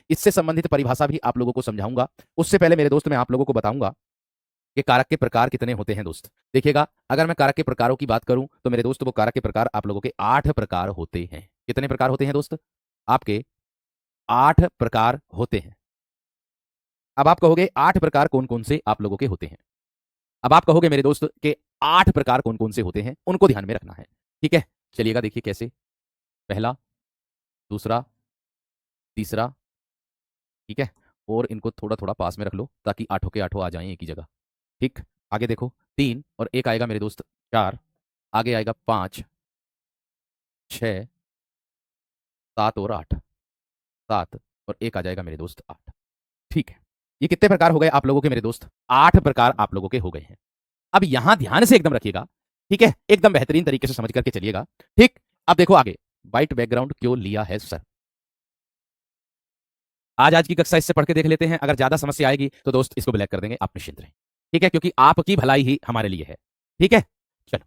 इससे संबंधित परिभाषा भी आप लोगों को समझाऊंगा। उससे पहले मेरे दोस्त मैं आप लोगों को बताऊंगा कि कारक के प्रकार कितने होते हैं दोस्त। देखिएगा, अगर मैं कारक के प्रकारों की बात करूं तो मेरे दोस्त वो कारक के प्रकार आप लोगों के 8 प्रकार होते हैं। कितने प्रकार होते हैं दोस्त? आपके 8 प्रकार होते हैं। अब आप कहोगे 8 प्रकार कौन कौन से आप लोगों के होते हैं? अब आप कहोगे मेरे दोस्त के 8 प्रकार कौन कौन से होते हैं, उनको ध्यान में रखना है। ठीक है, चलिएगा देखिए कैसे। पहला, दूसरा, तीसरा, ठीक है, और इनको थोड़ा थोड़ा पास में रख लो ताकि आठों के आठों आ जाएं एक ही जगह। ठीक, आगे देखो, 3 और एक आएगा मेरे दोस्त 4, आगे आएगा 5, 6, 7 और 8, 7 और एक आ जाएगा मेरे दोस्त 8। ठीक है, ये कितने प्रकार हो गए आप लोगों के मेरे दोस्त? 8 प्रकार आप लोगों के हो गए हैं। अब यहां ध्यान से एकदम रखिएगा, ठीक है, एकदम बेहतरीन तरीके से समझ करके चलिएगा। ठीक, अब देखो आगे, व्हाइट बैकग्राउंड क्यों लिया है सर? आज की कक्षा इससे पढ़ के देख लेते हैं। अगर ज्यादा समस्या आएगी तो दोस्त इसको ब्लैक कर देंगे, आप निश्चिंत रहें। ठीक है, क्योंकि आपकी भलाई ही हमारे लिए है। ठीक है, चलो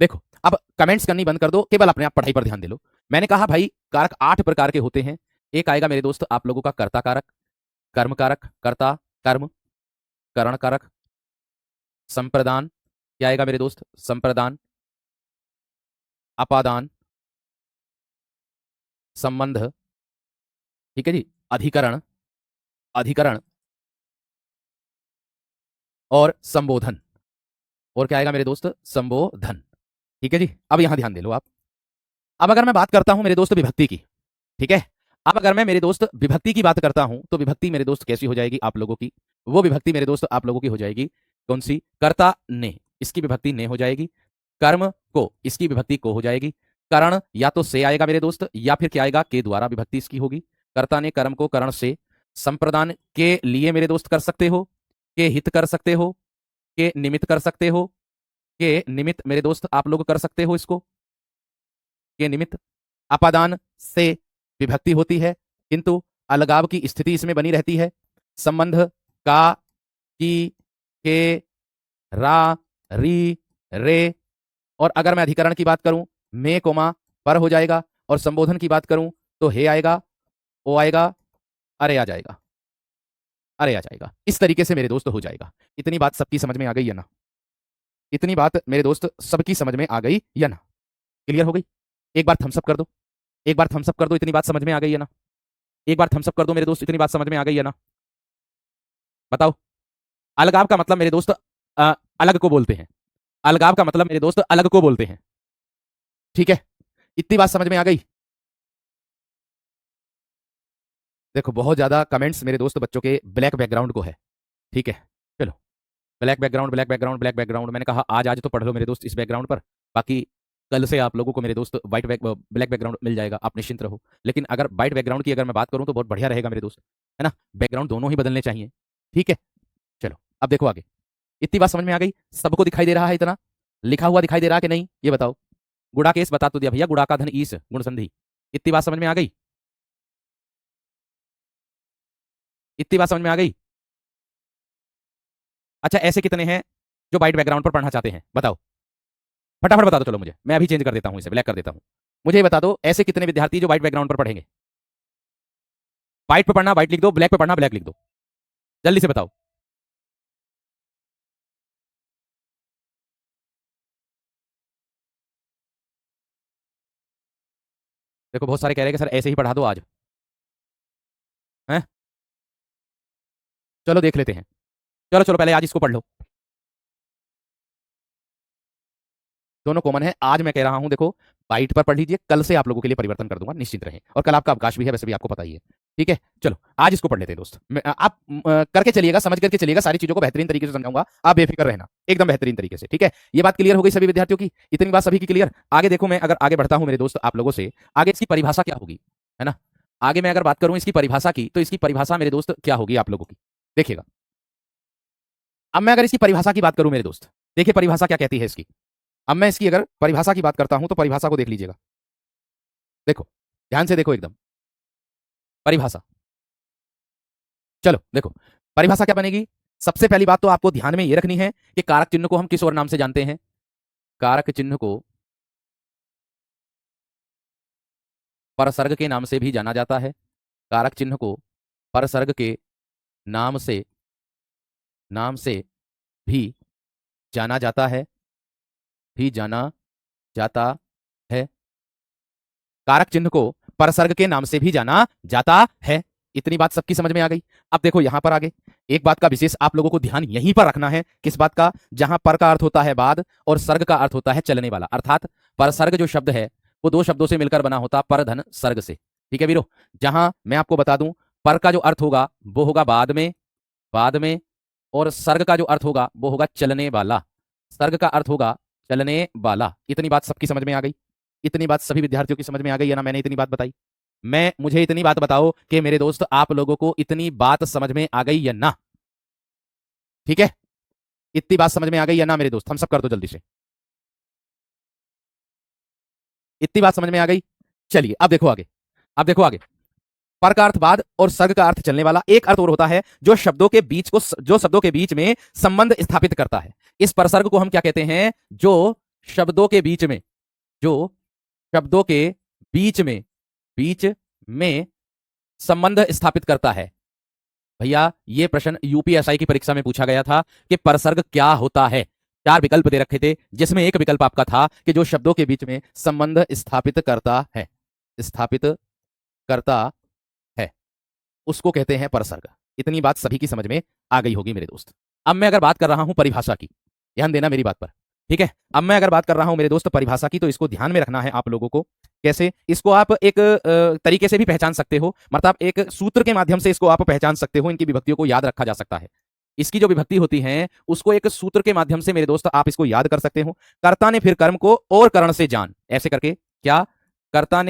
देखो, अब कमेंट्स करनी बंद कर दो, केवल अपने आप पढ़ाई पर ध्यान दे लो। मैंने कहा भाई कारक 8 प्रकार के होते हैं। एक आएगा मेरे दोस्त आप लोगों का कर्ता कारक, कर्म कारक, कर्ता, कर्म, करण कारक, संप्रदान, क्या आएगा मेरे दोस्त? संप्रदान, अपादान, संबंध, ठीक है जी, अधिकरण, अधिकरण और संबोधन। और क्या आएगा मेरे दोस्त? संबोधन। ठीक है जी, अब यहां ध्यान दे लो आप। अब अगर मैं बात करता हूं मेरे दोस्त विभक्ति की, ठीक है, अब अगर मैं मेरे दोस्त विभक्ति की बात करता हूं तो विभक्ति मेरे दोस्त कैसी हो जाएगी आप लोगों की? वो विभक्ति मेरे दोस्त आप लोगों की हो जाएगी कौन सी? कर्ता ने, इसकी विभक्ति ने हो जाएगी। कर्म को, इसकी विभक्ति को हो जाएगी। करण या तो से आएगा मेरे दोस्त, या फिर क्या आएगा? के द्वारा विभक्ति इसकी होगी। कर्ता ने कर्म को करण से, संप्रदान के लिए मेरे दोस्त कर सकते हो, के हित कर सकते हो, के निमित्त कर सकते हो, के निमित्त मेरे दोस्त आप लोग कर सकते हो इसको, के निमित्त। अपादान से विभक्ति होती है किंतु अलगाव की स्थिति इसमें बनी रहती है। संबंध का, की, के, रा, री, रे। और अगर मैं अधिकरण की बात करूं, में कोमा पर हो जाएगा। और संबोधन की बात करूं तो हे आएगा, ओ आएगा, अरे आ जाएगा, अरे आ जाएगा। इस तरीके से मेरे दोस्त हो जाएगा। इतनी बात सबकी समझ में आ गई है ना? इतनी बात मेरे दोस्त सबकी समझ में आ गई या ना? क्लियर हो गई? एक बार थम्सअप कर दो, एक बार थम्सअप कर दो, इतनी बात समझ में आ गई है ना? एक बार थम्सअप कर दो मेरे दोस्त, इतनी बात समझ में आ गई है ना? बताओ। अलगाव का मतलब मेरे दोस्त अलग को बोलते हैं। अलगाव का मतलब मेरे दोस्त अलग को बोलते हैं। ठीक है, इतनी बात समझ में आ गई? देखो बहुत ज्यादा कमेंट्स मेरे दोस्त बच्चों के ब्लैक बैकग्राउंड को है। ठीक है, चलो, black background, black background, black background. मैंने कहा आज तो पढ़ लो मेरे दोस्त इस बैकग्राउंड पर, बाकी कल से आप लोगों को मेरे दोस्त ब्लैक बैकग्राउंड मिल जाएगा, आप निश्चिंत रहो। लेकिन अगर व्हाइट बैकग्राउंड की अगर मैं बात करूं तो बहुत बढ़िया रहेगा मेरे दोस्त, है ना? बैकग्राउंड दोनों ही बदलने चाहिए। ठीक है, चलो अब देखो आगे। इतनी बात समझ में आ गई? सबको दिखाई दे रहा है इतना? लिखा हुआ दिखाई दे रहा है कि नहीं, ये बताओ। गुड़ा केस बता तो दिया भैया, गुड़ा का धन ईस गुण संधि। इतनी बात समझ में आ गई? इतनी बात समझ में आ गई? अच्छा, ऐसे कितने हैं जो व्हाइट बैकग्राउंड पर पढ़ना चाहते हैं? बताओ, फटाफट बता दो। चलो मुझे, मैं अभी चेंज कर देता हूँ, इसे ब्लैक कर देता हूँ। मुझे ये बता दो, ऐसे कितने विद्यार्थी जो व्हाइट बैकग्राउंड पर पढ़ेंगे? व्हाइट पे पढ़ना व्हाइट लिख दो, ब्लैक पे पढ़ना ब्लैक लिख दो, जल्दी से बताओ। देखो बहुत सारे कह रहे हैं कि सर ऐसे ही पढ़ा दो आज, हैं? चलो देख लेते हैं। चलो चलो, पहले आज इसको पढ़ लो। दोनों कॉमन है। आज मैं कह रहा हूं देखो, बाइट पर पढ़ लीजिए, कल से आप लोगों के लिए परिवर्तन कर दूंगा, निश्चिंत रहें। और कल आपका अवकाश भी है, वैसे भी आपको पता ही है। ठीक है, चलो आज इसको पढ़ लेते हैं दोस्त। आप करके चलिएगा, समझ करके चलिएगा, सारी चीजों को बेहतरीन तरीके से समझाऊंगा, आप बेफिक्र रहना एकदम बेहतरीन तरीके से। ठीक है, ये बात क्लियर हो गई सभी विद्यार्थियों की? इतनी बात सभी की क्लियर? आगे देखो, मैं अगर आगे बढ़ता हूं मेरे दोस्त आप लोगों से, आगे इसकी परिभाषा क्या होगी, है ना? आगे मैं अगर बात करूं इसकी परिभाषा की, तो इसकी परिभाषा मेरे दोस्त क्या होगी आप लोगों की? देखिएगा, अब मैं अगर इसकी परिभाषा की बात करूं मेरे दोस्त, देखिए परिभाषा क्या कहती है इसकी। अब मैं इसकी अगर परिभाषा की बात करता हूं तो परिभाषा को देख लीजिएगा। देखो, ध्यान से देखो एकदम, परिभाषा। चलो देखो, परिभाषा क्या बनेगी? सबसे पहली बात तो आपको ध्यान में ये रखनी है कि कारक चिन्ह को हम किस और नाम से जानते हैं? कारक चिन्ह को परसर्ग के नाम से भी जाना जाता है। कारक चिन्ह को परसर्ग के नाम से भी जाना जाता है, भी जाना जाता है। कारक चिन्ह को परसर्ग के नाम से भी जाना जाता है। इतनी बात सबकी समझ में आ गई। अब देखो यहां पर आगे एक बात का विशेष आप लोगों को ध्यान यहीं पर रखना है। किस बात का? जहां पर का अर्थ होता है बाद और सर्ग का अर्थ होता है चलने वाला, अर्थात परसर्ग जो शब्द है वो दो शब्दों से मिलकर बना होता पर धन सर्ग से। ठीक है वीरो, जहां मैं आपको बता दूं पर का जो अर्थ होगा वो होगा बाद में, और सर्ग का जो अर्थ होगा वो होगा चलने वाला। सर्ग का अर्थ होगा चलने वाला। इतनी बात सबकी समझ में आ गई? इतनी बात सभी विद्यार्थियों की समझ में आ गई है ना? मैंने इतनी बात बताई। मुझे इतनी बात बताओ कि मेरे दोस्त आप लोगों को इतनी बात समझ में आ गई या ना? ठीक है, इतनी बात समझ में आ गई या ना मेरे दोस्त? हम सब कर दो जल्दी से। इतनी बात समझ में आ गई? चलिए अब देखो आगे। पर का अर्थ बाद और सर्ग का अर्थ चलने वाला। एक अर्थ और होता है जो शब्दों के बीच में संबंध स्थापित करता है। इस परसर्ग को हम क्या कहते हैं? जो शब्दों के बीच में संबंध स्थापित करता है। भैया ये प्रश्न यूपीएसआई की परीक्षा में पूछा गया था कि परसर्ग क्या होता है। 4 विकल्प दे रखे थे जिसमें एक विकल्प आपका था कि जो शब्दों के बीच में संबंध स्थापित करता है उसको कहते हैं परसर्ग। इतनी बात सभी की समझ में आ गई होगी मेरे दोस्त। अब मैं अगर बात कर रहा हूं परिभाषा की, ध्यान देना मेरी बात पर। ठीक है, अब मैं अगर बात कर रहा हूं मेरे दोस्त परिभाषा की, तो इसको ध्यान में रखना है आप लोगों को। कैसे? इसको आप एक तरीके से भी पहचान सकते हो, मतलब एक सूत्र के माध्यम से इसको आप पहचान सकते हो। इनकी विभक्तियों को याद रखा जा सकता है। इसकी जो विभक्ति होती है उसको एक सूत्र के माध्यम से मेरे दोस्त आप इसको याद कर सकते हो। कर्ता ने फिर कर्म को और करण से जान, ऐसे करके। क्या? कर्ता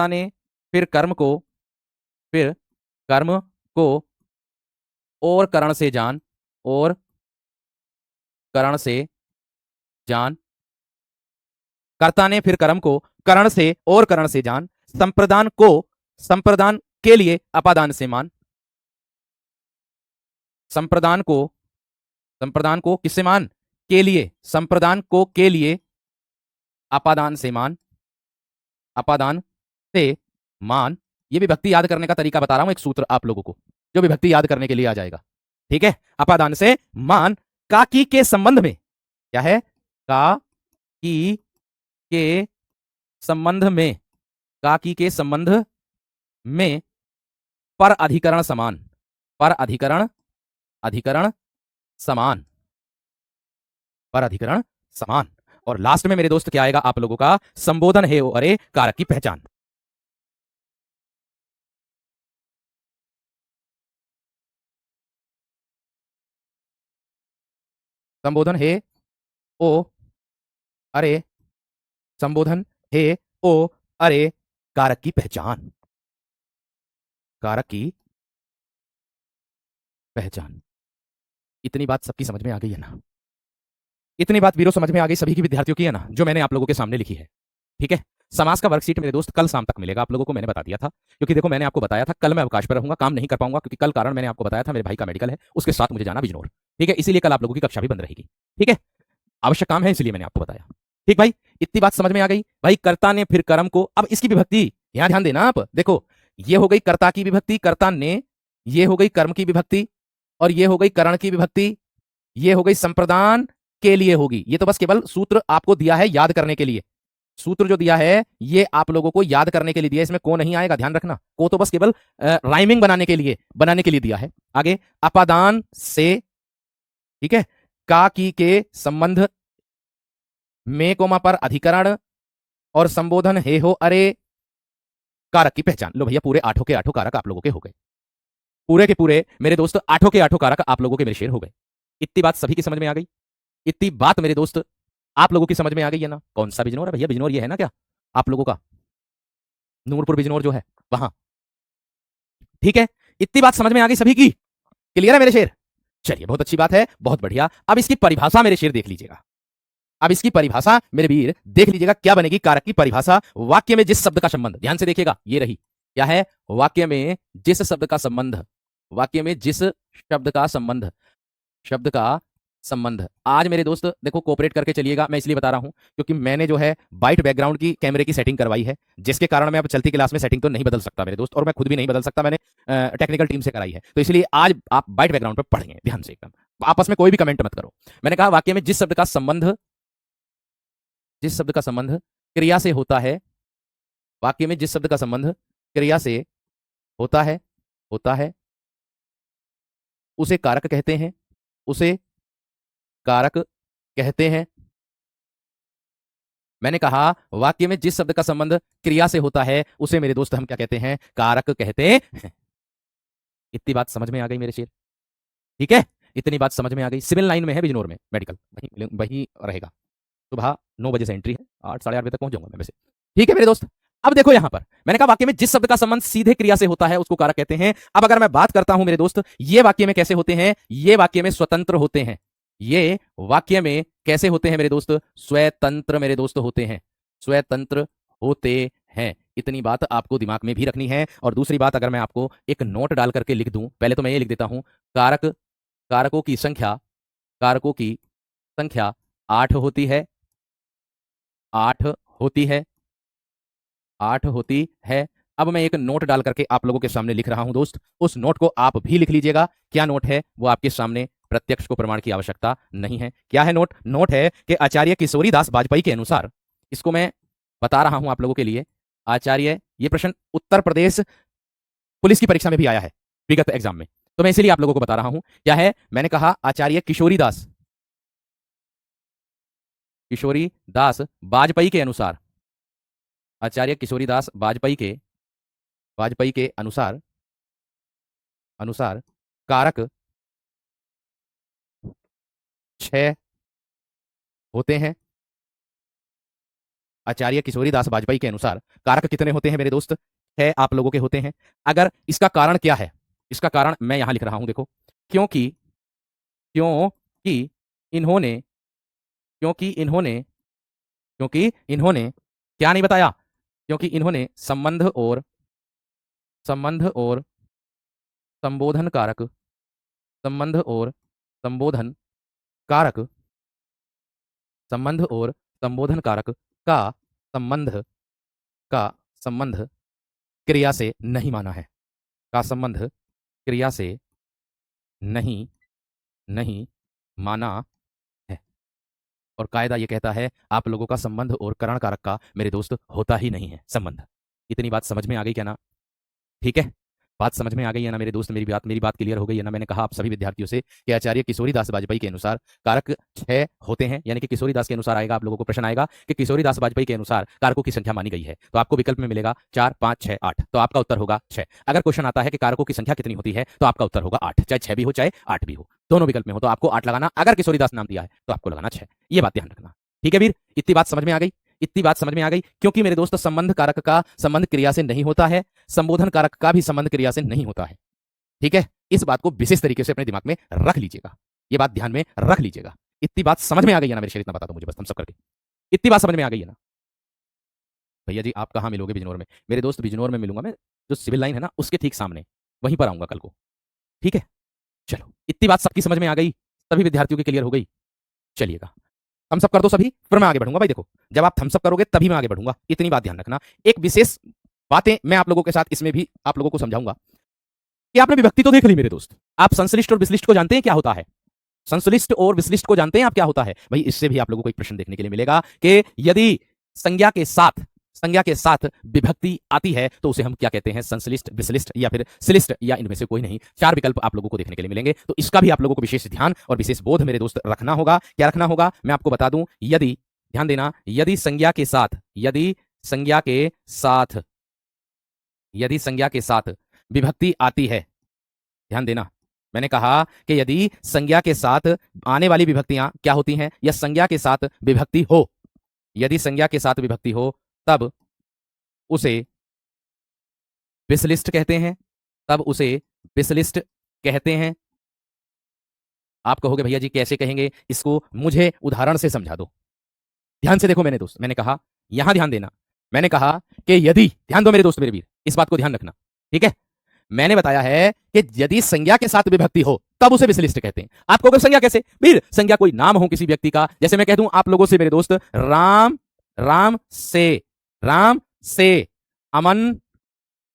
ने फिर कर्म को और करण से जान। कर्ता ने फिर कर्म को करण से और करण से जान। संप्रदान के लिए अपादान से मान। संप्रदान को किससे मान? के लिए। संप्रदान को के लिए अपादान से मान। ये विभक्ति याद करने का तरीका बता रहा हूं, एक सूत्र आप लोगों को जो विभक्ति याद करने के लिए आ जाएगा। ठीक है, अपादान से मान। काकी के संबंध में क्या है? काकी के संबंध में पर अधिकरण समान। और लास्ट में मेरे दोस्त क्या आएगा आप लोगों का? संबोधन है अरे कारक की पहचान। संबोधन है ओ अरे कारक की पहचान। इतनी बात सबकी समझ में आ गई है ना? इतनी बात वीरो समझ में आ गई सभी की विद्यार्थियों की है ना, जो मैंने आप लोगों के सामने लिखी है? ठीक है, समास का वर्कशीट मेरे दोस्त कल शाम तक मिलेगा आप लोगों को, मैंने बता दिया था। क्योंकि देखो मैंने आपको बताया था कल मैं अवकाश पर रहूंगा, काम नहीं कर पाऊंगा, क्योंकि कल कारण मैंने आपको बताया था मेरे भाई का मेडिकल है, उसके साथ मुझे जाना बिजनौर। ठीक है, इसीलिए कल आप लोगों की कक्षा भी बंद रहेगी। ठीक है, आवश्यक काम है इसलिए मैंने आपको बताया। ठीक भाई, इतनी बात समझ में आ गई? भाई कर्ता ने फिर कर्म को, अब इसकी विभक्ति यहां ध्यान देना आप। देखो ये हो गई कर्ता की विभक्ति, कर्ता ने, ये हो गई कर्म की विभक्ति, और ये हो गई करण की विभक्ति, ये हो गई संप्रदान के लिए होगी। ये तो बस केवल सूत्र आपको दिया है याद करने के लिए। सूत्र जो दिया है ये आप लोगों को याद करने के लिए दिया है, इसमें को नहीं आएगा, ध्यान रखना। को तो बस केवल राइमिंग बनाने के लिए दिया है। आगे अपादान से, ठीक है, का की के संबंध में कोमा पर अधिकरण और संबोधन हे हो अरे कारक की पहचान। लो भैया पूरे 8 के 8 कारक आप लोगों के हो गए, पूरे के पूरे मेरे दोस्त 8 के 8 कारक आप लोगों के मेरे शेर हो गए। इतनी बात सभी की समझ में आ गई? इतनी बात मेरे दोस्त आप लोगों की समझ में आ गई है ना? कौन सा बिजनौर है भैया? बिजनौर ये है ना क्या आप लोगों का? नूरपुर बिजनौर जो है वहां। ठीक है, इतनी बात समझ में आ गई सभी की? क्लियर है मेरे शेर? चलिए बहुत अच्छी बात है, बहुत बढ़िया। अब इसकी परिभाषा मेरे शेर देख लीजिएगा। अब इसकी परिभाषा मेरे वीर देख लीजिएगा क्या बनेगी। कारक की परिभाषा, वाक्य में जिस शब्द का संबंध, ध्यान से देखिएगा, ये रही क्या है? वाक्य में जिस शब्द का संबंध, शब्द का संबंध। आज मेरे दोस्त देखो कोऑपरेट करके चलिएगा, मैं इसलिए बता रहा हूं क्योंकि मैंने जो है वाइट बैकग्राउंड की कैमरे की सेटिंग करवाई है, जिसके कारण मैं अब चलती क्लास में सेटिंग तो नहीं बदल सकता मेरे दोस्त, और मैं खुद भी नहीं बदल सकता, मैंने टेक्निकल टीम से कराई है। तो इसलिए आज आप वाइट बैकग्राउंड पर पढ़ेंगे ध्यान से एकदम, आपस में कोई भी कमेंट मत करो। मैंने कहा वाक्य में जिस शब्द का संबंध, जिस शब्द का संबंध क्रिया से होता है, वाक्य में जिस शब्द का संबंध क्रिया से होता है, होता है, उसे कारक कहते हैं, उसे कारक कहते हैं। मैंने कहा वाक्य में जिस शब्द का संबंध क्रिया से होता है उसे मेरे दोस्त हम क्या कहते हैं, कारक कहते हैं। इतनी बात समझ में आ गई मेरे शेर? ठीक है, इतनी बात समझ में आ गई। सिविल लाइन में है बिजनौर में मेडिकल, वही वही रहेगा। सुबह 9 बजे से एंट्री है, 8 साढ़े 8 बजे तक पहुंच जाऊंगा मैं वैसे। ठीक है मेरे दोस्त, अब देखो यहां पर मैंने कहा वाक्य में जिस शब्द का संबंध सीधे क्रिया से होता है उसको कारक कहते हैं। अब अगर मैं बात करता हूं मेरे दोस्त, ये वाक्य में कैसे होते हैं, ये वाक्य में स्वतंत्र होते हैं, ये वाक्य में कैसे होते हैं मेरे दोस्त, स्वतंत्र मेरे दोस्त होते हैं, स्वतंत्र होते हैं। इतनी बात आपको दिमाग में भी रखनी है। और दूसरी बात, अगर मैं आपको एक नोट डाल करके लिख दूं, पहले तो मैं ये लिख देता हूं, कारक, कारकों की संख्या, कारकों की संख्या 8 होती है, 8 होती है, 8 होती है। अब मैं एक नोट डाल करके आप लोगों के सामने लिख रहा हूं दोस्त, उस नोट को आप भी लिख लीजिएगा। क्या नोट है वो आपके सामने, प्रत्यक्ष को प्रमाण की आवश्यकता नहीं है। क्या है नोट? नोट है कि आचार्य किशोरी दास वाजपेयी के अनुसार, इसको मैं बता रहा हूं आप लोगों के लिए, आचार्य, ये प्रश्न उत्तर प्रदेश पुलिस की परीक्षा में भी आया है विगत एग्जाम में, तो मैं इसीलिए आप लोगों को बता रहा हूं। क्या है? मैंने कहा आचार्य किशोरी दास, किशोरी दास वाजपेयी के अनुसार, आचार्य किशोरी दास वाजपेयी के, वाजपेयी के अनुसार, अनुसार कारक 6 होते हैं। आचार्य किशोरी दास वाजपेयी के अनुसार कारक कितने होते हैं मेरे दोस्त? 6 आप लोगों के होते हैं। अगर इसका कारण क्या है, इसका कारण मैं यहां लिख रहा हूं, देखो, क्योंकि, क्योंकि इन्होंने, क्योंकि इन्होंने, क्योंकि इन्होंने क्या नहीं बताया, क्योंकि इन्होंने संबंध और, संबंध और संबोधन कारक, संबंध और संबोधन कारक, संबंध और संबोधन कारक का संबंध, का संबंध क्रिया से नहीं माना है, का संबंध क्रिया से नहीं, नहीं माना है। और कायदा ये कहता है आप लोगों का संबंध और करण कारक का मेरे दोस्त होता ही नहीं है संबंध। इतनी बात समझ में आ गई क्या ना? ठीक है, बात समझ में आ गई है ना मेरे दोस्त? मेरी बात क्लियर हो गई है ना? मैंने कहा आप सभी विद्यार्थियों से कि आचार्य किशोरी दास वाजपेयी के अनुसार कारक 6 होते हैं, यानी कि किशोरी दास के अनुसार आएगा, आप लोगों को प्रश्न आएगा कि किशोरी दास वाजपेयी के अनुसार कारकों की संख्या मानी गई है, तो आपको विकल्प में मिलेगा 4, 5, 6, 8, तो आपका उत्तर होगा 6। अगर क्वेश्चन आता है कि कारकों की संख्या कितनी होती है, तो आपका उत्तर होगा 8, चाहे 6 भी हो चाहे 8 भी हो, दोनों विकल्प में हो तो आपको 8 लगाना। अगर किशोरी दास नाम दिया है तो आपको लगाना 6। ये बात ध्यान रखना, ठीक है वीर? इतनी बात समझ में आ गई? इतनी बात समझ में आ गई? क्योंकि मेरे दोस्त संबंध कारक का संबंध क्रिया से नहीं होता है, संबोधन कारक का भी संबंध क्रिया से नहीं होता है। ठीक है, इस बात को विशेष तरीके से अपने दिमाग में रख लीजिएगा, ये बात ध्यान में रख लीजिएगा। इतनी बात समझ में आ गई है ना मेरे शेर? इतना बता दो मुझे बस, हम सब करके इतनी बात समझ में आ गई है ना? भैया जी आप कहाँ मिलोगे बिजनौर में? मेरे दोस्त बिजनौर में मिलूंगा मैं, जो सिविल लाइन है ना उसके ठीक सामने, वहीं पर आऊंगा कल को। ठीक है, चलो इतनी बात सबकी समझ में आ गई, सभी विद्यार्थियों की क्लियर हो गई? चलिएगा, थम्स अप कर दो सभी, फिर मैं आगे बढ़ूंगा। भाई देखो, जब आप थम्स अप करोगे तभी मैं आगे बढ़ूंगा, इतनी बात ध्यान रखना। एक विशेष बातें मैं आप लोगों के साथ इसमें भी आप लोगों को समझाऊंगा कि आपने विभक्ति तो देख ली मेरे दोस्त, आप संश्लिष्ट और विश्लिष्ट को जानते हैं क्या होता है? संश्लिष्ट और विश्लिष्ट को जानते हैं आप क्या होता है? भाई इससे भी आप लोगों को एक प्रश्न देखने के लिए मिलेगा कि यदि संज्ञा के साथ, संज्ञा के साथ विभक्ति आती है तो उसे हम क्या कहते हैं? संश्लिष्ट, विश्लिष्ट या फिर श्लिष्ट, या इनमें से कोई नहीं। 4 विकल्प आप लोगों को देखने के लिए मिलेंगे, तो इसका भी आप लोगों को विशेष ध्यान और विशेष बोध मेरे दोस्त रखना होगा। क्या रखना होगा मैं आपको बता दूं, यदि, ध्यान देना, यदि संज्ञा के साथ, यदि संज्ञा के साथ, यदि संज्ञा के साथ विभक्ति आती है, ध्यान देना, मैंने कहा कि यदि संज्ञा के साथ आने वाली विभक्तियां क्या होती हैं, या संज्ञा के साथ विभक्ति हो, यदि संज्ञा के साथ विभक्ति हो तब उसे विश्लिष्ट कहते हैं, तब उसे विश्लिष्ट कहते हैं। आप कहोगे भैया जी कैसे कहेंगे इसको, मुझे उदाहरण से समझा दो। ध्यान से देखो मैंने दोस्त, मैंने कहा, यहां ध्यान देना, मैंने कहा कि यदि, ध्यान दो मेरे दोस्त मेरे वीर, इस बात को ध्यान रखना, ठीक है? मैंने बताया है कि यदि संज्ञा के साथ विभक्ति हो तब उसे विशलिष्ट कहते हैं। आपको कोई संज्ञा कैसे, फिर संज्ञा कोई नाम हो किसी व्यक्ति का, जैसे मैं कह दूं आप लोगों से मेरे दोस्त राम, राम से अमन,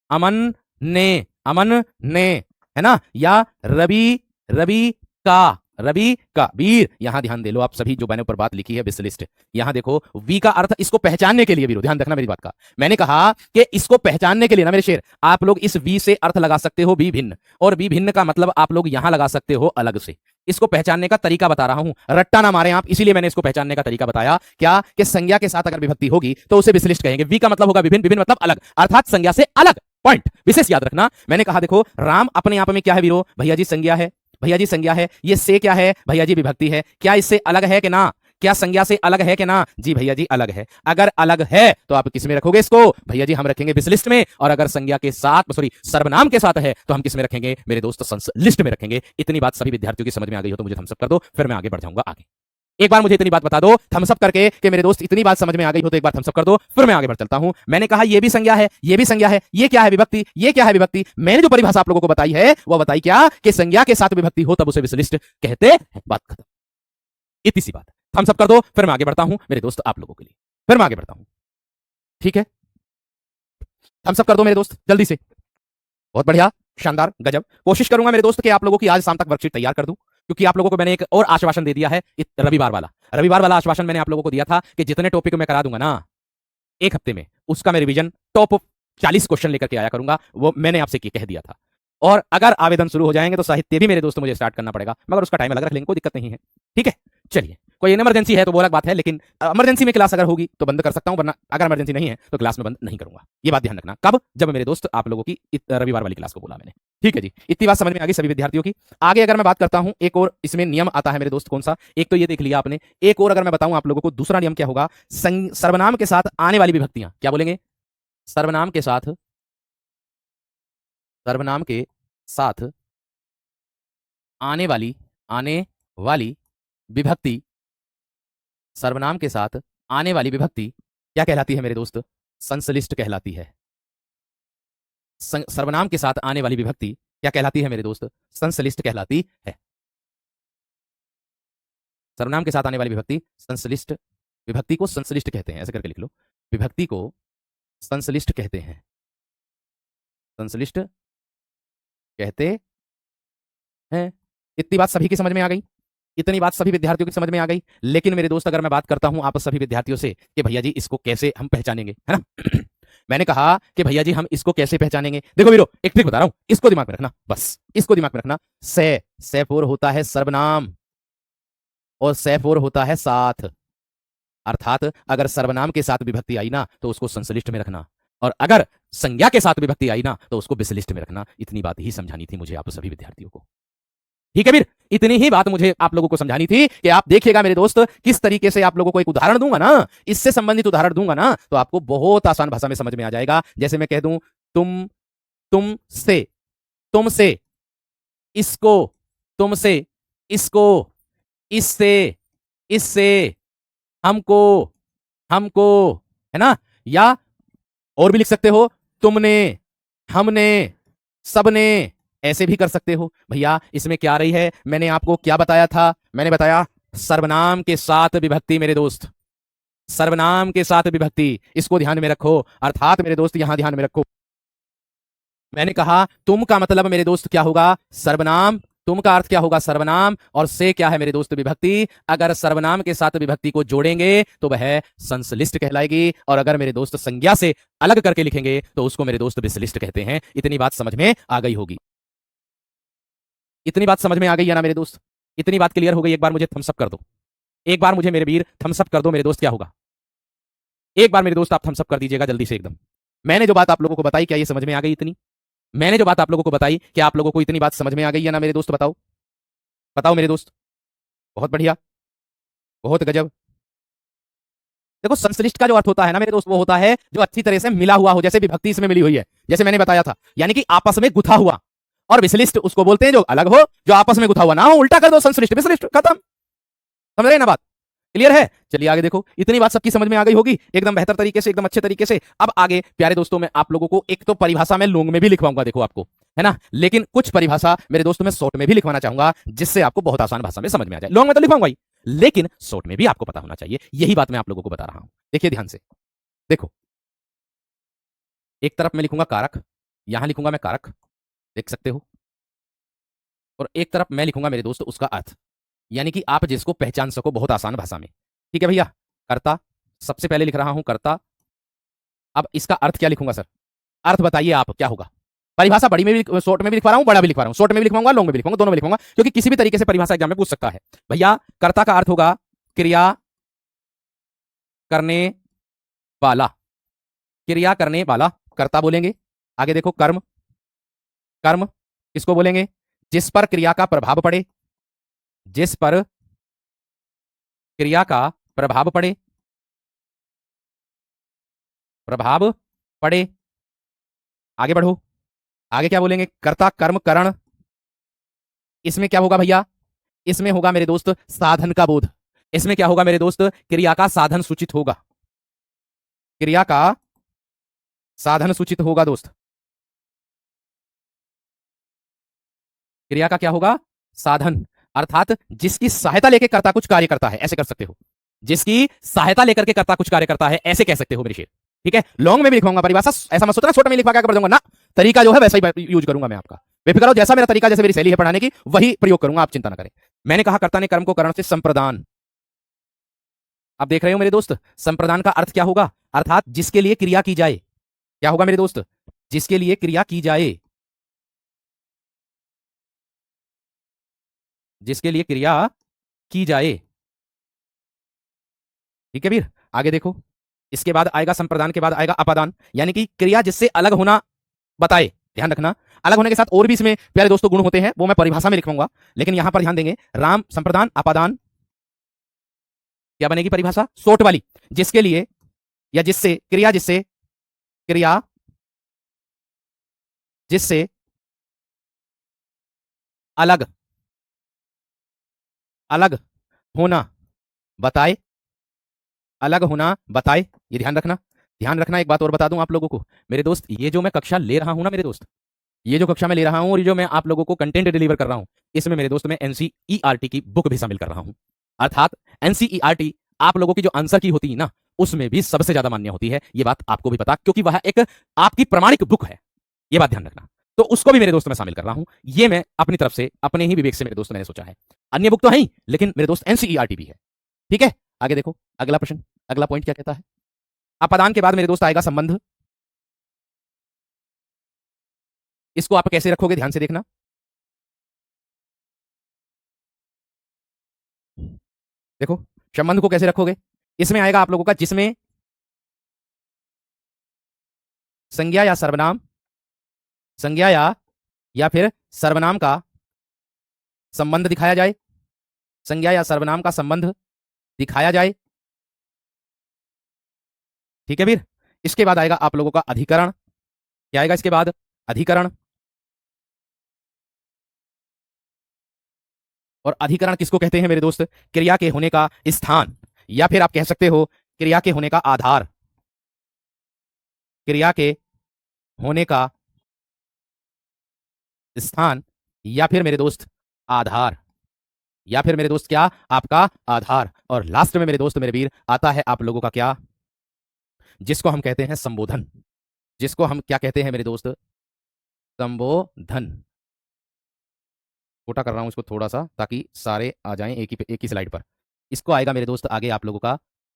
अमन ने, है ना, या रवि, रवि का वीर। यहां ध्यान दे लो आप सभी, जो मैंने ऊपर बात लिखी है विशलिष्ट, यहां देखो वी का अर्थ इसको पहचानने के लिए, वीरो ध्यान रखना मेरी बात का। मैंने कहा कि इसको पहचानने के लिए ना मेरे शेर, आप लोग इस वी से अर्थ लगा सकते हो वी भिन्न, और वी भिन्न का मतलब आप लोग यहां लगा सकते हो अलग से। इसको पहचानने का तरीका बता रहा हूं, रट्टा ना मारे आप, इसीलिए मैंने इसको पहचानने का तरीका बताया। क्या कि संज्ञा के साथ अगर विभक्ति होगी तो उसे विशलिष्ट कहेंगे। वी का मतलब होगा विभिन्न, विभिन्न मतलब अलग, अर्थात संज्ञा से अलग। पॉइंट विशेष याद रखना। मैंने कहा देखो राम अपने आप में क्या है वीरो, भैया जी संज्ञा है, भैया जी संज्ञा है। ये से क्या है, भैया जी विभक्ति है। क्या इससे अलग है कि ना, क्या संज्ञा से अलग है कि ना, जी भैया जी अलग है। अगर अलग है तो आप किस में रखोगे इसको, भैया जी हम रखेंगे विशलिष्ट में, और अगर संज्ञा के साथ, सॉरी सर्वनाम के साथ है तो हम किस में रखेंगे मेरे दोस्त, संश्लिष्ट में रखेंगे। इतनी बात सभी विद्यार्थियों की समझ में आ गई हो तो मुझे थम्स अप कर दो, फिर मैं आगे बढ़ जाऊंगा आगे। एक बार मुझे इतनी बात बता दो थम्स अप करके कि मेरे दोस्त इतनी बात समझ में आ गई हो तो एक बार थम्स अप कर दो, फिर मैं आगे बढ़ चलता हूं। मैंने कहा ये भी संज्ञा है, ये भी संज्ञा है, ये क्या है विभक्ति, ये क्या है विभक्ति। मैंने जो परिभाषा आप लोगों को बताई है वह बताई क्या, कि संज्ञा के साथ विभक्ति हो तब उसे विशलिष्ट कहते हैं। बात खत्म, इतनी सी बात। थम्स अप कर दो, फिर मैं आगे बढ़ता हूं मेरे दोस्त आप लोगों के लिए, फिर मैं आगे बढ़ता हूं, ठीक है। थम्स अप कर दो मेरे दोस्त जल्दी से, बहुत बढ़िया, शानदार, गजब। कोशिश करूंगा मेरे दोस्त कि आप लोगों की आज शाम तक वर्कशीट तैयार कर दूं, क्योंकि आप लोगों को मैंने एक और आश्वासन दे दिया है रविवार वाला आश्वासन मैंने आप लोगों को दिया था कि जितने टॉपिक मैं करा दूंगा ना एक हफ्ते में, उसका मैं रिवीजन टॉप 40 क्वेश्चन लेकर के आया करूंगा, वो मैंने आपसे कह दिया था। और अगर आवेदन शुरू हो जाएंगे तो साहित्य भी मेरे दोस्तों मुझे स्टार्ट करना पड़ेगा, मगर उसका टाइम अलग रख लेंगे, कोई दिक्कत नहीं है, ठीक है। चलिए, कोई इमरजेंसी है तो वो अलग बात है, लेकिन इमरजेंसी में क्लास अगर होगी तो बंद कर सकता हूं, वरना अगर इमरजेंसी नहीं है तो क्लास में बंद नहीं करूंगा। ये बात ध्यान रखना। कब, जब मेरे दोस्त आप लोगों की रविवार वाली क्लास को बोला मैंने, ठीक है जी। इतनी बात समझ में आ गई सभी विद्यार्थियों की। आगे अगर मैं बात करता हूं, एक और इसमें नियम आता है मेरे दोस्त, कौन सा, एक तो ये देख लिया आपने, एक और अगर मैं बताऊं आप लोगों को, दूसरा नियम क्या होगा, सर्वनाम के साथ आने वाली विभक्तियां, क्या बोलेंगे, सर्वनाम के साथ, सर्वनाम के साथ आने वाली विभक्ति, सर्वनाम के साथ आने वाली विभक्ति क्या कहलाती है मेरे दोस्त, संश्लिष्ट कहलाती है। सर्वनाम के साथ आने वाली विभक्ति क्या कहलाती है मेरे दोस्त, संश्लिष्ट कहलाती है। सर्वनाम के साथ आने वाली विभक्ति संश्लिष्ट, विभक्ति को संश्लिष्ट कहते हैं, ऐसे करके लिख लो, विभक्ति को संश्लिष्ट कहते हैं, संश्लिष्ट कहते हैं। इतनी बात सभी की समझ में आ गई, इतनी बात सभी विद्यार्थियों की समझ में आ गई। लेकिन मेरे दोस्त अगर मैं बात करता हूं आप सभी विद्यार्थियों से कि भैया जी इसको कैसे हम पहचानेंगे, है ना मैंने कहा कि भैया जी हम इसको कैसे पहचानेंगे। देखो वीरो एक ट्रिक बता रहा हूं, इसको दिमाग में रखना, बस इसको दिमाग में रखना। से फोर होता है सर्वनाम और से फोर होता है साथ, अर्थात अगर सर्वनाम के साथ विभक्ति आई ना तो उसको संश्लिष्ट में रखना, और अगर संज्ञा के साथ विभक्ति आई ना तो उसको विशलिष्ट में रखना। इतनी बात ही समझानी थी मुझे आप सभी विद्यार्थियों को, ठीक है वीर। इतनी ही बात मुझे आप लोगों को समझानी थी कि आप देखिएगा मेरे दोस्त, किस तरीके से आप लोगों को एक उदाहरण दूंगा ना, इससे संबंधित उदाहरण दूंगा ना तो आपको बहुत आसान भाषा में समझ में आ जाएगा। जैसे मैं कह दूं तुमसे इसको, तुमसे इसको, इससे हमको, है ना, या और भी लिख सकते हो, तुमने, हमने, सबने, ऐसे भी कर सकते हो। भैया इसमें क्या रही है, मैंने आपको क्या बताया था, मैंने बताया सर्वनाम के साथ विभक्ति मेरे दोस्त, सर्वनाम के साथ विभक्ति, इसको ध्यान में रखो। अर्थात मेरे दोस्त यहां ध्यान में रखो, मैंने कहा तुम का मतलब मेरे दोस्त क्या होगा, सर्वनाम, तुम का अर्थ क्या होगा सर्वनाम, और से क्या है मेरे दोस्त विभक्ति। अगर सर्वनाम के साथ विभक्ति को जोड़ेंगे तो वह संश्लिष्ट कहलाएगी, और अगर मेरे दोस्त संज्ञा से अलग करके लिखेंगे तो उसको मेरे दोस्त विशलिष्ट कहते हैं। इतनी बात समझ में आ गई होगी, इतनी बात समझ में आ गई है ना मेरे दोस्त, इतनी बात क्लियर हो गई। एक बार मुझे थम्स अप कर दो, एक बार मुझे मेरे वीर थम्स अप कर दो मेरे दोस्त, क्या होगा, एक बार मेरे दोस्त आप थम्स अप कर दीजिएगा जल्दी से एकदम। मैंने जो बात आप लोगों को बताई क्या ये समझ में आ गई इतनी, मैंने जो बात आप लोगों को बताई क्या आप लोगों को इतनी बात समझ में आ गई है ना मेरे दोस्त, बताओ बताओ मेरे दोस्त, बहुत बढ़िया, बहुत गजब। देखो संश्लिष्ट का जो अर्थ होता है ना मेरे दोस्त, वो होता है जो अच्छी तरह से मिला हुआ हो, जैसे विभक्ति इसमें मिली हुई है, जैसे मैंने बताया था, यानी कि आपस में गुथा हुआ। और विशलिष्ट उसको बोलते हैं जो अलग हो, जो आपस में गुथा हुआ ना हो, उल्टा कर दो संश्लिष्ट विशलिष्ट, खत्म। समझ रहे ना बात, क्लियर है। चलिए आगे देखो, इतनी बात सबकी समझ में आ गई होगी एकदम बेहतर तरीके से, एकदम अच्छे तरीके से। अब आगे प्यारे दोस्तों मैं आप लोगों को एक तो परिभाषा में लोंग में भी लिखवाऊंगा, देखो आपको, है ना। लेकिन कुछ परिभाषा मेरे दोस्त मैं शॉर्ट में भी लिखवाना चाहूंगा, जिससे आपको बहुत आसान भाषा में समझ में आ जाए। लॉन्ग में तो लिखवाऊंगा ही, लेकिन शॉर्ट में भी आपको पता होना चाहिए। यही बात मैं आप लोगों को बता रहा हूं। देखिए ध्यान से, देखो, एक तरफ मैं लिखूंगा कारक, यहां लिखूंगा मैं कारक, देख सकते हो, और एक तरफ मैं लिखूंगा मेरे दोस्त उसका अर्थ, यानी कि आप जिसको पहचान सको बहुत आसान भाषा में। ठीक है भैया, कर्ता सबसे पहले लिख रहा हूं, कर्ता। अब इसका अर्थ क्या लिखूंगा सर? अर्थ बताइए आप क्या होगा? परिभाषा बड़ी में भी, शॉर्ट में भी लिखवा रहा हूं, बड़ा भी लिखवा रहा हूं, शॉर्ट में भी लिखवाऊंगा, लॉन्ग में भी लिखवाऊंगा, दोनों में लिखवाऊंगा, क्योंकि किसी भी तरीके से परिभाषा एग्जाम में पूछ सकता है। भैया कर्ता का अर्थ होगा क्रिया करने वाला, क्रिया करने वाला कर्ता बोलेंगे। आगे देखो कर्म, कर्म किसको बोलेंगे? जिस पर क्रिया का प्रभाव पड़े, जिस पर क्रिया का प्रभाव पड़े, प्रभाव पड़े। आगे बढ़ो, आगे क्या बोलेंगे? कर्ता कर्म करण। इसमें क्या होगा भैया? इसमें होगा मेरे दोस्त साधन का बोध। इसमें क्या होगा मेरे दोस्त? क्रिया का साधन सूचित होगा, क्रिया का साधन सूचित होगा दोस्त। क्रिया का क्या होगा? साधन, अर्थात जिसकी सहायता लेकर कर्ता कुछ कार्य करता है, ऐसे कर सकते हो। जिसकी सहायता लेकर के कर्ता कुछ कार्य करता है, ऐसे कह सकते हो मेरे शेर। ठीक है, लॉन्ग में भी लिखवाऊंगा परिभाषा, ऐसा मत सोचना छोटा में लिखवा के कर दूंगा ना। तरीका जो है वैसा ही यूज करूंगा मैं आपका, बेफिक्र हो। जैसा मेरा तरीका, जैसे मेरी शैली है पढ़ाने की, वही प्रयोग करूंगा, आप चिंता ना करें। मैंने कहा कर्ता ने कर्म को करण से संप्रदान। आप देख रहे हो मेरे दोस्त, संप्रदान का अर्थ क्या होगा? अर्थात जिसके लिए क्रिया की जाए। क्या होगा मेरे दोस्त? जिसके लिए क्रिया की जाए, जिसके लिए क्रिया की जाए। ठीक है वीर, आगे देखो, इसके बाद आएगा संप्रदान के बाद आएगा अपादान, यानी कि क्रिया जिससे अलग होना बताए। ध्यान रखना, अलग होने के साथ और भी इसमें प्यारे दोस्तों गुण होते हैं, वो मैं परिभाषा में लिखवाऊंगा, लेकिन यहां पर ध्यान देंगे। राम संप्रदान अपादान, क्या बनेगी परिभाषा? शॉर्ट वाली, जिसके लिए या जिससे क्रिया, जिससे क्रिया, जिससे अलग, अलग होना बताए, अलग होना बताए। ये ध्यान रखना। ध्यान रखना, एक बात और बता दूं आप लोगों को मेरे दोस्त, ये जो मैं कक्षा ले रहा हूं ना मेरे दोस्त, ये जो कक्षा में ले रहा हूं और ये जो मैं आप लोगों को कंटेंट डिलीवर कर रहा हूं, इसमें मेरे दोस्त मैं एनसीईआरटी की बुक भी शामिल कर रहा हूं। अर्थात एनसीईआरटी आप लोगों की जो आंसर की होती है ना, उसमें भी सबसे ज्यादा मान्य होती है। ये बात आपको भी पता, क्योंकि वह एक आपकी प्रमाणिक बुक है। ये बात ध्यान रखना। तो उसको भी मेरे दोस्त मैं शामिल कर रहा हूं। ये मैं अपनी तरफ से, अपने ही विवेक से मेरे दोस्त मैंने सोचा है। अन्य बुक तो है ही, लेकिन मेरे दोस्त एनसीईआरटी भी है। ठीक है, आगे देखो, अगला प्रश्न, अगला पॉइंट क्या कहता है? अपादान के बाद मेरे दोस्त आएगा संबंध। इसको आप कैसे रखोगे? ध्यान से देखना। देखो, संबंध को कैसे रखोगे? इसमें आएगा आप लोगों का जिसमें संज्ञा या सर्वनाम, संज्ञा या फिर सर्वनाम का संबंध दिखाया जाए, संज्ञा या सर्वनाम का संबंध दिखाया जाए। ठीक है वीर, इसके बाद आएगा आप लोगों का अधिकरण। क्या आएगा इसके बाद? अधिकरण। और अधिकरण किसको कहते हैं मेरे दोस्त? क्रिया के होने का स्थान, या फिर आप कह सकते हो क्रिया के होने का आधार, क्रिया के होने का स्थान, या फिर मेरे दोस्त आधार, या फिर मेरे दोस्त क्या? आपका आधार। और लास्ट में मेरे दोस्त मेरे वीर आता है आप लोगों का क्या? जिसको हम कहते हैं संबोधन, जिसको हम क्या कहते हैं मेरे दोस्त? संबोधन। छोटा कर रहा हूं इसको थोड़ा सा, ताकि सारे आ जाएं एक ही स्लाइड पर। इसको आएगा मेरे दोस्त आगे आप लोगों का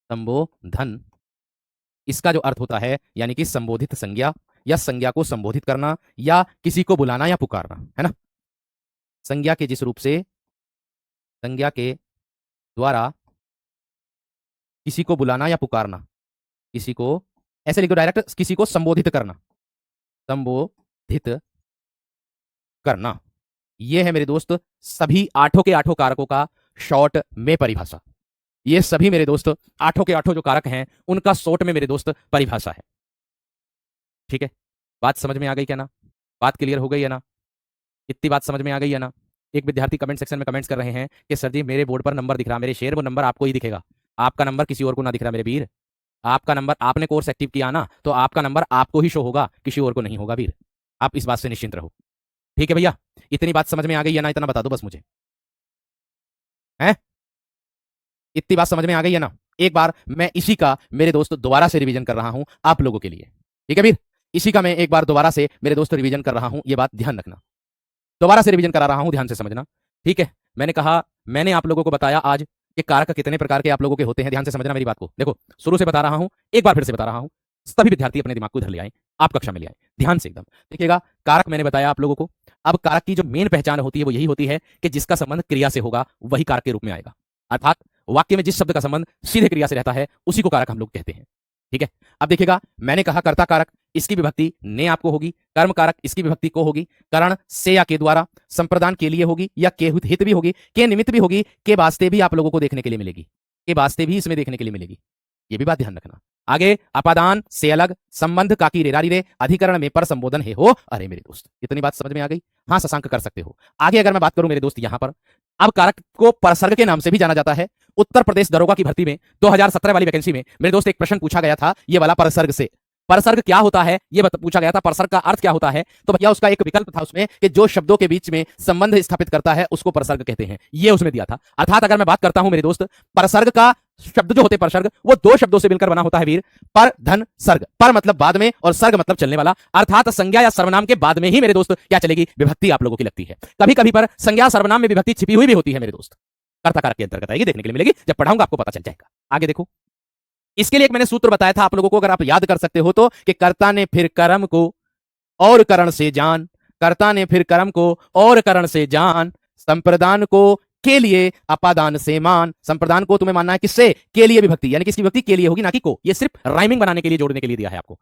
संबोधन। इसका जो अर्थ होता है, यानी कि संबोधित संज्ञा, या संज्ञा को संबोधित करना, या किसी को बुलाना या पुकारना, है ना। संज्ञा के जिस रूप से, संज्ञा के द्वारा किसी को बुलाना या पुकारना, किसी को, ऐसे लिखो डायरेक्ट, किसी को संबोधित करना, संबोधित करना। यह है मेरे दोस्त सभी आठों के आठों कारकों का शॉर्ट में परिभाषा। ये सभी मेरे दोस्त आठों के आठों जो कारक हैं, उनका शॉर्ट में मेरे दोस्त परिभाषा है। ठीक है, बात समझ में आ गई क्या ना? बात क्लियर हो गई है ना? इतनी बात समझ में आ गई है ना? एक विद्यार्थी कमेंट सेक्शन में कमेंट्स कर रहे हैं कि सर जी मेरे बोर्ड पर नंबर दिख रहा, मेरे शेर वो नंबर आपको ही दिखेगा, आपका नंबर किसी और को ना दिख रहा मेरे वीर। आपका नंबर, आपने कोर्स एक्टिव किया ना, तो आपका नंबर आपको ही शो होगा, किसी और को नहीं होगा वीर। आप इस बात से निश्चिंत रहो। ठीक है भैया, इतनी बात समझ में आ गई है ना? इतना बता दो बस मुझे, है इतनी बात समझ में आ गई है ना? एक बार मैं इसी का मेरे दोस्त दोबारा से रिवीजन कर रहा हूं आप लोगों के लिए। ठीक है वीर, इसी का मैं एक बार दोबारा से मेरे दोस्त रिवीजन कर रहा हूं, ये बात ध्यान रखना। दोबारा से रिवीजन करा रहा हूं, ध्यान से समझना। ठीक है, मैंने कहा, मैंने आप लोगों को बताया आज कि कारक कितने प्रकार के आप लोगों के होते हैं। ध्यान से समझना मेरी बात को। देखो, शुरू से बता रहा हूं, एक बार फिर से बता रहा हूं, सभी विद्यार्थी अपने दिमाग को इधर ले आए, आप कक्षा में ले आए, ध्यान से एकदम देखिएगा। कारक मैंने बताया आप लोगों को। अब कारक की जो मेन पहचान होती है वो यही होती है कि जिसका संबंध क्रिया से होगा वही कारक के रूप में आएगा। अर्थात वाक्य में जिस शब्द का संबंध सीधे क्रिया से रहता है उसी को कारक हम लोग कहते हैं। ठीक है, अब देखिएगा, मैंने कहा कर्ता कारक, इसकी विभक्ति ने आपको होगी। कर्म कारक, इसकी विभक्ति को होगी। करण से या के द्वारा, संप्रदान के लिए होगी या के हित भी होगी, के निमित्त भी होगी, के वास्ते भी आप लोगों को देखने के लिए मिलेगी, के वास्ते भी इसमें देखने के लिए मिलेगी। ये भी बात ध्यान रखना। आगे अपादान से अलग, संबंध काकी रेरारी रे, अधिकरण में पर संबोधन है हो। अरे मेरे दोस्त, इतनी बात समझ में आ गई? हाँ, शशांक कर सकते हो। आगे अगर मैं बात करूं मेरे दोस्त यहां पर, अब कारक को परसर्ग के नाम से भी जाना जाता है। उत्तर प्रदेश दरोगा की भर्ती में 2017 वाली वैकेंसी में मेरे दोस्त एक प्रश्न पूछा गया था, ये वाला परसर्ग से। परसर्ग क्या होता है ये पूछा गया था, परसर्ग का अर्थ क्या होता है? तो भैया उसका एक विकल्प था उसमें कि जो शब्दों के बीच में संबंध स्थापित करता है उसको परसर्ग कहते हैं, ये उसमें दिया था। अर्थात अगर मैं बात करता हूं मेरे दोस्त, परसर्ग का शब्द जो होते हैं परसर्ग, वो दो शब्दों से मिलकर बना होता है वीर। पर धन सर्ग, पर मतलब बाद में और सर्ग मतलब चलने वाला। अर्थात संज्ञा या सर्वनाम के बाद में ही मेरे दोस्त क्या चलेगी? विभक्ति आप लोगों की लगती है। कभी कभी पर संज्ञा सर्वनाम में विभक्ति छिपी हुई भी होती है मेरे दोस्त, कर्ता कारक के अंतर्गत आएगी, देखने के लिए मिलेगी। जब पढ़ाऊंगा आपको पता चल जाएगा। आगे देखो, इसके लिए एक मैंने सूत्र बताया था आप लोगों को, अगर आप याद कर सकते हो तो, कि कर्ता ने फिर कर्म को और करण से जान, कर्ता ने फिर कर्म को और करण से जान, संप्रदान को के लिए अपादान से मान। संप्रदान को तुम्हें मानना है किससे? के लिए विभक्ति, यानी कि इसकी विभक्ति के लिए होगी ना कि को। ये सिर्फ राइमिंग बनाने के लिए, जोड़ने के लिए दिया है आपको।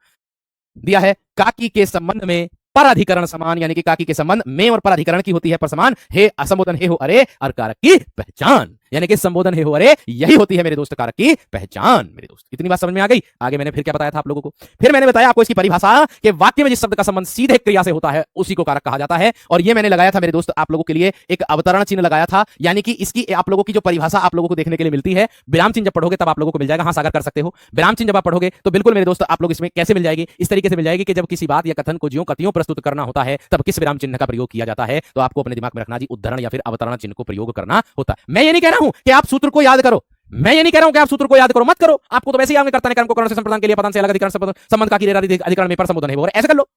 दिया है काकी के संबंध में पर अधिकरण समान, यानी कि काकी के संबंध में और पर अधिकरण की होती है पर समान। हे असंबोधन हे हो अरे और कारक की पहचान, यानी कि संबोधन हे हो अरे यही होती है मेरे दोस्त कारक की पहचान। मेरे दोस्त, इतनी बात समझ में आ गई? आगे मैंने फिर क्या बताया था आप लोगों को? फिर मैंने बताया आपको इसकी परिभाषा कि वाक्य में जिस शब्द का संबंध सीधे क्रिया से होता है उसी को कारक कहा जाता है। और ये मैंने लगाया था मेरे दोस्त आप लोगों के लिए एक अवतरण चिन्ह लगाया था, यानी कि इसकी आप लोगों की जो परिभाषा आप लोगों को देखने के लिए मिलती है, विराम चिन्ह जब पढ़ोगे तब आप लोगों को मिल जाएगा। हाँ सागर कर सकते हो। विराम चिन्ह जब आप पढ़ोगे तो बिल्कुल मेरे दोस्त आप लोग इसमें कैसे मिल जाएगी? इस तरीके से मिल जाएगी कि जब किसी बात या कथन को ज्यों कतियों प्रस्तुत करना होता है तब किस विराम चिन्ह का प्रयोग किया जाता है, तो आपको अपने दिमाग में रखना जी, उद्धरण या फिर अवतरण चिन्ह को प्रयोग करना होता है। मैं ये नहीं कह रहा हूं कि आप सूत्र को याद करो, मैं ये नहीं कह रहा हूं कि आप सूत्र को याद करो, मत करो। आपको तो वैसे ही आगे कर्ता ने कर्म को करण से संप्रदान के लिए पदान से अलग अधिकरण संबंध का की अधिकरण में पर संबोधन है वो, ऐसे कर लो,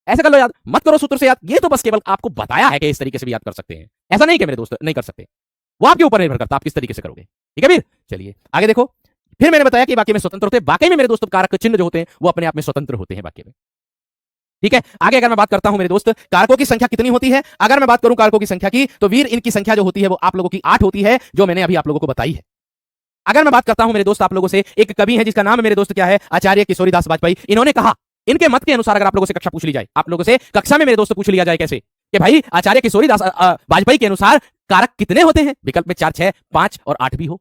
ऐसे कर लो याद, मत करो सूत्र से याद। ये तो बस केवल आपको बताया है कि इस तरीके से भी याद कर सकते हैं, ऐसा नहीं कि मेरे दोस्त नहीं कर सकते। वो आपके ऊपर निर्भर करता है आप किस तरीके से करोगे। ठीक है वीर, चलिए आगे देखो। फिर मैंने बताया कि वाक्य में स्वतंत्र होते हैं। वाकई में मेरे दोस्तों कारक चिन्ह जो होते हैं वो अपने आप में स्वतंत्र होते हैं वाक्य में। ठीक है, आगे अगर मैं बात करता हूं मेरे दोस्त कारकों की संख्या कितनी होती है, अगर मैं बात करूं कारकों की संख्या की, तो वीर इनकी संख्या जो होती है वो आप लोगों की 8 होती है, जो मैंने अभी आप लोगों को बताई है। अगर मैं बात करता हूं मेरे दोस्त आप लोगों से, एक कवि है जिसका नाम मेरे दोस्त क्या है? आचार्य किशोरीदास वाजपेयी। इन्होंने कहा, इनके मत के अनुसार अगर आप लोगों से कक्षा पूछ ली जाए, आप लोगों से कक्षा में मेरे दोस्त पूछ लिया जाए कैसे कि भाई आचार्य किशोरीदास वाजपेयी के अनुसार कारक कितने होते हैं? विकल्प में 4, 6, 5 और 8 भी हो।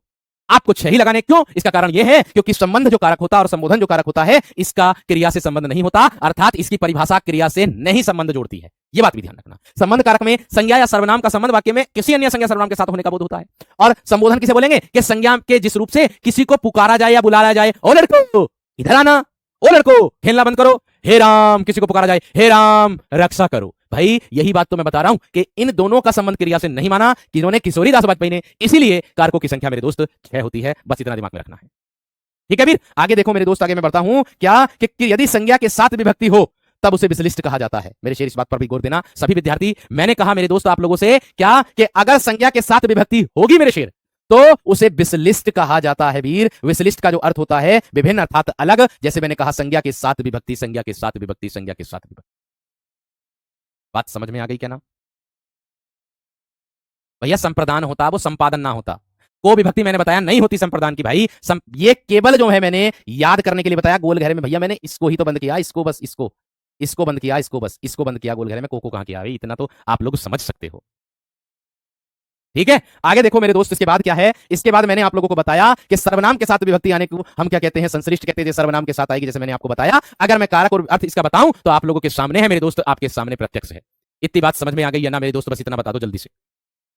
आपको 6 ही लगाने, क्यों? इसका कारण यह है क्योंकि संबंध जो कारक होता है और संबोधन जो कारक होता है इसका क्रिया से संबंध नहीं होता, अर्थात इसकी परिभाषा क्रिया से नहीं संबंध जोड़ती है। यह बात भी ध्यान रखना। संबंध कारक में संज्ञा या सर्वनाम का संबंध वाक्य में किसी अन्य संज्ञा सर्वनाम के साथ होने का बोध होता है। और संबोधन किसे बोलेंगे? कि संज्ञा के जिस रूप से किसी को पुकारा जाए या बुलाया जाए, ओ लड़को इधर आना, ओ लड़को खेलना बंद करो, हे राम किसी को पुकारा जाए, हे राम रक्षा करो। भाई यही बात तो मैं बता रहा हूं कि इन दोनों का संबंध क्रिया से नहीं माना किन्होंने? किशोरीदास वाजपेयी ने। इसीलिए कारकों की संख्या मेरे दोस्त 6 होती है, बस इतना दिमाग में रखना है। ठीक है वीर, आगे देखो मेरे दोस्त, आगे मैं बढ़ता हूं क्या कि यदि संज्ञा के साथ विभक्ति हो तब उसे विशिष्ट कहा जाता है। मेरे शेर इस बात पर भी गौर देना सभी विद्यार्थी। मैंने कहा मेरे दोस्त आप लोगों से क्या कि अगर संज्ञा के साथ विभक्ति होगी मेरे शेर तो उसे विशिष्ट कहा जाता है वीर। विशिष्ट का जो अर्थ होता है विभिन्न अर्थात अलग, जैसे मैंने कहा संज्ञा के साथ विभक्ति, संज्ञा के साथ विभक्ति, संज्ञा के साथ विभक्ति। बात समझ में आ गई क्या ना भैया? संप्रदान होता वो संपादन ना होता। को विभक्ति मैंने बताया नहीं होती संप्रदान की भाई। ये केवल जो है मैंने याद करने के लिए बताया। गोल घेरे में भैया मैंने इसको ही तो बंद किया, इसको बस, इसको बंद किया, इसको बस, इसको बंद किया गोल घेरे में, को कहां किया भाई? इतना तो आप लोग समझ सकते हो। ठीक है, आगे देखो मेरे दोस्त, इसके बाद क्या है? इसके बाद मैंने आप लोगों को बताया कि सर्वनाम के साथ विभक्ति आने को हम क्या कहते हैं? संश्लिष्ट कहते हैं। सर्वनाम के साथ आएगी, जैसे मैंने आपको बताया। अगर मैं कारक और अर्थ इसका बताऊं तो आप लोगों के सामने है मेरे दोस्त, आपके सामने प्रत्यक्ष है। इतनी बात समझ में आ गई है ना मेरे दोस्त? बस इतना बता दो जल्दी से।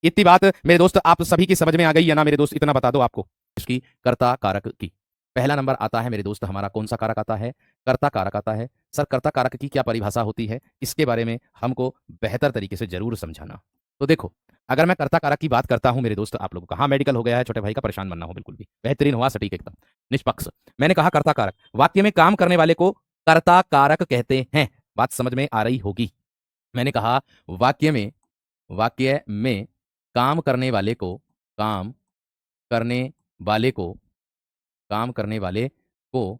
इतनी बात मेरे दोस्त आप सभी की समझ में आ गई है ना मेरे दोस्त? इतना बता दो आपको इसकी कर्ता कारक की। पहला नंबर आता है मेरे दोस्त हमारा, कौन सा कारक आता है? कर्ता कारक आता है। सर कर्ता कारक की क्या परिभाषा होती है, इसके बारे में हमको बेहतर तरीके से जरूर समझाना। तो देखो, अगर मैं कर्ता कारक की बात करता हूं मेरे दोस्त आप लोगों का, हाँ मेडिकल हो गया है छोटे भाई का, परेशान बनना हो बिल्कुल भी, बेहतरीन हुआ, सटीक एकदम, निष्पक्ष। मैंने कहा कर्ता कारक, वाक्य में काम करने वाले को कर्ता कारक कहते हैं। बात समझ में आ रही होगी। मैंने कहा वाक्य में काम करने वाले को काम करने वाले को काम करने वाले को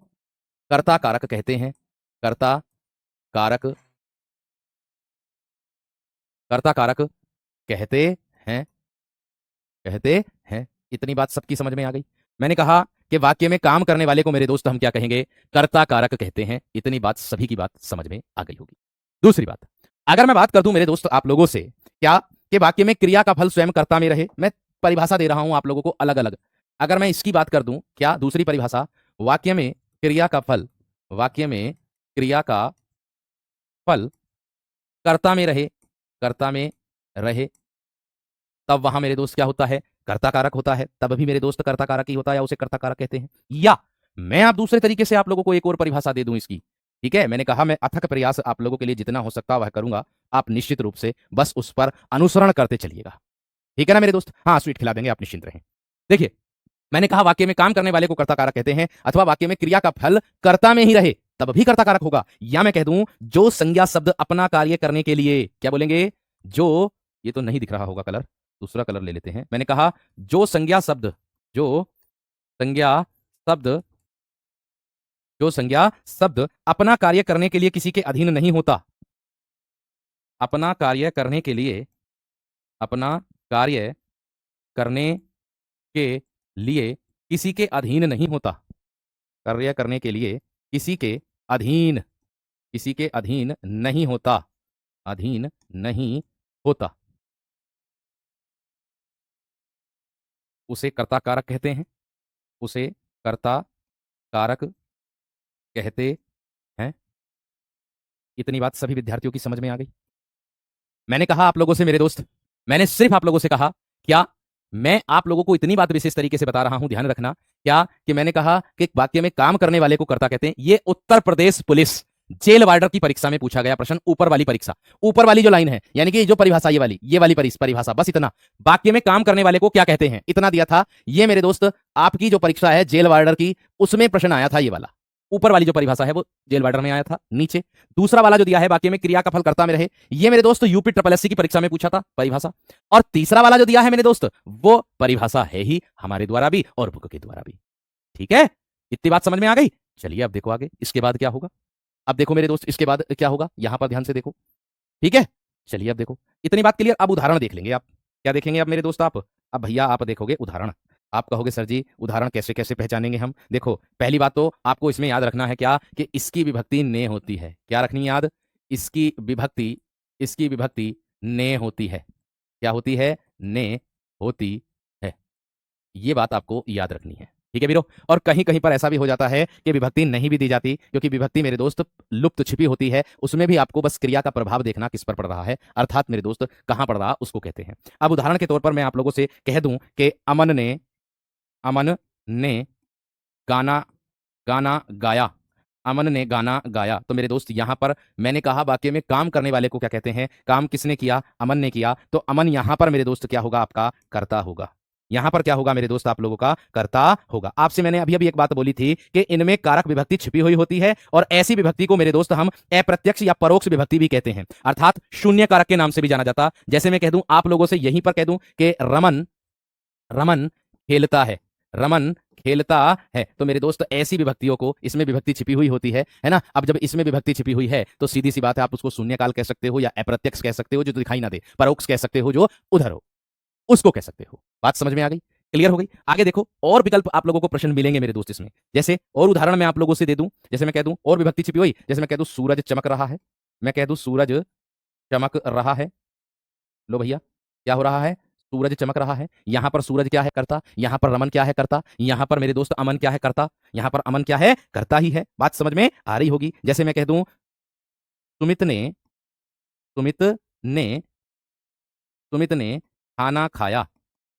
कर्ता कारक कहते हैं। कर्ता कारक कर्ता कारक कहते हैं कहते हैं। इतनी बात सबकी समझ में आ गई। मैंने कहा कि वाक्य में काम करने वाले को मेरे दोस्त हम क्या कहेंगे, कर्ता कारक कहते हैं। इतनी बात सभी की बात समझ में आ गई होगी। दूसरी बात, अगर मैं बात कर दूं मेरे दोस्त आप लोगों से क्या कि वाक्य में क्रिया का फल स्वयं कर्ता में रहे, मैं परिभाषा दे रहा हूं आप लोगों को अलग अलग। अगर मैं इसकी बात कर दूं, क्या दूसरी परिभाषा, वाक्य में क्रिया का फल वाक्य में क्रिया का फल कर्ता में रहे कर्ता में रहे तब वहां मेरे दोस्त क्या होता है, कर्ता कारक होता है। तब भी मेरे दोस्त कर्ता कारक ही होता है या उसे कर्ता कारक कहते हैं। या मैं आप दूसरे तरीके से आप लोगों को एक और परिभाषा दे दूं इसकी, ठीक है। मैंने कहा मैं अथक प्रयास आप लोगों के लिए जितना हो सकता वह करूंगा, आप निश्चित रूप से बस उस पर अनुसरण करते चलिएगा, ठीक है ना मेरे दोस्त। हाँ स्वीट खिला देंगे, आप निश्चिंत रहें। देखिए, मैंने कहा वाक्य में काम करने वाले को कर्ता कारक कहते हैं, अथवा वाक्य में क्रिया का फल कर्ता में ही रहे तब भी कर्ता कारक होगा। या मैं कह दूं जो संज्ञा शब्द अपना कार्य करने के लिए, क्या बोलेंगे, जो, ये तो नहीं दिख रहा होगा कलर, दूसरा कलर ले लेते हैं। मैंने कहा जो संज्ञा शब्द जो संज्ञा शब्द जो संज्ञा शब्द अपना कार्य करने के लिए किसी के अधीन नहीं होता, अपना कार्य करने के लिए अपना कार्य करने के लिए किसी के अधीन नहीं होता, कार्य करने के लिए किसी के अधीन नहीं होता, अधीन नहीं होता, उसे कर्ता कारक कहते हैं। उसे कर्ता कारक कहते हैं। इतनी बात सभी विद्यार्थियों की समझ में आ गई। मैंने कहा आप लोगों से मेरे दोस्त, मैंने सिर्फ आप लोगों से कहा, क्या मैं आप लोगों को इतनी बात विशेष तरीके से बता रहा हूं, ध्यान रखना, क्या कि मैंने कहा कि वाक्य में काम करने वाले को कर्ता कहते हैं। ये उत्तर प्रदेश पुलिस जेल वार्डर की परीक्षा में पूछा गया प्रश्न, ऊपर वाली परीक्षा, ऊपर वाली जो लाइन है, यानी कि जो परिभाषा ये वाली परिभाषा, बस इतना, वाक्य में काम करने वाले को क्या कहते हैं, इतना दिया था। ये मेरे दोस्त आपकी जो परीक्षा है जेल वार्डर की, उसमें प्रश्न आया था ये वाला। ऊपर वाली जो परिभाषा है वो जेल वार्डर में आया था। नीचे दूसरा वाला जो दिया है, वाक्य में क्रिया का फल कर्ता में रहे, ये मेरे दोस्त यूपी ट्रिपल एससी की परीक्षा में पूछा था परिभाषा। और तीसरा वाला जो दिया है मेरे दोस्त, वो परिभाषा है ही हमारे द्वारा भी और बुक के द्वारा भी, ठीक है। इतनी बात समझ में आ गई। चलिए अब देखो आगे इसके बाद क्या होगा। अब देखो मेरे दोस्त इसके बाद क्या होगा, यहां पर ध्यान से देखो, ठीक है। चलिए अब देखो, इतनी बात क्लियर। अब उदाहरण देख लेंगे आप। क्या देखेंगे अब मेरे दोस्त आप, अब भैया आप देखोगे उदाहरण। आप कहोगे सर जी उदाहरण कैसे कैसे पहचानेंगे हम। देखो पहली बात तो आपको इसमें याद रखना है क्या, कि इसकी विभक्ति ने होती है। क्या रखनी है याद, इसकी विभक्ति ने होती है। क्या होती है, ने होती है। ये बात आपको याद रखनी है, ठीक है वीरो। और कहीं कहीं पर ऐसा भी हो जाता है कि विभक्ति नहीं भी दी जाती, क्योंकि विभक्ति मेरे दोस्त लुप्त छिपी होती है, उसमें भी आपको बस क्रिया का प्रभाव देखना किस पर पड़ रहा है, अर्थात मेरे दोस्त कहां पड़ रहा उसको कहते हैं। अब उदाहरण के तौर पर मैं आप लोगों से कह दूं कि अमन ने गाना गाना गाया, अमन ने गाना गाया। तो मेरे दोस्त यहां पर मैंने कहा वाक्य में काम करने वाले को क्या कहते हैं, काम किसने किया, अमन ने किया। तो अमन यहां पर मेरे दोस्त क्या होगा, आपका कर्ता होगा। यहां पर क्या होगा मेरे दोस्त, आप लोगों का कर्ता होगा। आपसे मैंने अभी अभी एक बात बोली थी कि इनमें कारक विभक्ति छिपी हुई होती है, और ऐसी विभक्ति को मेरे दोस्त हम अप्रत्यक्ष या परोक्ष विभक्ति भी कहते हैं, अर्थात शून्य कारक के नाम से भी जाना जाता। जैसे मैं कह दूं आप लोगों से, यहीं पर कह दूं कि रमन रमन खेलता है, रमन खेलता है। तो मेरे दोस्त ऐसी विभक्तियों को, इसमें विभक्ति छिपी हुई होती है ना। अब जब इसमें विभक्ति छिपी हुई है तो सीधी सी बात है, आप उसको शून्यकाल कह सकते हो, या अप्रत्यक्ष कह सकते हो जो दिखाई ना दे, परोक्ष कह सकते हो जो उधर हो, उसको कह सकते हो। बात समझ में आ गई, क्लियर हो गई। आगे देखो और विकल्प आप लोगों को प्रश्न मिलेंगे मेरे दोस्त इसमें। जैसे और उदाहरण मैं आप लोगों से दे दूं, जैसे मैं कह दूं और विभक्ति छिपी हुई, जैसे मैं कह दूं सूरज चमक रहा है, मैं कह दूं सूरज चमक रहा है। लो भैया क्या हो रहा है, सूरज चमक रहा है। यहां पर सूरज क्या है, करता। यहां पर रमन क्या है, करता। यहां पर मेरे दोस्त अमन क्या है, करता। यहां पर अमन क्या है, करता ही है। बात समझ में आ रही होगी। जैसे मैं कह दूं सुमित ने सुमित ने सुमित ने खाना खाया,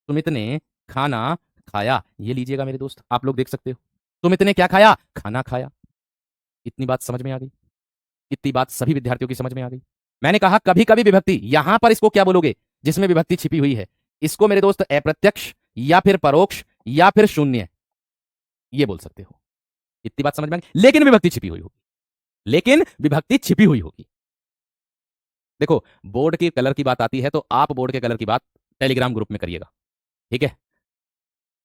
सुमित ने खाना खाया। ये लीजिएगा मेरे दोस्त, आप लोग देख सकते हो, सुमित ने क्या खाया, खाना खाया। इतनी बात समझ में आ गई। इतनी बात सभी विद्यार्थियों की समझ में आ गई। मैंने कहा कभी कभी विभक्ति, यहां पर इसको क्या बोलोगे जिसमें विभक्ति छिपी हुई है, इसको मेरे दोस्त अप्रत्यक्ष या फिर परोक्ष या फिर शून्य ये बोल सकते हो। इतनी बात समझ में आ गई। लेकिन विभक्ति छिपी हुई होगी, लेकिन विभक्ति छिपी हुई होगी। देखो बोर्ड के कलर की बात आती है तो आप बोर्ड के कलर की बात टेलीग्राम ग्रुप में करिएगा, ठीक है।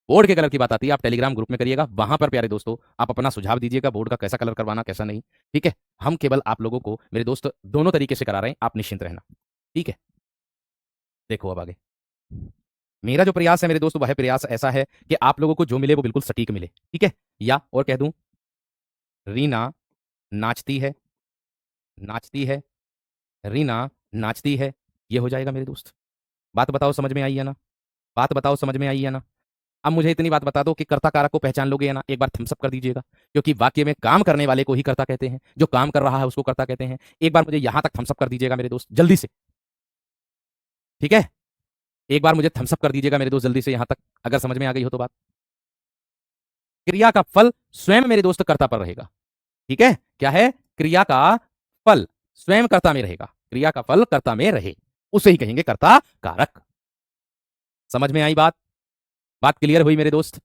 बोर्ड के कलर की बात आती है आप टेलीग्राम ग्रुप में करिएगा, वहां पर प्यारे दोस्तों आप अपना सुझाव दीजिएगा बोर्ड का कैसा कलर करवाना कैसा नहीं, ठीक है। हम केवल आप लोगों को मेरे दोस्त दोनों तरीके से करा रहे हैं, आप निश्चिंत रहना, ठीक है। देखो अब आगे मेरा जो प्रयास है मेरे दोस्तों वह प्रयास ऐसा है कि आप लोगों को जो मिले वो बिल्कुल सटीक मिले, ठीक है। या और कह दूं रीना नाचती है, नाचती है, रीना नाचती है, ये हो जाएगा मेरे दोस्त। बात बताओ समझ में आई है ना, बात बताओ समझ में आई है ना। अब मुझे इतनी बात बता दो कि कर्ता कारक को पहचान लोगे या ना, एक बार थम्स अप कर दीजिएगा, क्योंकि वाक्य में काम करने वाले को ही कर्ता कहते हैं, जो काम कर रहा है उसको कर्ता कहते हैं। एक बार मुझे यहां तक थम्स अप कर दीजिएगा मेरे दोस्त जल्दी से, ठीक है। एक बार मुझे थम्स अप कर दीजिएगा मेरे दोस्त जल्दी से यहां तक, अगर समझ में आ गई हो तो बात। क्रिया का फल स्वयं मेरे दोस्त कर्ता पर रहेगा, ठीक है। क्या है, क्रिया का फल स्वयं कर्ता में रहेगा, क्रिया का फल कर्ता में रहे उसे ही कहेंगे कर्ता कारक। समझ में आई बात, बात क्लियर हुई मेरे दोस्त।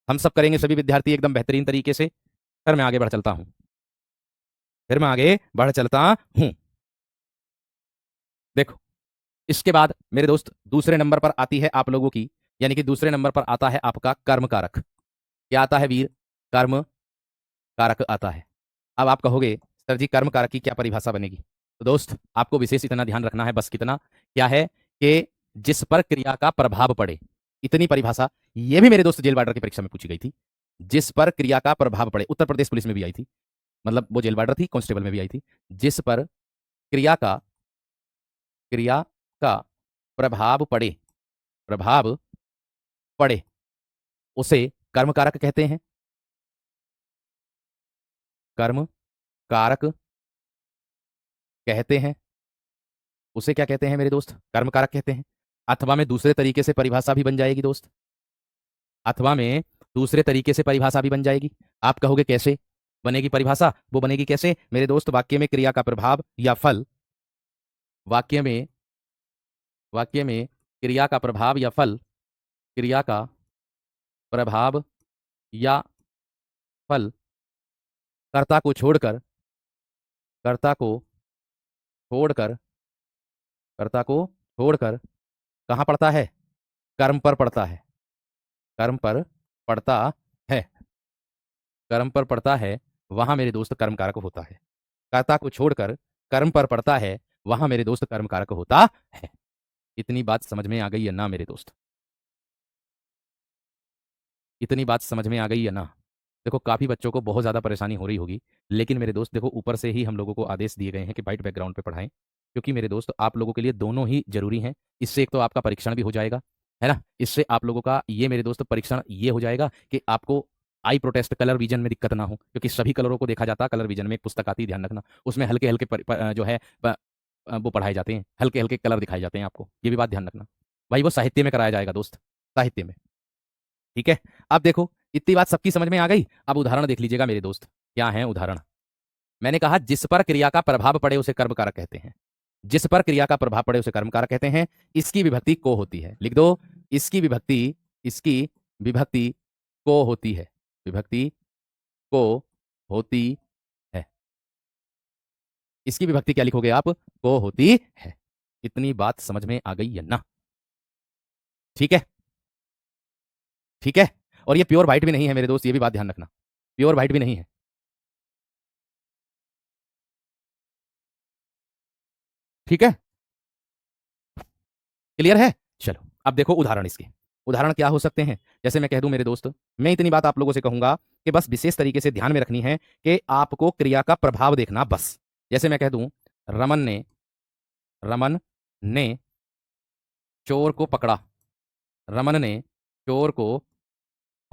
हम सब करेंगे सभी विद्यार्थी एकदम बेहतरीन तरीके से। फिर मैं आगे बढ़ चलता हूं, फिर मैं आगे बढ़ चलता हूं। देखो इसके बाद मेरे दोस्त दूसरे नंबर पर आती है आप लोगों की, यानी कि दूसरे नंबर पर आता है आपका कर्म कारक। क्या आता है वीर, कर्म कारक आता है। अब आप कहोगे सर जी कर्म कारक की क्या परिभाषा बनेगी, तो दोस्त आपको विशेष इतना ध्यान रखना है, बस कितना क्या है कि जिस पर क्रिया का प्रभाव पड़े, इतनी परिभाषा ये भी मेरे दोस्त जेल वार्डर की परीक्षा में पूछी गई थी। जिस पर क्रिया का प्रभाव पड़े, उत्तर प्रदेश पुलिस में भी आई थी, मतलब वो जेल वार्डर थी, कांस्टेबल में भी आई थी। जिस पर क्रिया का प्रभाव पड़े, प्रभाव पड़े उसे कर्म कारक कहते हैं, कर्म कारक कहते हैं। उसे क्या कहते हैं मेरे दोस्त, कर्म कारक कहते हैं। अथवा में दूसरे तरीके से परिभाषा भी बन जाएगी दोस्त, अथवा में दूसरे तरीके से परिभाषा भी बन जाएगी। आप कहोगे कैसे बनेगी परिभाषा, वो बनेगी कैसे मेरे दोस्त, वाक्य में क्रिया का प्रभाव या फल, वाक्य में क्रिया का प्रभाव या फल, क्रिया का प्रभाव या फल कर्ता को छोड़कर, कर्ता को छोड़कर, कर्ता को छोड़कर कहां पड़ता है, कर्म पर पड़ता है, कर्म पर पड़ता है, कर्म पर पड़ता है, वहां मेरे दोस्त कर्म कारक होता है। कर्ता को छोड़कर कर्म पर पड़ता है, वहां मेरे दोस्त कर्म कारक होता है। इतनी बात समझ में आ गई है ना मेरे दोस्त, इतनी बात समझ में आ गई है ना। देखो काफी बच्चों को बहुत ज्यादा परेशानी हो रही होगी, लेकिन मेरे दोस्त देखो ऊपर से ही हम लोगों को आदेश दिए गए हैं कि वाइट बैकग्राउंड पे पढ़ाएं, क्योंकि मेरे दोस्त आप लोगों के लिए दोनों ही जरूरी हैं। इससे एक तो आपका परीक्षण भी हो जाएगा, है ना, इससे आप लोगों का ये मेरे दोस्त परीक्षण ये हो जाएगा कि आपको आई प्रोटेस्ट कलर विजन में दिक्कत ना हो, क्योंकि सभी कलरों को देखा जाता है कलर विजन में। एक पुस्तक आती है ध्यान रखना, उसमें हल्के हल्के जो है वो पढ़ाए जाते हैं, हल्के हल्के कलर दिखाए जाते हैं आपको, ये भी बात ध्यान रखना भाई। वो साहित्य में कराया जाएगा दोस्त, साहित्य में, ठीक है। अब देखो इतनी बात सबकी समझ में आ गई। अब उदाहरण देख लीजिएगा मेरे दोस्त, क्या है उदाहरण। मैंने कहा जिस पर क्रिया का प्रभाव पड़े उसे कर्म कारक कहते हैं, जिस पर क्रिया का प्रभाव पड़े उसे कर्म कारक कहते हैं। इसकी विभक्ति को होती है, लिख दो, इसकी विभक्ति, इसकी विभक्ति को होती है, विभक्ति को होती है। इसकी विभक्ति क्या लिखोगे आप, को होती है। इतनी बात समझ में आ गई है ना, ठीक है, ठीक है। और ये प्योर व्हाइट भी नहीं है मेरे दोस्त, ये भी बात ध्यान रखना, प्योर व्हाइट भी नहीं है, ठीक है, क्लियर है। चलो अब देखो उदाहरण इसके, उदाहरण क्या हो सकते हैं। जैसे मैं कह दूं मेरे दोस्त, मैं इतनी बात आप लोगों से कहूंगा कि बस विशेष तरीके से ध्यान में रखनी है कि आपको क्रिया का प्रभाव देखना बस। जैसे मैं कह दूं रमन ने चोर को पकड़ा, रमन ने चोर को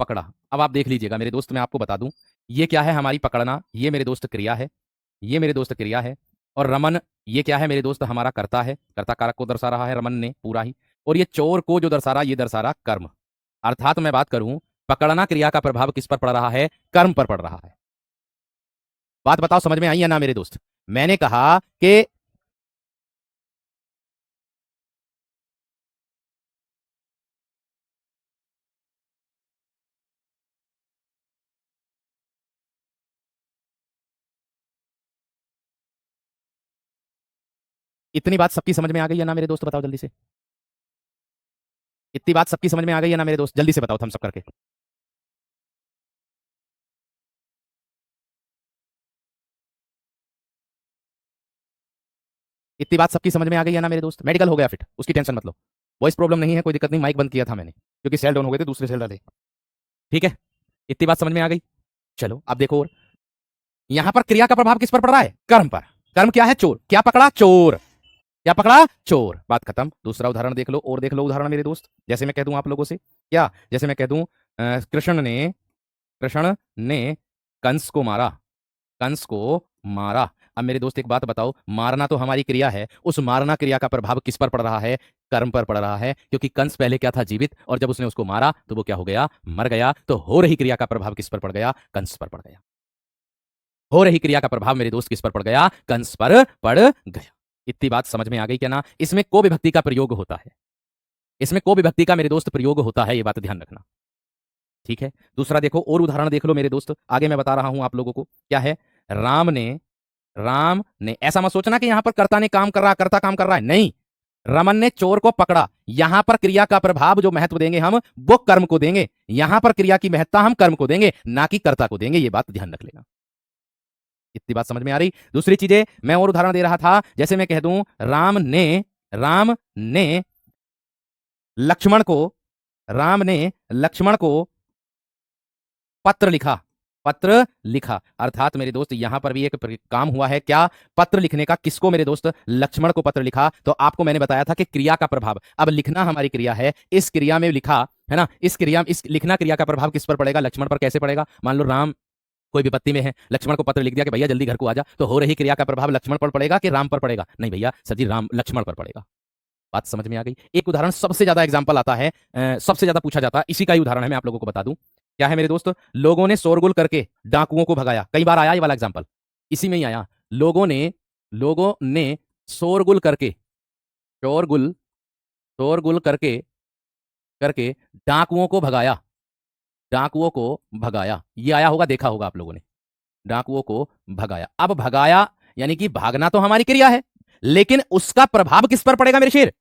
पकड़ा। अब आप देख लीजिएगा मेरे दोस्त, मैं आपको बता दूं ये क्या है, हमारी पकड़ना, ये मेरे दोस्त क्रिया है, ये मेरे दोस्त क्रिया है। और रमन ये क्या है मेरे दोस्त, हमारा कर्ता है, कर्ता कारक को दर्शा रहा है रमन ने पूरा ही। और ये चोर को जो दर्शा रहा, ये दर्शा रहा कर्म। अर्थात मैं बात करूं पकड़ना क्रिया का प्रभाव किस पर पड़ रहा है, कर्म पर पड़ रहा है। बात बताओ समझ में आई है ना मेरे दोस्त। मैंने कहा कि इतनी बात सबकी समझ में आ गई है ना मेरे दोस्त? बताओ जल्दी से। इतनी बात सबकी समझ में आ गई है ना मेरे दोस्त? जल्दी से बताओ थम्स अप करके। इतनी बात सबकी समझ में आ गई है ना मेरे दोस्त? मेडिकल हो गया फिट, उसकी टेंशन मत लो। वॉइस प्रॉब्लम नहीं है, कोई दिक्कत नहीं, माइक बंद किया था मैंने क्योंकि सेल डाउन हो गए थे, दूसरे सेल डाले। ठीक है, इतनी बात समझ में आ गई। चलो अब देखो, और यहां पर क्रिया का प्रभाव किस पर पड़ रहा है? कर्म पर। कर्म क्या है? चोर। क्या पकड़ा? चोर। क्या पकड़ा? चोर। बात खत्म। दूसरा उदाहरण देख लो, और देख लो उदाहरण मेरे दोस्त। जैसे मैं कह दूं आप लोगों से, क्या जैसे मैं कह दूं कृष्ण ने कंस को मारा। कंस को मारा। अब मेरे दोस्त एक बात बताओ, मारना तो हमारी क्रिया है, उस मारना क्रिया का प्रभाव किस पर पड़ रहा है? कर्म पर पड़ रहा है, क्योंकि कंस पहले क्या था? जीवित। और जब उसने उसको मारा तो वो क्या हो गया? मर गया। तो हो रही क्रिया का प्रभाव किस पर पड़ गया? कंस पर पड़ गया। हो रही क्रिया का प्रभाव मेरे दोस्त किस पर पड़ गया? कंस पर पड़ गया। इतनी बात समझ में आ गई क्या ना? इसमें को विभक्ति का प्रयोग होता है। इसमें को विभक्ति का मेरे दोस्त प्रयोग होता है, ये बात ध्यान रखना। ठीक है, दूसरा देखो, और उदाहरण देख लो मेरे दोस्त। आगे मैं बता रहा हूं आप लोगों को क्या है। राम ने ऐसा मत सोचना कि यहां पर कर्ता ने काम कर रहा, कर्ता काम कर रहा है, नहीं। रमन ने चोर को पकड़ा। यहां पर क्रिया का प्रभाव जो महत्व देंगे हम, वो कर्म को देंगे। यहां पर क्रिया की महत्ता हम कर्म को देंगे, ना कि कर्ता को देंगे। ये बात ध्यान रख लेना। इतनी बात समझ में आ रही? दूसरी चीजें मैं और उदाहरण दे रहा था। जैसे मैं कह दूं राम ने लक्ष्मण को राम ने लक्ष्मण को पत्र लिखा। पत्र लिखा, अर्थात मेरे दोस्त यहां पर भी एक काम हुआ है। क्या? पत्र लिखने का। किसको मेरे दोस्त? लक्ष्मण को पत्र लिखा। तो आपको मैंने बताया था कि क्रिया का प्रभाव, अब लिखना हमारी क्रिया है, इस क्रिया में लिखा है ना, इस लिखना क्रिया का प्रभाव किस पर पड़ेगा? लक्ष्मण पर। कैसे पड़ेगा? मान लो राम कोई विपत्ति में है, लक्ष्मण को पत्र लिख दिया कि भैया जल्दी घर को आ जा, तो हो रही क्रिया का प्रभाव लक्ष्मण पर पड़ेगा कि राम पर पड़ेगा? नहीं भैया सर जी, राम लक्ष्मण पर पड़ेगा। बात समझ में आ गई? एक उदाहरण सबसे ज्यादा एग्जाम्पल आता है, सबसे ज्यादा पूछा जाता है, इसी का ही उदाहरण है, मैं आप लोगों को बता दूं। क्या है मेरे दोस्त? लोगों ने शोरगुल करके डाकुओं को भगाया। कई बार आया ये वाला एग्जाम्पल, इसी में ही आया। लोगों ने शोरगुल करके शोरगुल शोरगुल करके करके डाकुओं को भगाया। डाकुओं को भगाया, ये आया होगा, देखा होगा आप लोगों ने। डाकुओं को भगाया। अब भगाया यानी कि भागना तो हमारी क्रिया है, लेकिन उसका प्रभाव किस पर पड़ेगा मेरे शेर?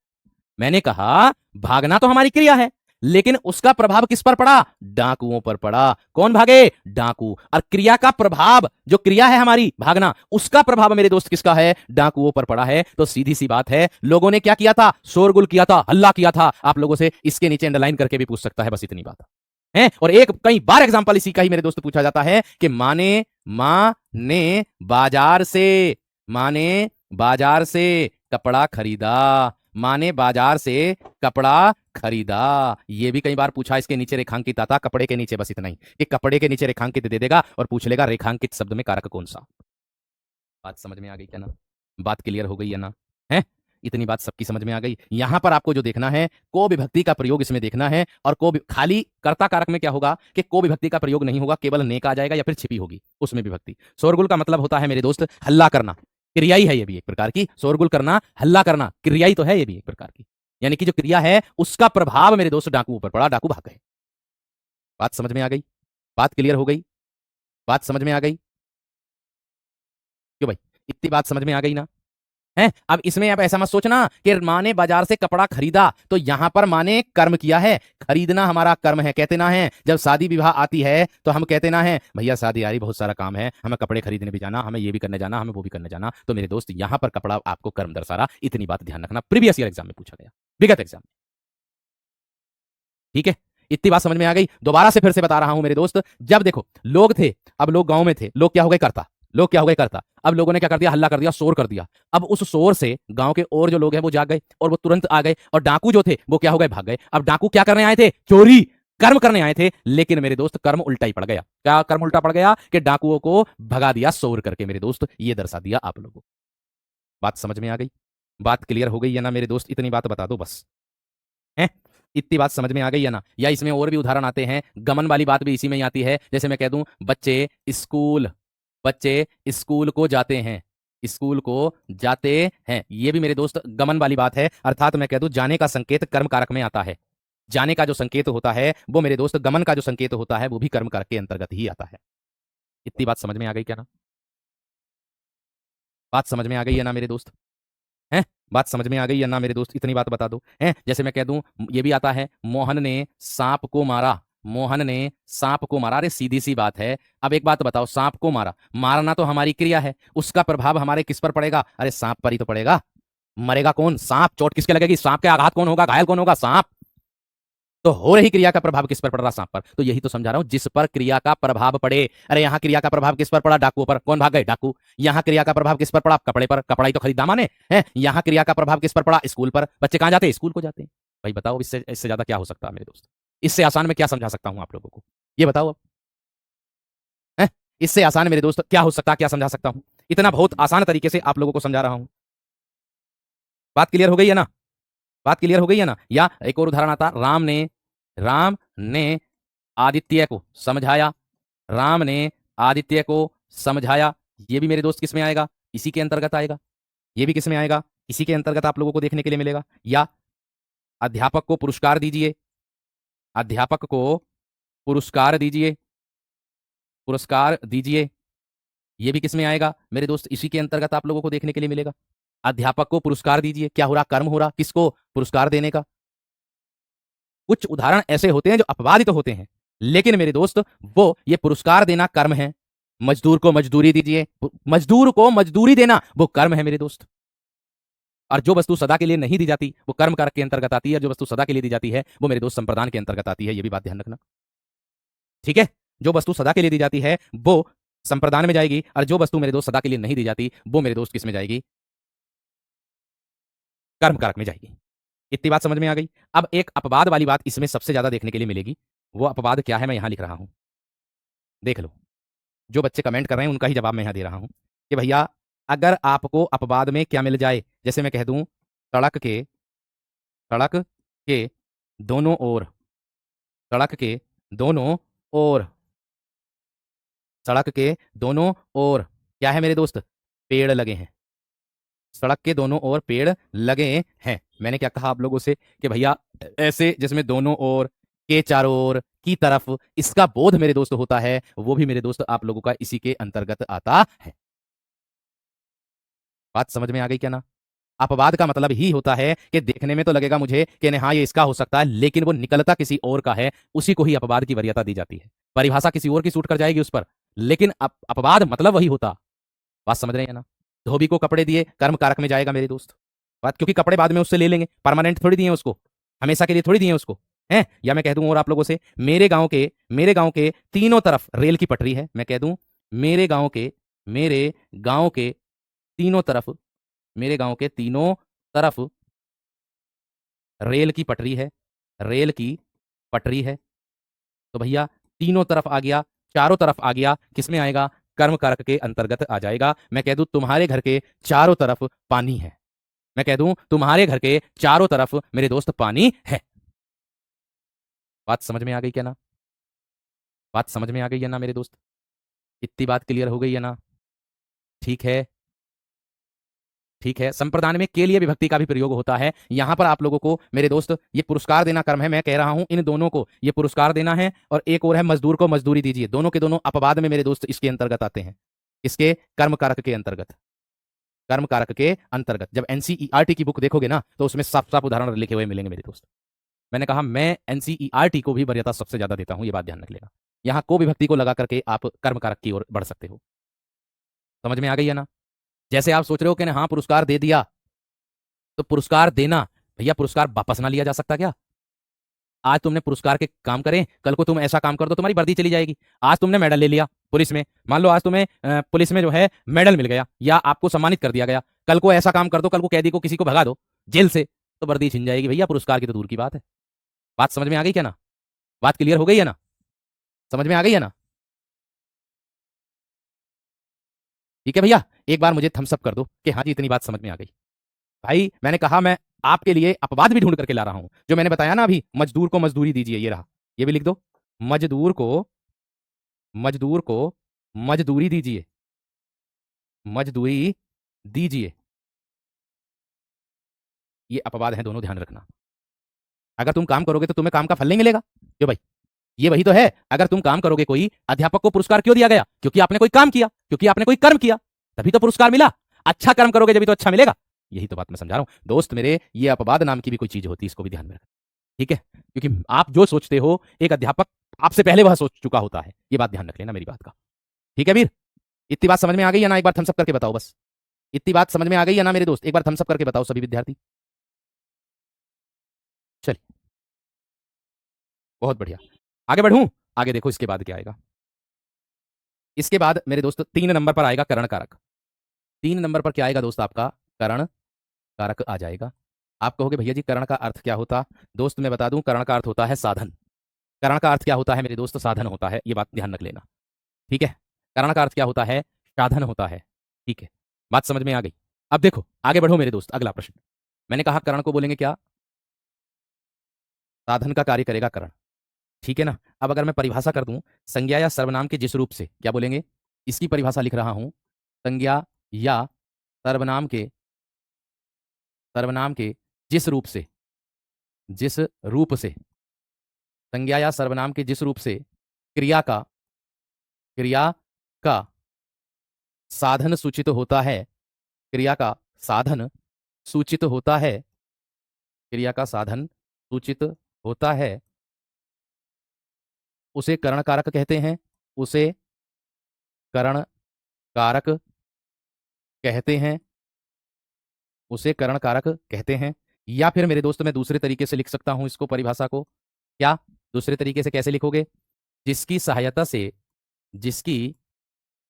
मैंने कहा भागना तो हमारी क्रिया है, लेकिन उसका प्रभाव किस पर पड़ा? डाकुओं पर पड़ा। कौन भागे? डाकू। और क्रिया का प्रभाव, जो क्रिया है हमारी भागना, उसका प्रभाव मेरे दोस्त किसका है? डाकुओं पर पड़ा है। तो सीधी सी बात है, लोगों ने क्या किया था? शोरगुल किया था, हल्ला किया था। आप लोगों से इसके नीचे अंडरलाइन करके भी पूछ सकता है, बस इतनी बात है। और एक कई बार एग्जांपल इसी का ही मेरे दोस्त पूछा जाता है कि माँ ने बाजार से कपड़ा खरीदा। माँ ने बाजार से कपड़ा खरीदा, ये भी कई बार पूछा। इसके नीचे रेखांकित आता, कपड़े के नीचे, बस इतना ही कि कपड़े के नीचे रेखांकित दे देगा और पूछ लेगा रेखांकित शब्द में कारक कौन सा। बात समझ में आ गई क्या ना? बात क्लियर हो गई है ना? है, इतनी बात सबकी समझ में आ गई। यहां पर आपको जो देखना है, को विभक्ति का प्रयोग इसमें देखना है। और खाली कर्ता कारक में क्या होगा कि को विभक्ति का प्रयोग नहीं होगा, केवल नेक आ जाएगा या फिर छिपी होगी उसमें विभक्ति। शोरगुल का मतलब होता है मेरे दोस्त हल्ला करना, क्रिया ही है ये भी एक प्रकार की। शोरगुल करना, हल्ला करना, क्रिया ही तो है ये भी एक प्रकार की। यानी कि जो क्रिया है उसका प्रभाव मेरे दोस्त डाकुओं पर पड़ा, डाकू भाग गए। बात समझ में आ गई? बात क्लियर हो गई? बात समझ में आ गई? क्यों भाई, इतनी बात समझ में आ गई ना? है, अब इसमें अब ऐसा मत सोचना कि माँ ने बाजार से कपड़ा खरीदा, तो यहां पर माँ ने कर्म किया है। खरीदना हमारा कर्म है। कहते ना है जब शादी विवाह आती है तो हम कहते ना है भैया शादी आ रही, बहुत सारा काम है, हमें कपड़े खरीदने भी जाना, हमें ये भी करने जाना, हमें वो भी करने जाना। तो मेरे दोस्त यहां पर कपड़ा आपको कर्म दर्शा रहा, इतनी बात ध्यान रखना। प्रीवियस ईयर एग्जाम में पूछा गया, विगत एग्जाम में। ठीक है, इतनी बात समझ में आ गई? दोबारा से फिर से बता रहा हूं मेरे दोस्त। जब देखो लोग थे, अब लोग गांव में थे, लोग क्या हो गए? करता। लोग क्या हो गए? करता। अब लोगों ने क्या कर दिया? हल्ला कर दिया, शोर कर दिया। अब उस शोर से गांव के और जो लोग हैं वो जाग गए और वो तुरंत आ गए, और डाकू जो थे वो क्या हो गए? भाग गए। अब डाकू क्या करने आए थे? चोरी, कर्म करने आए थे। लेकिन मेरे दोस्त कर्म उल्टा ही पड़ गया। क्या कर्म उल्टा पड़ गया? कि डाकुओं को भगा दिया शोर करके। मेरे दोस्त ये दर्शा दिया आप लोगों को। बात समझ में आ गई? बात क्लियर हो गई है ना मेरे दोस्त? इतनी बात बता दो बस। है, इतनी बात समझ में आ गई है ना? या इसमें और भी उदाहरण आते हैं, गमन वाली बात भी इसी में ही आती है। जैसे मैं कह दूं बच्चे स्कूल को जाते हैं। स्कूल को जाते हैं, ये भी मेरे दोस्त गमन वाली बात है, अर्थात मैं कह दूं जाने का संकेत कर्म कारक में आता है। जाने का जो संकेत होता है वो मेरे दोस्त गमन का जो संकेत होता है वो भी कर्म कारक के अंतर्गत ही आता है। इतनी बात समझ में आ गई क्या ना? बात समझ में आ गई है ना मेरे दोस्त? हैं? बात समझ में आ गई है ना मेरे दोस्त? इतनी बात बता दो हैं। जैसे मैं कह दूं, ये भी आता है, मोहन ने सांप को मारा। मोहन ने सांप को मारा। अरे सीधी सी बात है। अब एक बात बताओ, सांप को मारा, मारना तो हमारी क्रिया है, उसका प्रभाव हमारे किस पर पड़ेगा? अरे सांप पर ही तो पड़ेगा। मरेगा कौन? सांप। चोट किसके लगेगी? सांप के। आघात कौन होगा? घायल कौन होगा? सांप। तो हो रही क्रिया का प्रभाव किस पर पड़ रहा? सांप पर। तो यही तो समझा रहा हूं, जिस पर क्रिया का प्रभाव पड़े। अरे यहां क्रिया का प्रभाव किस पर पड़ा? डाकुओं पर। कौन भाग गए? डाकू। यहां क्रिया का प्रभाव किस पर पड़ा? कपड़े पर। कपड़ा ही तो खरीदा माने है। यहां क्रिया का प्रभाव किस पर पड़ा? स्कूल पर। बच्चे कहां जाते हैं? स्कूल को जाते हैं। भाई बताओ, इससे इससे ज्यादा क्या हो सकता है मेरे दोस्त? इससे आसान में क्या समझा सकता हूं आप लोगों को? ये बताओ अब। है? इससे आसान मेरे दोस्त क्या हो सकता है? क्या समझा सकता हूं? इतना बहुत आसान तरीके से आप लोगों को समझा रहा हूं। बात क्लियर हो गई है ना? बात क्लियर हो गई है ना? या एक और उदाहरण आता, राम ने आदित्य को समझाया। राम ने आदित्य को समझाया। ये भी मेरे दोस्त किस में आएगा? इसी के अंतर्गत आएगा। ये भी किस में आएगा? इसी के अंतर्गत आप लोगों को देखने के लिए मिलेगा। या अध्यापक को पुरस्कार दीजिए। अध्यापक को पुरस्कार दीजिए। पुरस्कार दीजिए। ये भी किस में आएगा मेरे दोस्त? इसी के अंतर्गत आप लोगों को देखने के लिए मिलेगा। अध्यापक को पुरस्कार दीजिए, क्या हो रहा? कर्म हो रहा। किसको? पुरस्कार देने का। कुछ उदाहरण ऐसे होते हैं जो अपवादित तो होते हैं, लेकिन मेरे दोस्त वो ये पुरस्कार देना कर्म है। मजदूर को मजदूरी दीजिए। मजदूर को मजदूरी देना वो कर्म है मेरे दोस्त। और जो वस्तु सदा के लिए नहीं दी जाती वो कर्म कारक के अंतर्गत आती है, जो वस्तु सदा के लिए दी जाती है वो मेरे दोस्त संप्रदान के अंतर्गत आती है। ये भी बात ध्यान रखना, ठीक है? जो वस्तु सदा के लिए दी जाती है वो संप्रदान में जाएगी, और जो वस्तु मेरे दोस्त सदा के लिए नहीं दी जाती वो मेरे दोस्त किस में जाएगी? कर्म कारक में जाएगी। इतनी बात समझ में आ गई? अब एक अपवाद वाली बात इसमें सबसे ज्यादा देखने के लिए मिलेगी। वो अपवाद क्या है मैं यहां लिख रहा हूं, देख लो। जो बच्चे कमेंट कर रहे हैं उनका ही जवाब मैं यहां दे रहा हूं कि भैया अगर आपको अपवाद में क्या मिल जाए, जैसे मैं कह दूं सड़क के दोनों ओर, सड़क के दोनों ओर, सड़क के दोनों ओर क्या है मेरे दोस्त? पेड़ लगे हैं। सड़क के दोनों ओर पेड़ लगे हैं। मैंने क्या कहा आप लोगों से कि भैया ऐसे जिसमें दोनों ओर, के चारों ओर, की तरफ, इसका बोध मेरे दोस्त होता है, वो भी मेरे दोस्त आप लोगों का इसी के अंतर्गत आता है। बात समझ में आ गई क्या ना? अपवाद का मतलब ही होता है कि देखने में तो लगेगा मुझे कि नहीं हाँ ये इसका हो सकता है, लेकिन वो निकलता किसी और का है, उसी को ही अपवाद की वरीयता दी जाती है। परिभाषा किसी और की सूट कर जाएगी उस पर, लेकिन अपवाद मतलब वही होता। बात समझ रहे हैं ना? धोबी को कपड़े दिए, कर्म कारक में जाएगा मेरे दोस्त। बात, क्योंकि कपड़े बाद में उससे ले लेंगे, परमानेंट थोड़ी दिए उसको, हमेशा के लिए थोड़ी दिए उसको, हैं? या मैं कह दूं और आप लोगों से, मेरे गांव के तीनों तरफ रेल की पटरी है। मैं कह दूं मेरे गांव के तीनों तरफ, मेरे गांव के तीनों तरफ रेल की पटरी है। रेल की पटरी है। तो भैया तीनों तरफ आ गया, चारों तरफ आ गया, किसमें आएगा? कर्म कारक के अंतर्गत आ जाएगा। मैं कह दूं तुम्हारे घर के चारों तरफ पानी है। मैं कह दूं तुम्हारे घर के चारों तरफ मेरे दोस्त पानी है। बात समझ में आ गई क्या ना? बात समझ में आ गई है ना मेरे दोस्त? इतनी बात क्लियर हो गई है ना? ठीक है, ठीक है। संप्रदान में के लिए विभक्ति का भी प्रयोग होता है। यहां पर आप लोगों को मेरे दोस्त ये पुरस्कार देना कर्म है, मैं कह रहा हूं इन दोनों को ये पुरस्कार देना है, और एक और है मजदूर को मजदूरी दीजिए। दोनों के दोनों अपवाद में मेरे दोस्त इसके अंतर्गत आते हैं। इसके कर्म कारक के अंतर्गत, कर्म कारक के अंतर्गत। जब एनसीईआरटी की बुक देखोगे ना तो उसमें साफ साफ उदाहरण लिखे हुए मिलेंगे मेरे दोस्त। मैंने कहा मैं एनसीईआरटी को भी वरीयता सबसे ज्यादा देता हूं, ये बात ध्यान रख लेना। यहां को विभक्ति को लगा करके आप कर्म कारक की ओर बढ़ सकते हो। समझ में आ गई है ना? जैसे आप सोच रहे हो कि हाँ पुरस्कार दे दिया, तो पुरस्कार देना, भैया पुरस्कार वापस ना लिया जा सकता क्या? आज तुमने पुरस्कार के काम करे, कल को तुम ऐसा काम कर दो तुम्हारी वर्दी चली जाएगी। आज तुमने मेडल ले लिया पुलिस में, मान लो आज तुम्हें पुलिस में जो है मेडल मिल गया या आपको सम्मानित कर दिया गया, कल को ऐसा काम कर दो, कल को कैदी को किसी को भगा दो जेल से, तो वर्दी छिन जाएगी। भैया पुरस्कार की तो दूर की बात है। बात समझ में आ गई क्या ना? बात क्लियर हो गई है ना? समझ में आ गई है ना? ठीक है भैया, एक बार मुझे थम्स अप कर दो कि हाँ जी इतनी बात समझ में आ गई। भाई मैंने कहा मैं आपके लिए अपवाद भी ढूंढ करके ला रहा हूं। जो मैंने बताया ना अभी, मजदूर को मजदूरी दीजिए, ये रहा, ये भी लिख दो। मजदूर को मजदूरी दीजिए। मजदूरी दीजिए। ये अपवाद हैं दोनों, ध्यान रखना। अगर तुम काम करोगे तो तुम्हें काम का फल नहीं मिलेगा क्यों भाई? ये वही तो है। अगर तुम काम करोगे, कोई अध्यापक को पुरस्कार क्यों दिया गया? क्योंकि आपने कोई काम किया, क्योंकि आपने कोई कर्म किया, तभी तो पुरस्कार मिला। अच्छा कर्म करोगे जब तो अच्छा मिलेगा। यही तो बात मैं समझा रहा हूं दोस्त मेरे। ये अपवाद नाम की भी कोई चीज होती है, इसको भी ध्यान में रखना, ठीक है? क्योंकि आप जो सोचते हो, एक अध्यापक आपसे पहले वह सोच चुका होता है। ये बात ध्यान रख लेना मेरी बात का, ठीक है वीर? इतनी बात समझ में आ गई या ना? एक बार थम्स अप करके बताओ बस। इतनी बात समझ में आ गई या ना मेरे दोस्त? एक बार थम्स अप करके बताओ सभी विद्यार्थी। चलिए, बहुत बढ़िया। आगे बढ़ूं? आगे देखो इसके बाद क्या आएगा। इसके बाद मेरे दोस्त 3 नंबर पर आएगा करण कारक। 3 नंबर पर क्या आएगा दोस्त? आपका करण कारक आ जाएगा। आप कहोगे भैया जी करण का अर्थ क्या होता? दोस्त मैं बता दूं, करण का अर्थ होता है साधन। करण का अर्थ क्या होता है मेरे दोस्त? साधन होता है। ये बात ध्यान रख लेना, ठीक है? करण का अर्थ क्या होता है? साधन होता है, ठीक है? बात समझ में आ गई? अब देखो आगे बढ़ो मेरे दोस्त। अगला प्रश्न, मैंने कहा करण को बोलेंगे क्या? साधन का कार्य करेगा करण, ठीक है ना? अब अगर मैं परिभाषा कर दूं, संज्ञा या सर्वनाम के जिस रूप से, क्या बोलेंगे? इसकी परिभाषा लिख रहा हूं, संज्ञा या सर्वनाम के जिस रूप से, जिस रूप से, संज्ञा या सर्वनाम के जिस रूप से क्रिया का साधन सूचित होता है, क्रिया का साधन सूचित होता है, क्रिया का साधन सूचित होता है, उसे करण कारक कहते हैं। उसे करण कारक कहते हैं। उसे करण कारक कहते हैं। या फिर मेरे दोस्त मैं दूसरे तरीके से लिख सकता हूं इसको, परिभाषा को। क्या दूसरे तरीके से कैसे लिखोगे? जिसकी सहायता से, जिसकी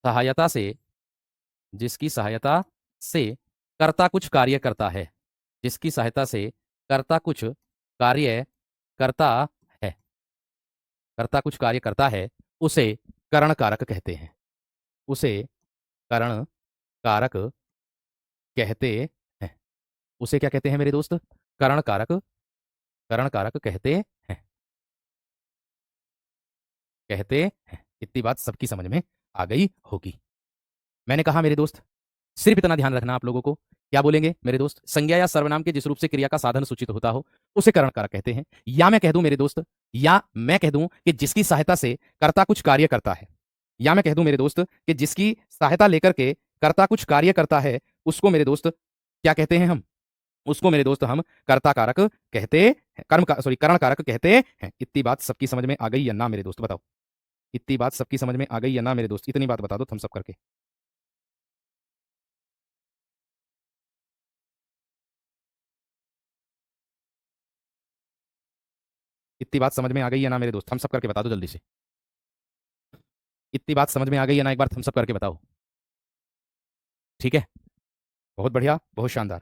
सहायता से, जिसकी सहायता से कर्ता कुछ कार्य करता है, जिसकी सहायता से कर्ता कुछ कार्य करता है, कर्ता कुछ कार्य करता है, उसे करण कारक कहते हैं। उसे करण कारक कहते हैं। उसे क्या कहते हैं मेरे दोस्त? करण कारक, करण कारक कहते हैं, कहते हैं। इतनी बात सबकी समझ में आ गई होगी। मैंने कहा मेरे दोस्त, सिर्फ इतना ध्यान रखना आप लोगों को। क्या बोलेंगे मेरे दोस्त? संज्ञा या सर्वनाम के जिस रूप से क्रिया का साधन सूचित होता हो, उसे करण कारक कहते हैं। या मैं कह दूं मेरे दोस्त, या मैं कह दूं कि जिसकी सहायता से कर्ता कुछ कार्य करता है, या मैं कह दूं मेरे दोस्त कि जिसकी सहायता लेकर के कर्ता कुछ कार्य करता है, उसको मेरे दोस्त क्या कहते हैं हम? उसको मेरे दोस्त हम कर्ता कारक कहते हैं, करण कारक कहते हैं। इतनी बात सबकी समझ में आ गई या ना मेरे दोस्त? बताओ, इतनी बात सबकी समझ में आ गई या ना मेरे दोस्त? इतनी बात बता दो थम्स अप करके। इतनी बात समझ में आ गई या ना मेरे दोस्त? थम्स अप करके बता दो जल्दी से। इतनी बात समझ में आ गई या ना? एक बार थम्स अप करके बताओ, ठीक है? बहुत बढ़िया, बहुत शानदार।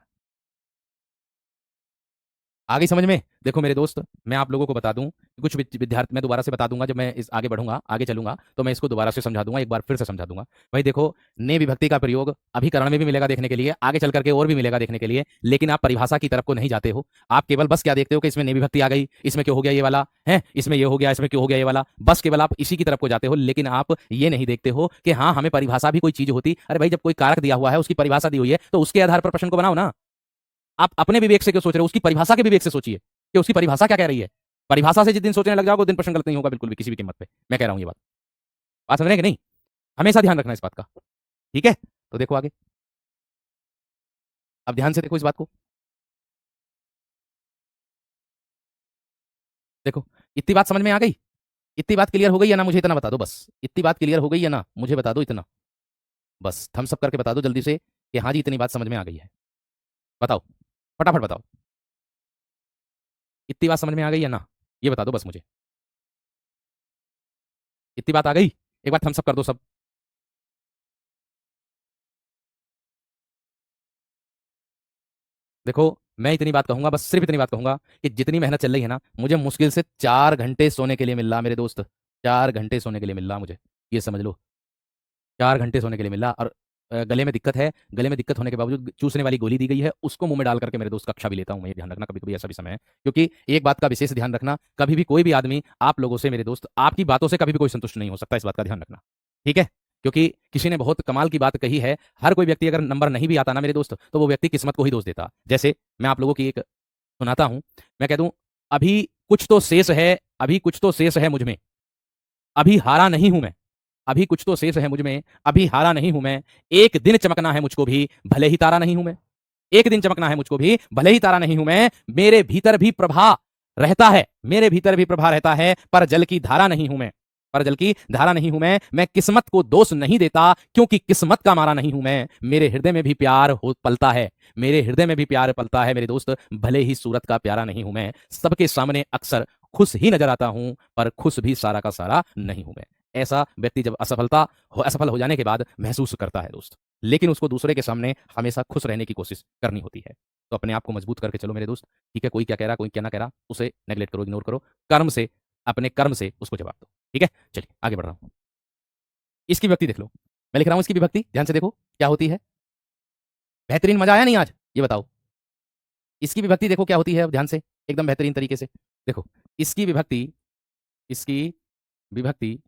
आ गई समझ में? देखो मेरे दोस्त, मैं आप लोगों को बता दूं कि कुछ विद्यार्थी, मैं दोबारा से बता दूंगा जब मैं इस आगे बढ़ूंगा, आगे चलूंगा तो मैं इसको दोबारा से समझा दूंगा, एक बार फिर से समझा दूंगा। भाई देखो, ने विभक्ति का प्रयोग अभी करण में भी मिलेगा देखने के लिए, आगे चल करके और भी मिलेगा देखने के लिए, लेकिन आप परिभाषा की तरफ को नहीं जाते हो। आप केवल बस क्या देखते हो कि इसमें ने विभक्ति आ गई, इसमें क्यों हो गया ये वाला है, इसमें ये हो गया, इसमें क्यों हो गया ये वाला, बस केवल आप इसी की तरफ को जाते हो। लेकिन आप ये नहीं देखते हो कि हाँ, हमें परिभाषा भी कोई चीज होती। अरे भाई, जब कोई कारक दिया हुआ है, उसकी परिभाषा दी हुई है, तो उसके आधार पर प्रश्न को बनाओ ना। आप अपने विवेक से क्यों सोच रहे हो? उसकी परिभाषा के विवेक से सोचिए कि उसकी परिभाषा क्या कह रही है। परिभाषा से जिस दिन सोचने लग जाओगे, उस दिन प्रश्न गलत नहीं होगा बिल्कुल भी, किसी भी कीमत पे। मैं कह रहा हूं ये बात, बात समझ रहे हैं कि नहीं? हमेशा ध्यान रखना इस बात का, ठीक है? तो देखो आगे, अब ध्यान से देखो इस बात को। देखो, इतनी बात समझ में आ गई? इतनी बात क्लियर हो गई या ना? मुझे इतना बता दो बस। इतनी बात क्लियर हो गई या ना? मुझे बता दो इतना, बस थम्स अप करके बता दो जल्दी से कि हाँ जी, इतनी बात समझ में आ गई है। बताओ, फटाफट बताओ, इतनी बात समझ में आ गई या ना? ये बता दो बस मुझे। इतनी बात आ गई? एक बार थम्स अप कर दो सब। देखो, मैं इतनी बात कहूंगा, बस सिर्फ इतनी बात कहूंगा कि जितनी मेहनत चल रही है ना, मुझे मुश्किल से 4 घंटे सोने के लिए मिल रहा मेरे दोस्त। 4 घंटे सोने के लिए मिल रहा मुझे, ये समझ लो। 4 घंटे सोने के लिए मिल रहा। और गले में दिक्कत है, गले में दिक्कत होने के बावजूद चूसने वाली गोली दी गई है, उसको मुंह में डाल करके मेरे दोस्त कक्षा भी लेता हूं मैं। ये ध्यान रखना, कभी कभी ऐसा भी समय है। क्योंकि एक बात का विशेष ध्यान रखना, कभी भी कोई भी आदमी आप लोगों से मेरे दोस्त, आपकी बातों से कभी भी कोई संतुष्ट नहीं हो सकता, इस बात का ध्यान रखना, ठीक है? क्योंकि किसी ने बहुत कमाल की बात कही है, हर कोई व्यक्ति अगर नंबर नहीं भी आता ना मेरे दोस्त, तो वो व्यक्ति किस्मत को ही दोष देता। जैसे मैं आप लोगों की एक सुनाता हूं, मैं कह दूं, अभी कुछ तो शेष है, अभी कुछ तो शेष है मुझ में, अभी हारा नहीं हूं मैं, अभी कुछ तो शेष है मुझ में, अभी हारा नहीं हूं मैं, एक दिन चमकना है मुझको भी, भले ही तारा नहीं हूं मैं, एक दिन चमकना है मुझको भी, भले ही तारा नहीं हूं मैं, मेरे भीतर भी प्रभा रहता है, मेरे भीतर भी प्रभा रहता है, पर जल की धारा नहीं हूं मैं, पर जल की धारा नहीं हूं मैं किस्मत को दोष नहीं देता, क्योंकि किस्मत का मारा नहीं हूं मैं, मेरे हृदय में भी प्यार हो पलता है, मेरे हृदय में भी प्यार पलता है मेरे दोस्त, भले ही सूरत का प्यारा नहीं हूं मैं, सबके सामने अक्सर खुश ही नजर आता हूं, पर खुश भी सारा का सारा नहीं हूं मैं। ऐसा व्यक्ति जब असफल हो जाने के बाद महसूस करता है दोस्त, लेकिन उसको दूसरे के सामने हमेशा खुश रहने की कोशिश करनी होती है। तो अपने आप को मजबूत करके चलो मेरे दोस्त, ठीक है? कोई क्या कह रहा, कोई क्या ना कह रहा, उसे नेगलेक्ट करो, इग्नोर करो, कर्म से, अपने कर्म से उसको जवाब दो, ठीक है? चलिए आगे बढ़ रहा हूं। इसकी विभक्ति देख लो, मैं लिख रहा हूं इसकी विभक्ति, ध्यान से देखो क्या होती है। बेहतरीन, मजा आया नहीं आज? ये बताओ, इसकी विभक्ति देखो क्या होती है, ध्यान से, एकदम बेहतरीन तरीके से देखो। इसकी विभक्ति, इसकी विभक्ति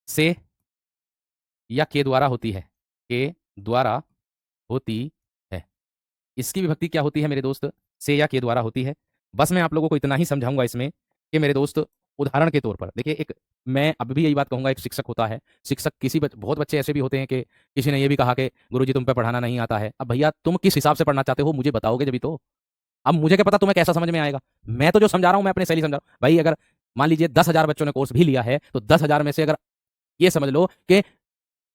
से या के द्वारा होती है, के द्वारा होती है। इसकी विभक्ति क्या होती है मेरे दोस्त? से या के द्वारा होती है। बस मैं आप लोगों को इतना ही समझाऊंगा इसमें कि मेरे दोस्त, उदाहरण के तौर पर देखिए, एक, मैं अब भी यही बात कहूंगा, एक शिक्षक होता है, शिक्षक बहुत बच्चे ऐसे भी होते हैं कि किसी ने ये भी कहा कि गुरुजी तुम पे पढ़ाना नहीं आता है। अब भैया तुम किस हिसाब से पढ़ना चाहते हो मुझे बताओगे जब तो। अब मुझे क्या पता तुम्हें कैसा समझ में आएगा, मैं तो जो समझा रहा हूं मैं अपने शैली समझा रहा हूं भाई। अगर मान लीजिए 10,000 बच्चों ने कोर्स भी लिया है, तो 10,000 में से अगर ये समझ लो कि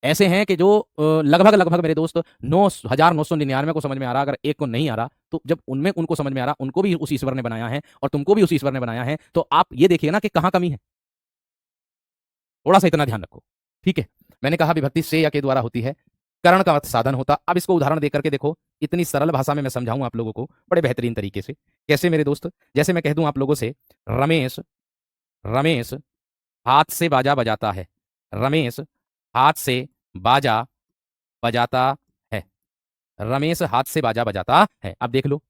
ऐसे हैं कि जो लगभग लगभग मेरे दोस्त 9,999 को समझ में आ रहा, अगर एक को नहीं आ रहा, तो जब उनमें उनको समझ में आ रहा, उनको भी उस ईश्वर ने बनाया है और तुमको भी उस ईश्वर ने बनाया है, तो आप ये देखिए ना कि कहां कमी है। थोड़ा सा इतना ध्यान रखो, ठीक है? मैंने कहा विभक्ति से या के द्वारा होती है, करण का अर्थ साधन होता। अब इसको उदाहरण देकर के देखो, इतनी सरल भाषा में मैं समझाऊं आप लोगों को बड़े बेहतरीन तरीके से। कैसे मेरे दोस्त? जैसे मैं कह दूं आप लोगों से, रमेश, रमेश हाथ से बाजा बजाता है, रमेश हाथ से बाजा बजाता है, रमेश हाथ से बाजा बजाता है। अब देख लो,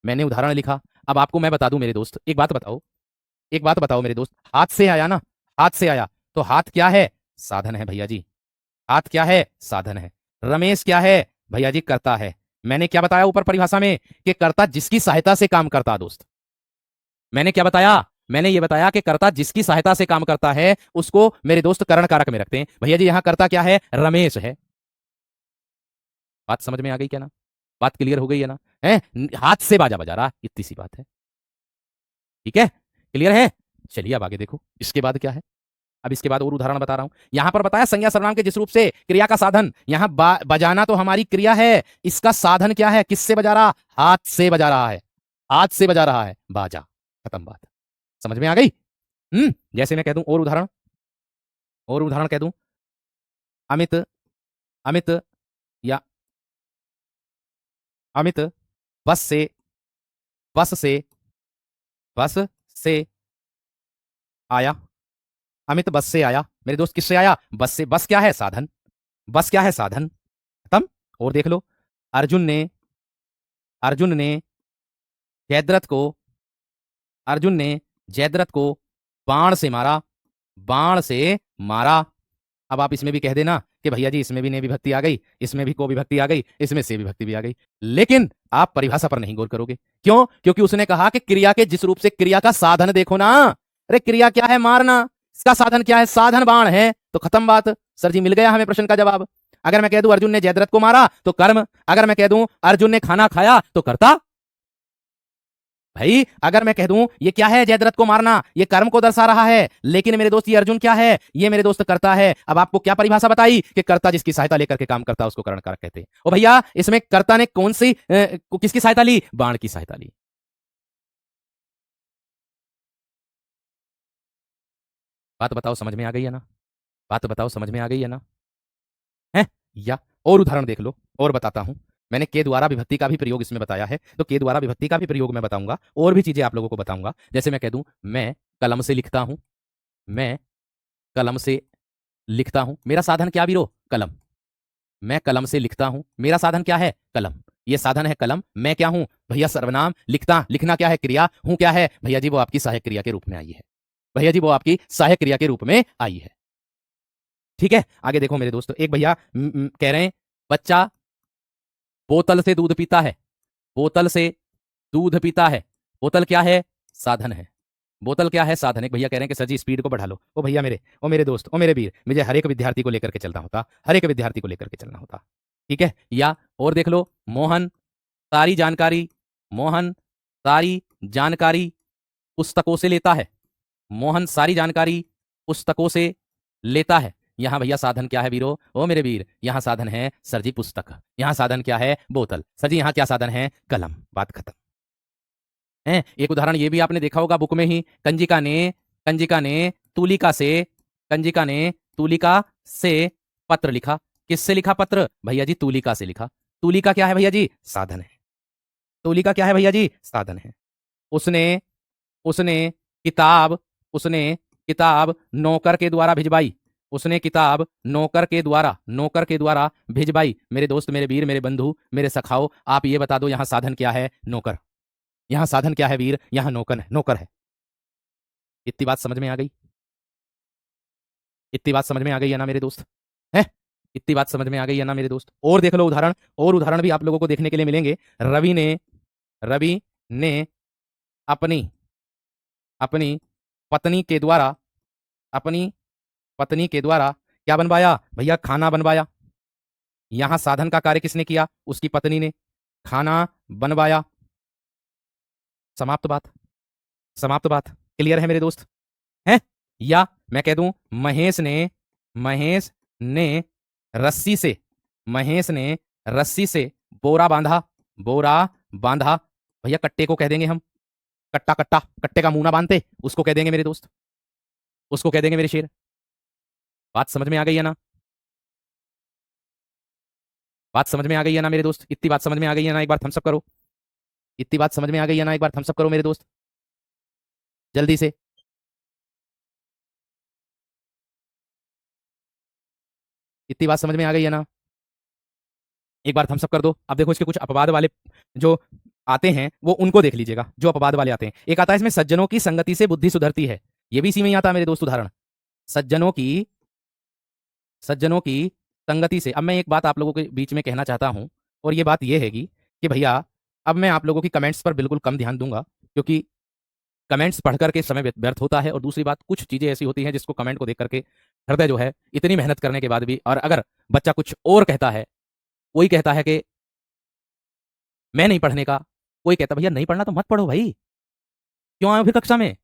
मैंने उदाहरण लिखा, अब आपको मैं बता दूं मेरे दोस्त, एक बात बताओ, एक बात बताओ मेरे दोस्त, हाथ से आया ना, हाथ से आया, तो हाथ क्या है? साधन है भैया जी, हाथ क्या है? साधन है। रमेश क्या है भैया जी? करता है। मैंने क्या बताया ऊपर परिभाषा में कि कर्ता जिसकी सहायता से काम करता। दोस्त मैंने क्या बताया? मैंने ये बताया कि कर्ता जिसकी सहायता से काम करता है उसको मेरे दोस्त करण कारक में रखते हैं। भैया जी यहां कर्ता क्या है? रमेश है। बात समझ में आ गई क्या ना? बात क्लियर हो गई है ना? है, हाथ से बाजा बजा रहा, इतनी सी बात है, ठीक है? क्लियर है? चलिए अब आगे देखो, इसके बाद क्या है। अब इसके बाद और उदाहरण बता रहा हूं। यहां पर बताया संज्ञा सर्वनाम के जिस रूप से क्रिया का साधन, यहां बजाना तो हमारी क्रिया है, इसका साधन क्या है? किससे बजा रहा? हाथ से बजा रहा है, हाथ से बजा रहा है बाजा, खत्म बात। समझ में आ गई? जैसे मैं कह दूं और उदाहरण, और उदाहरण कह दूं, अमित, अमित या अमित बस से, बस से, बस से आया, अमित बस से आया। मेरे दोस्त किससे आया? बस से। बस क्या है? साधन। बस क्या है? साधन, खत्म। और देख लो, अर्जुन ने, अर्जुन ने जयद्रथ को, अर्जुन ने जयद्रथ को बाण से मारा, बाण से मारा। अब आप इसमें भी कह देना कि भैया जी इसमें भी ने विभक्ति आ गई, इसमें भी को विभक्ति आ गई, इसमें से विभक्ति भी आ गई, लेकिन आप परिभाषा पर नहीं गौर करोगे। क्यों? क्योंकि उसने कहा कि क्रिया के जिस रूप से, क्रिया का साधन देखो ना। अरे क्रिया क्या है? मारना। इसका साधन क्या है? साधन बाण है। तो खत्म बात। सर जी मिल गया हमें प्रश्न का जवाब। अगर मैं कह दूं अर्जुन ने जयद्रथ को मारा तो कर्म, अगर मैं कह दूं अर्जुन ने खाना खाया तो कर्ता। भाई अगर मैं कह दूं ये क्या है? जयद्रथ को मारना, ये कर्म को दर्शा रहा है, लेकिन मेरे दोस्त ये अर्जुन क्या है? ये मेरे दोस्त करता है। अब आपको क्या परिभाषा बताई कि कर्ता जिसकी सहायता लेकर के काम करता है उसको करण कारक कहते हैं। ओ भैया इसमें कर्ता ने कौन सी किसकी सहायता ली? बाण की सहायता ली। बात बताओ समझ में आ गई है ना? बात बताओ समझ में आ गई है ना? है या और उदाहरण देख लो, और बताता हूं। मैंने के द्वारा विभक्ति का भी प्रयोग इसमें बताया है, तो के द्वारा विभक्ति का भी प्रयोग मैं बताऊंगा, और भी चीजें आप लोगों को बताऊंगा। जैसे मैं कह दूं मैं कलम से लिखता हूं, मैं कलम से लिखता हूं, मेरा साधन क्या वीरो? कलम। मैं कलम से लिखता हूं, मेरा साधन क्या है? कलम। ये साधन है कलम। मैं क्या हूं भैया? सर्वनाम। लिखता, लिखना क्या है? क्रिया। हूं क्या है भैया जी? वो आपकी सहायक क्रिया के रूप में आई है। भैया जी वो आपकी सहायक क्रिया के रूप में आई है। ठीक है, आगे देखो मेरे दोस्त, एक भैया कह रहे हैं बच्चा बोतल से दूध पीता है। बोतल से दूध पीता है। बोतल क्या है? साधन है। बोतल क्या है? साधन। एक भैया कह रहे हैं कि सर जी स्पीड को बढ़ा लो। ओ भैया मेरे, ओ मेरे दोस्त, ओ मेरे वीर, मुझे हर एक विद्यार्थी को लेकर के चलना होता, हर एक विद्यार्थी को लेकर के चलना होता। ठीक है, या और देख लो, मोहन सारी जानकारी, मोहन सारी जानकारी पुस्तकों से लेता है। मोहन सारी जानकारी पुस्तकों से लेता है। यहां भैया साधन क्या है वीरो? ओ मेरे वीर, यहां साधन है सर जी पुस्तक। यहां साधन क्या है? बोतल। सर जी यहां क्या साधन है? कलम। बात खत्म है। एक उदाहरण ये भी आपने देखा होगा बुक में ही, कंजिका ने तुलिका से, कंजिका ने तुलिका से पत्र लिखा। किससे लिखा पत्र? भैया जी तुलिका से लिखा। तुलिका क्या है भैया जी? साधन है। तुलिका क्या है भैया जी? साधन है। उसने उसने किताब उसने किताब नौकर के द्वारा भिजवाई। उसने किताब नौकर के द्वारा भिजवाई। मेरे दोस्त, मेरे वीर, मेरे बंधु, मेरे सखाओ, आप ये बता दो यहां साधन क्या है? नौकर। यहां साधन क्या है वीर? यहां नौकर है। इतनी बात समझ में आ गई? इतनी बात समझ में आ गई है ना मेरे दोस्त? है? इतनी बात समझ में आ गई है ना मेरे दोस्त? और देख लो उदाहरण, और उदाहरण भी आप लोगों को देखने के लिए मिलेंगे। रवि ने अपनी अपनी पत्नी के द्वारा अपनी पत्नी के द्वारा क्या बनवाया? भैया खाना बनवाया। यहां साधन का कार्य किसने किया? उसकी पत्नी ने। खाना बनवाया। समाप्त बात। समाप्त बात। क्लियर है मेरे दोस्त? है? या मैं कह दूं महेश ने रस्सी से महेश ने रस्सी से बोरा बांधा। बोरा बांधा। भैया कट्टे को कह देंगे हम, कट्टा कट्टा, कट्टे का मुंह ना बांधते, उसको कह देंगे मेरे दोस्त, उसको कह देंगे मेरे शेर। बात समझ में आ गई है ना? बात समझ में आ गई है ना मेरे दोस्त? इतनी बात समझ में आ गई है ना? एक बार थम्स अप करो। इतनी बात समझ में आ गई है ना? एक बार थम्स अप करो मेरे दोस्त, जल्दी से। इतनी बात समझ में आ गई है ना? एक बार थम्स अप कर दो। अब देखो इसके कुछ अपवाद वाले जो आते हैं वो उनको देख लीजिएगा, जो अपवाद वाले आते हैं। एक आता है इसमें सज्जनों की संगति से बुद्धि सुधरती है। ये भी इसी में ही आता है मेरे दोस्त उदाहरण। सज्जनों की सज्जनों की संगति से। अब मैं एक बात आप लोगों के बीच में कहना चाहता हूं, और ये बात ये हैगी कि भैया अब मैं आप लोगों की कमेंट्स पर बिल्कुल कम ध्यान दूंगा, क्योंकि कमेंट्स पढ़ करके समय व्यर्थ होता है। और दूसरी बात, कुछ चीजें ऐसी होती हैं जिसको कमेंट को देख करके हृदय जो है, इतनी मेहनत करने के बाद भी, और अगर बच्चा कुछ और कहता है, कोई कहता है कि मैं नहीं पढ़ने का, कोई कहता भैया नहीं पढ़ना तो मत पढ़ो भाई, क्यों आए हो फिर कक्षा में।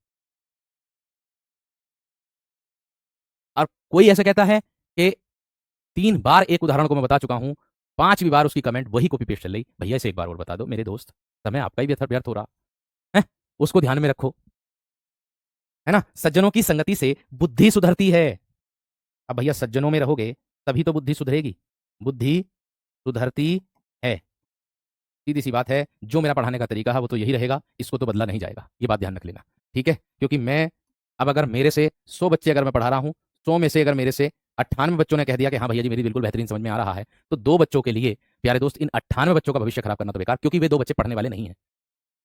और कोई ऐसा कहता है कि 3 बार एक उदाहरण को मैं बता चुका हूं, 5वीं बार उसकी कमेंट वही कॉपी पेस्ट चल रही। भैया इसे एक बार और बता दो मेरे दोस्त, समय आपका ही व्यर्थ हो रहा है। उसको ध्यान में रखो, है ना? सज्जनों की संगति से बुद्धि सुधरती है। अब भैया सज्जनों में रहोगे तभी तो बुद्धि सुधरेगी। बुद्धि सुधरती है। सीधी सी बात है, जो मेरा पढ़ाने का तरीका है वो तो यही रहेगा, इसको तो बदला नहीं जाएगा, ये बात ध्यान रख लेना। ठीक है, क्योंकि मैं अब अगर मेरे से 100 बच्चे अगर मैं पढ़ा रहा हूं, 100 में से अगर मेरे से 98 बच्चों ने कह दिया कि हाँ भैया जी मेरी बिल्कुल बेहतरीन समझ में आ रहा है, तो 2 बच्चों के लिए प्यारे दोस्त, इन 98 बच्चों का भविष्य खराब करना तो बेकार, क्योंकि वे 2 बच्चे पढ़ने वाले नहीं है,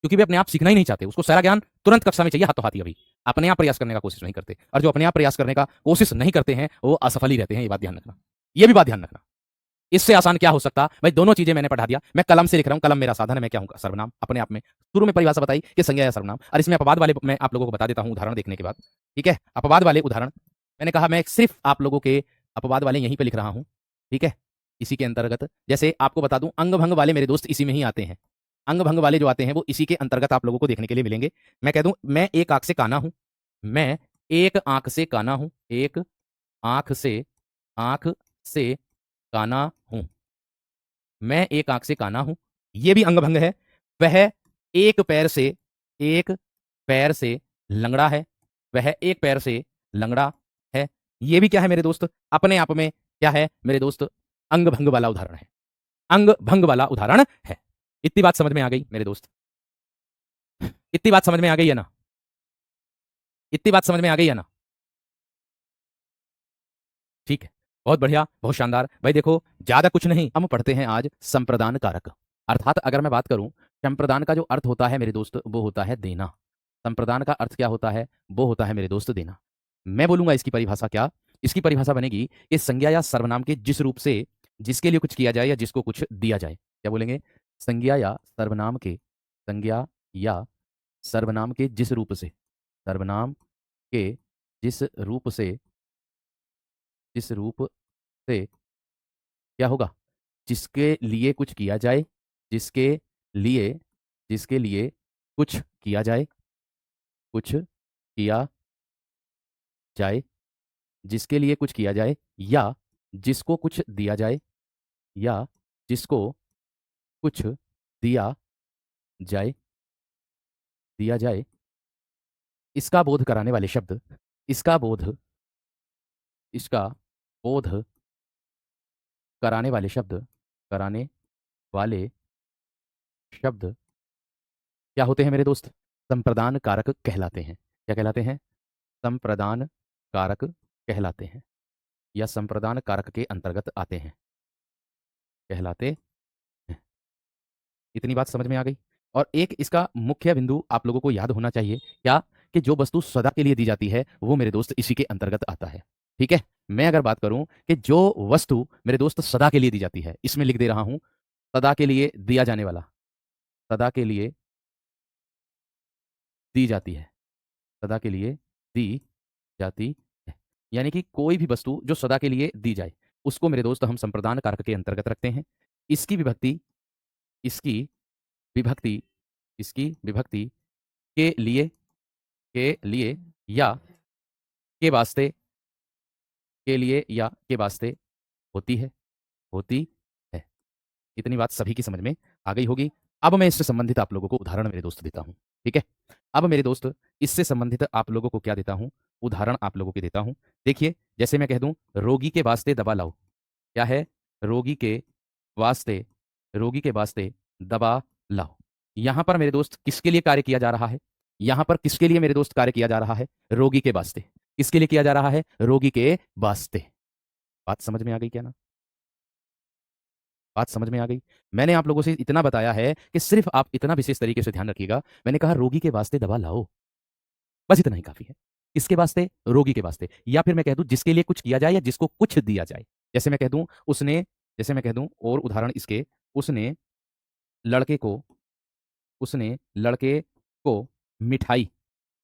क्योंकि वे अपने आप सीखना ही नहीं चाहते। उसको सारा ज्ञान तुरंत कक्षा में चाहिए, हाथों हाथी। अभी अपने आप प्रयास करने का कोशिश नहीं करते, और जो अपने आप प्रयास करने का कोशिश नहीं करते हैं वो असफल ही रहते हैं। ये बात ध्यान रखना, ये भी बात ध्यान रखना। इससे आसान क्या हो सकता भाई? दोनों चीजें मैंने पढ़ा दिया, मैं कलम से लिख रहा हूं, कलम मेरा साधन है, मैं क्या हूं? सर्वनाम। अपने आप में शुरू में परिभाषा बताई कि संज्ञा या सर्वनाम। और इसमें अपवाद वाले मैं आप लोगों को बता देता हूं उदाहरण देखने के बाद। ठीक है, अपवाद वाले उदाहरण मैंने कहा, मैं सिर्फ आप लोगों के अपवाद वाले यहीं पे लिख रहा हूं। ठीक है, इसी के अंतर्गत जैसे आपको बता दूं, अंग भंग वाले मेरे दोस्त इसी में ही आते हैं। अंग भंग वाले जो आते हैं वो इसी के अंतर्गत आप लोगों को देखने के लिए मिलेंगे। मैं कह दूं, मैं एक आंख से काना हूं। मैं एक आंख से काना हूं। एक आंख से काना हूं। मैं एक आंख से काना हूं, ये भी अंग भंग है। वह एक पैर से एक पैर से लंगड़ा है। वह एक पैर से लंगड़ा है। ये भी क्या है मेरे दोस्त? अपने आप में क्या है मेरे दोस्त? अंग भंग वाला उदाहरण है। अंग भंग वाला उदाहरण है। इतनी बात समझ में आ गई मेरे दोस्त? इतनी बात समझ में आ गई है ना? इतनी बात समझ में आ गई है ना? ठीक है, बहुत बढ़िया, बहुत शानदार। भाई देखो, ज्यादा कुछ नहीं, हम पढ़ते हैं आज संप्रदान कारक। अर्थात अगर मैं बात करूं, संप्रदान का जो अर्थ होता है मेरे दोस्त, वो होता है देना। संप्रदान का अर्थ क्या होता है? वो होता है मेरे दोस्त देना। मैं बोलूंगा इसकी परिभाषा क्या? इसकी परिभाषा बनेगी कि संज्ञा या सर्वनाम के जिस रूप से जिसके लिए कुछ किया जाए या जिसको कुछ दिया जाए। क्या बोलेंगे? संज्ञा या सर्वनाम के, संज्ञा या सर्वनाम के जिस रूप से, सर्वनाम के जिस रूप से, जिस रूप से क्या होगा? जिसके लिए कुछ किया जाए, जिसके लिए, जिसके लिए कुछ किया जाए, कुछ किया जाए, जिसके लिए कुछ किया जाए, या जिसको कुछ दिया जाए, या जिसको कुछ दिया जाए, दिया जाए, इसका बोध कराने वाले शब्द, इसका बोध, इसका बोध कराने वाले शब्द, कराने वाले शब्द क्या होते हैं मेरे दोस्त? संप्रदान कारक कहलाते हैं। क्या कहलाते हैं? संप्रदान कारक कहलाते हैं, या संप्रदान कारक के अंतर्गत आते हैं, कहलाते हैं। इतनी बात समझ में आ गई? और एक इसका मुख्य बिंदु आप लोगों को याद होना चाहिए, क्या? कि जो वस्तु सदा के लिए दी जाती है वो मेरे दोस्त इसी के अंतर्गत आता है। ठीक है? मैं अगर बात करूं कि जो वस्तु मेरे दोस्त सदा के लिए दी जाती है, इसमें लिख दे रहा हूं सदा के लिए दिया जाने वाला, सदा के लिए दी जाती है, सदा के लिए दी जाती है। यानी कि कोई भी वस्तु जो सदा के लिए दी जाए उसको मेरे दोस्त हम संप्रदान कारक के अंतर्गत रखते हैं। इसकी विभक्ति, इसकी विभक्ति, इसकी विभक्ति के लिए, के लिए या के वास्ते, के लिए या के वास्ते होती है, होती है। इतनी बात सभी की समझ में आ गई होगी। अब मैं इससे संबंधित आप लोगों को उदाहरण मेरे दोस्त देता हूं। ठीक है? अब मेरे दोस्त इससे संबंधित आप लोगों को क्या देता हूं? उदाहरण आप लोगों के देता हूं। देखिए, जैसे मैं कह दूं रोगी के वास्ते दवा लाओ। क्या है? रोगी के वास्ते, रोगी के वास्ते दवा लाओ। यहां पर मेरे दोस्त किसके लिए कार्य किया जा रहा है? यहां पर किसके लिए मेरे दोस्त कार्य किया जा रहा है? रोगी के वास्ते। किसके लिए किया जा रहा है? रोगी के वास्ते। बात समझ में आ गई क्या ना? बात समझ में आ गई? मैंने आप लोगों से इतना बताया है कि सिर्फ आप इतना विशेष तरीके से ध्यान रखिएगा। मैंने कहा रोगी के वास्ते दवा लाओ, बस इतना ही काफी है। किसके वास्ते? रोगी के वास्ते। या फिर मैं कह दूं जिसके लिए कुछ किया जाए या जिसको कुछ दिया जाए। जैसे मैं कह दूं उसने, जैसे मैं कह दूं और उदाहरण इसके, उसने लड़के को, उसने लड़के को मिठाई,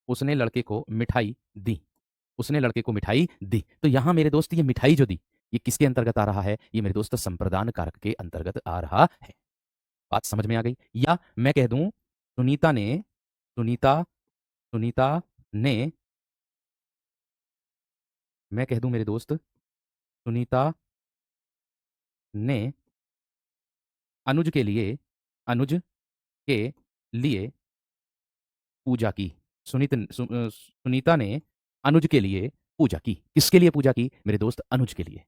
उसने लड़के को मिठाई दी, उसने लड़के को मिठाई दी। तो यहां मेरे दोस्त ये मिठाई जो दी, ये किसके अंतर्गत आ रहा है? ये मेरे दोस्त संप्रदान कारक के अंतर्गत आ रहा है। बात समझ में आ गई? या मैं कह दूं सुनीता ने, सुनीता, सुनीता ने, मैं कह दूं मेरे दोस्त सुनीता ने अनुज के लिए, अनुज के लिए पूजा की। सुनीता ने अनुज के लिए पूजा की। किसके लिए पूजा की मेरे दोस्त? अनुज के लिए।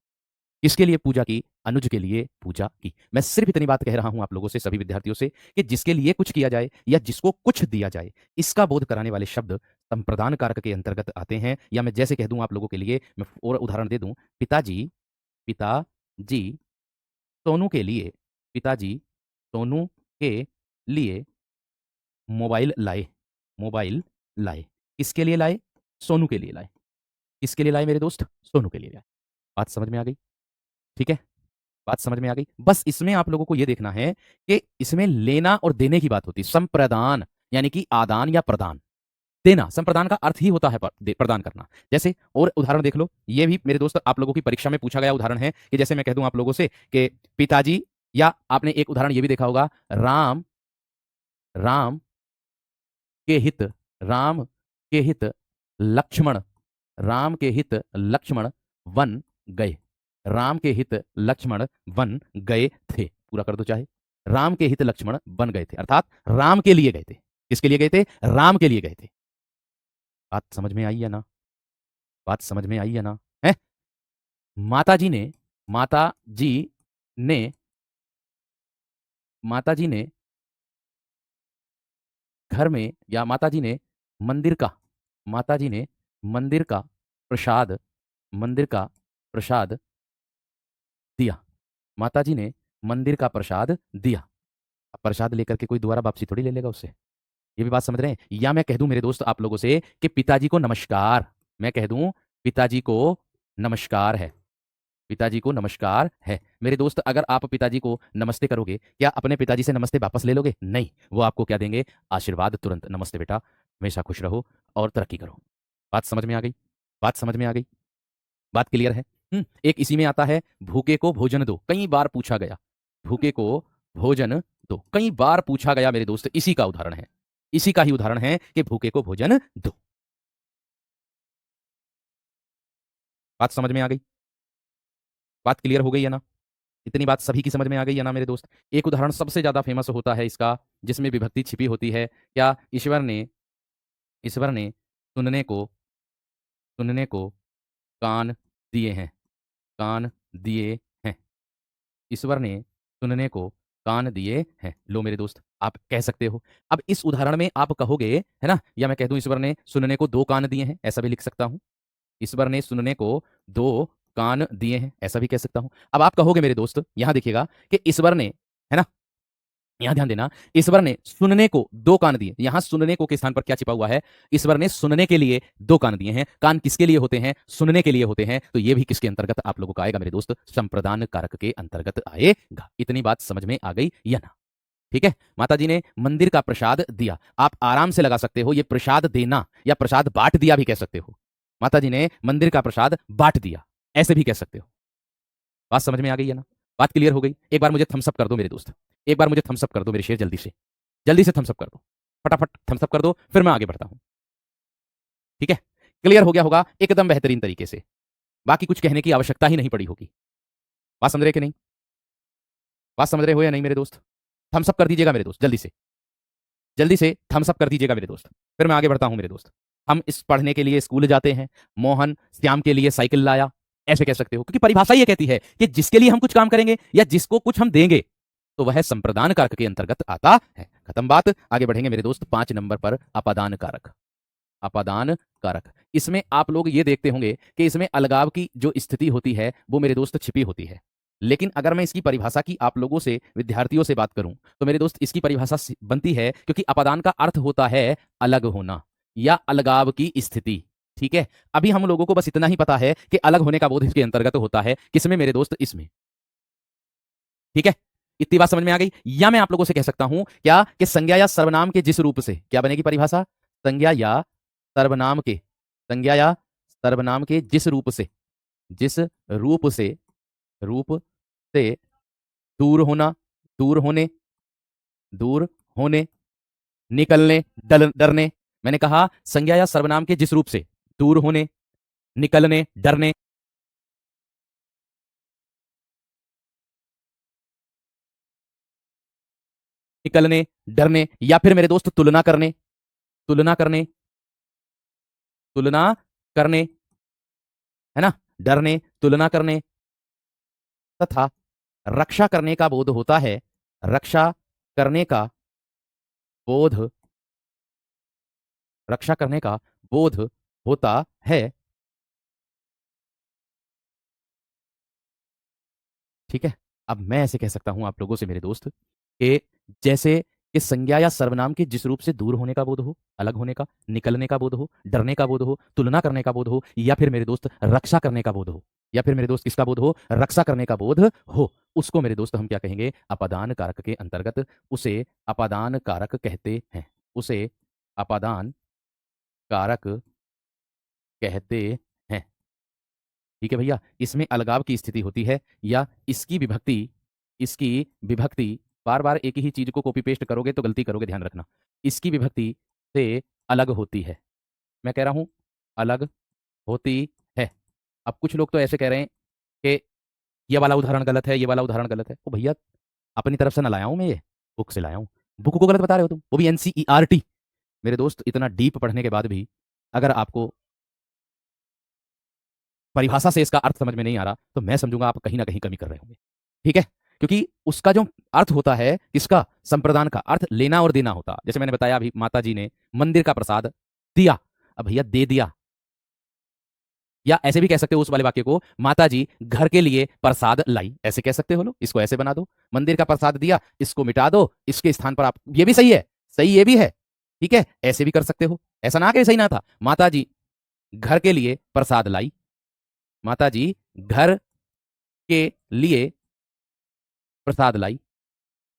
किसके लिए पूजा की? अनुज के लिए पूजा की। मैं सिर्फ इतनी बात कह रहा हूं आप लोगों से, सभी विद्यार्थियों से, कि जिसके लिए कुछ किया जाए या जिसको कुछ दिया जाए, इसका बोध कराने वाले शब्द संप्रदान कारक के अंतर्गत आते हैं। या मैं जैसे कह दूं आप लोगों के लिए, मैं और उदाहरण दे दूं, पिताजी, पिताजी सोनू के लिए, पिताजी सोनू के लिए मोबाइल लाए, मोबाइल लाए। किसके लिए लाए? सोनू के लिए लाए। किसके लिए लाए मेरे दोस्त? सोनू के लिए लाए। बात समझ में आ गई? ठीक है? बात समझ में आ गई? बस इसमें आप लोगों को यह देखना है कि इसमें लेना और देने की बात होती है। संप्रदान यानी कि आदान या प्रदान। देना, संप्रदान का अर्थ ही होता है प्रदान करना। जैसे और उदाहरण देख लो, ये भी मेरे दोस्त आप लोगों की परीक्षा में पूछा गया उदाहरण है कि जैसे मैं कह दूं आप लोगों से कि पिताजी, या आपने एक उदाहरण ये भी देखा होगा, राम, राम के हित, राम के हित लक्ष्मण, राम के हित लक्ष्मण वन गए। राम के हित लक्ष्मण वन गए थे। पूरा कर दो चाहे। राम के हित लक्ष्मण वन गए थे, अर्थात राम के लिए गए थे। किसके लिए गए थे? राम के लिए गए थे। बात समझ में आई या ना? बात समझ में आई या ना? है? माता जी ने, माता जी ने, माता जी ने घर में, या माता जी ने मंदिर का, माता जी ने मंदिर का प्रसाद, मंदिर का प्रसाद दिया। माता जी ने मंदिर का प्रसाद दिया। अब प्रसाद लेकर के कोई दोबारा वापसी थोड़ी ले लेगा उससे। ये भी बात समझ रहे हैं? या मैं कह दूं मेरे दोस्त आप लोगों से कि पिताजी को नमस्कार, मैं कह दूं पिताजी को नमस्कार है, पिताजी को नमस्कार है। मेरे दोस्त अगर आप पिताजी को नमस्ते करोगे, क्या अपने पिताजी से नमस्ते वापस ले लोगे? नहीं, वो आपको क्या देंगे? आशीर्वाद तुरंत। नमस्ते बेटा, हमेशा खुश रहो और तरक्की करो। बात समझ में आ गई? बात समझ में आ गई? बात क्लियर है? एक इसी में आता है, भूखे को भोजन दो, कई बार पूछा गया। भूखे को भोजन दो, कई बार पूछा गया मेरे दोस्त, इसी का उदाहरण है, इसी का ही उदाहरण है कि भूखे को भोजन दो। बात समझ में आ गई? बात क्लियर हो गई है ना? इतनी बात सभी की समझ में आ गई है ना मेरे दोस्त? एक उदाहरण सबसे ज्यादा फेमस होता है इसका, जिसमें विभक्ति छिपी होती है। क्या ईश्वर ने सुनने को कान दिए हैं, कान दिए हैं। ईश्वर ने सुनने को कान दिए हैं। लो मेरे दोस्त, आप कह सकते हो। अब इस उदाहरण में आप कहोगे, है ना, या मैं कह दूं ईश्वर ने सुनने को दो कान दिए हैं, ऐसा भी लिख सकता हूं। ईश्वर ने सुनने को दो कान दिए हैं, ऐसा भी कह सकता हूं। अब आप कहोगे मेरे दोस्त, यहां देखिएगा कि ईश्वर ने, है ना, यहां ध्यान देना, ईश्वर ने सुनने को दो कान दिए। यहां सुनने को के स्थान पर क्या छिपा हुआ है? ईश्वर ने सुनने के लिए दो कान दिए हैं। कान किसके लिए होते हैं? सुनने के लिए होते हैं। तो ये भी किसके अंतर्गत आप लोगों का आएगा मेरे दोस्त? संप्रदान कारक के अंतर्गत आएगा। इतनी बात समझ में आ गई या ना? ठीक है। माता जी ने मंदिर का प्रसाद दिया, आप आराम से लगा सकते हो ये प्रसाद देना, या प्रसाद बांट दिया भी कह सकते हो। माता जी ने मंदिर का प्रसाद बांट दिया, ऐसे भी कह सकते हो। बात समझ में आ गई है ना? बात क्लियर हो गई? एक बार मुझे थम्स अप कर दो मेरे दोस्त, एक बार मुझे थम्स अप कर दो मेरे शेर, जल्दी से, जल्दी से थम्स अप कर दो, फटाफट थम्स अप कर दो, फिर मैं आगे बढ़ता हूं। ठीक है, क्लियर हो गया होगा एकदम बेहतरीन तरीके से, बाकी कुछ कहने की आवश्यकता ही नहीं पड़ी होगी। बात समझ रहे कि नहीं? बात समझ रहे हो या नहीं मेरे दोस्त? थम्स अप कर दीजिएगा मेरे दोस्त, जल्दी से, जल्दी से थम्स अप कर दीजिएगा मेरे दोस्त, फिर मैं आगे बढ़ता हूं मेरे दोस्त। हम इस पढ़ने के लिए स्कूल जाते हैं, मोहन श्याम के लिए साइकिल लाया, ऐसे कह सकते हो, क्योंकि परिभाषा ये कहती है कि जिसके लिए हम कुछ काम करेंगे या जिसको कुछ हम देंगे तो वह संप्रदान कारक के अंतर्गत आता है। खत्म बात, आगे बढ़ेंगे मेरे दोस्त 5 नंबर पर, अपादान कारक। अपादान कारक, इसमें आप लोग ये देखते होंगे कि इसमें अलगाव की जो स्थिति होती है वो मेरे दोस्त छिपी होती है। लेकिन अगर मैं इसकी परिभाषा की आप लोगों से, विद्यार्थियों से बात करूं, तो मेरे दोस्त इसकी परिभाषा बनती है, क्योंकि अपादान का अर्थ होता है अलग होना या अलगाव की स्थिति। ठीक है, अभी हम लोगों को बस इतना ही पता है कि अलग होने का बोध इसके अंतर्गत होता है। किसमें मेरे दोस्त? इसमें। ठीक है, इतनी बात समझ में आ गई? या मैं आप लोगों से कह सकता हूं क्या कि संज्ञा या सर्वनाम के जिस रूप से, क्या बनेगी परिभाषा? संज्ञा या सर्वनाम के, संज्ञा या सर्वनाम के जिस रूप से, जिस रूप से, रूप से दूर होना, दूर होने, दूर होने, निकलने, डरने। मैंने कहा संज्ञा या सर्वनाम के जिस रूप से, दूर होने, निकलने, डरने, निकलने, डरने, या फिर मेरे दोस्त तुलना करने, तुलना करने, तुलना करने, है ना, डरने, तुलना करने, तथा रक्षा करने का बोध होता है, रक्षा करने का बोध, रक्षा करने का बोध होता है। ठीक है, अब मैं ऐसे कह सकता हूं आप लोगों से मेरे दोस्त कि जैसे कि संज्ञा या सर्वनाम के जिस रूप से दूर होने का बोध हो, अलग होने का, निकलने का बोध हो, डरने का बोध हो, तुलना करने का बोध हो, या फिर मेरे दोस्त रक्षा करने का बोध हो, या फिर मेरे दोस्त किसका बोध हो? रक्षा करने का बोध हो, उसको मेरे दोस्त हम क्या कहेंगे? अपादान कारक के अंतर्गत, उसे अपादान कारक कहते हैं, उसे अपादान कारक कहते हैं। ठीक है भैया, इसमें अलगाव की स्थिति होती है, या इसकी विभक्ति, इसकी विभक्ति, बार बार एक ही चीज को कॉपी पेस्ट करोगे तो गलती करोगे, ध्यान रखना। इसकी विभक्ति से अलग होती है, मैं कह रहा हूं अलग होती है। अब कुछ लोग तो ऐसे कह रहे हैं कि ये वाला उदाहरण गलत है, ये वाला उदाहरण गलत है। तो भैया अपनी तरफ से ना लाया हूं मैं, ये बुक से लाया हूं। बुक को गलत बता रहे हो तुम, वो भी एनसीईआरटी। मेरे दोस्त इतना डीप पढ़ने के बाद भी अगर आपको परिभाषा से इसका अर्थ समझ में नहीं आ रहा, तो मैं समझूंगा आप कहीं ना कहीं कमी कर रहे होंगे। ठीक है, क्योंकि उसका जो अर्थ होता है, किसका? संप्रदान का अर्थ लेना और देना होता। जैसे मैंने बताया अभी, माता जी ने मंदिर का प्रसाद दिया, अब भैया दे दिया। या ऐसे भी कह सकते हो उस वाले वाक्य को, माता जी घर के लिए प्रसाद लाई, ऐसे कह सकते हो लो, इसको ऐसे बना दो, मंदिर का प्रसाद दिया, इसको मिटा दो, इसके स्थान पर आप, ये भी सही है, सही ये भी है। ठीक है, ऐसे भी कर सकते हो, ऐसा ना कि ऐसा ही ना था। माता जी घर के लिए प्रसाद लाई, माता जी घर के लिए प्रसाद लाई,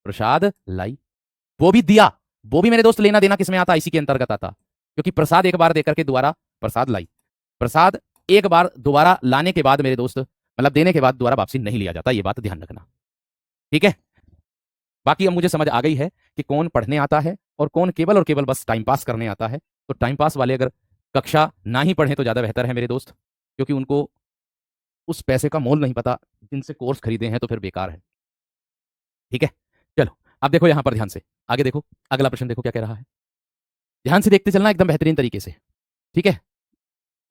प्रसाद लाई, वो भी दिया। वो भी मेरे दोस्त लेना देना किसमें आता, इसी के अंतर्गत आता, क्योंकि प्रसाद एक बार देकर के दोबारा प्रसाद लाई, प्रसाद एक बार दोबारा लाने के बाद मेरे दोस्त, मतलब देने के बाद दोबारा वापसी नहीं लिया जाता, ये बात ध्यान रखना। ठीक है, बाकी अब मुझे समझ आ गई है कि कौन पढ़ने आता है और कौन केवल और केवल बस टाइम पास करने आता है। तो टाइम पास वाले अगर कक्षा ना ही पढ़ें तो ज़्यादा बेहतर है मेरे दोस्त, क्योंकि उनको उस पैसे का मोल नहीं पता जिनसे कोर्स खरीदे हैं, तो फिर बेकार है। ठीक है, चलो अब देखो यहां पर ध्यान से, आगे देखो, अगला प्रश्न देखो क्या कह रहा है। ध्यान से देखते चलना एकदम बेहतरीन तरीके से। ठीक है,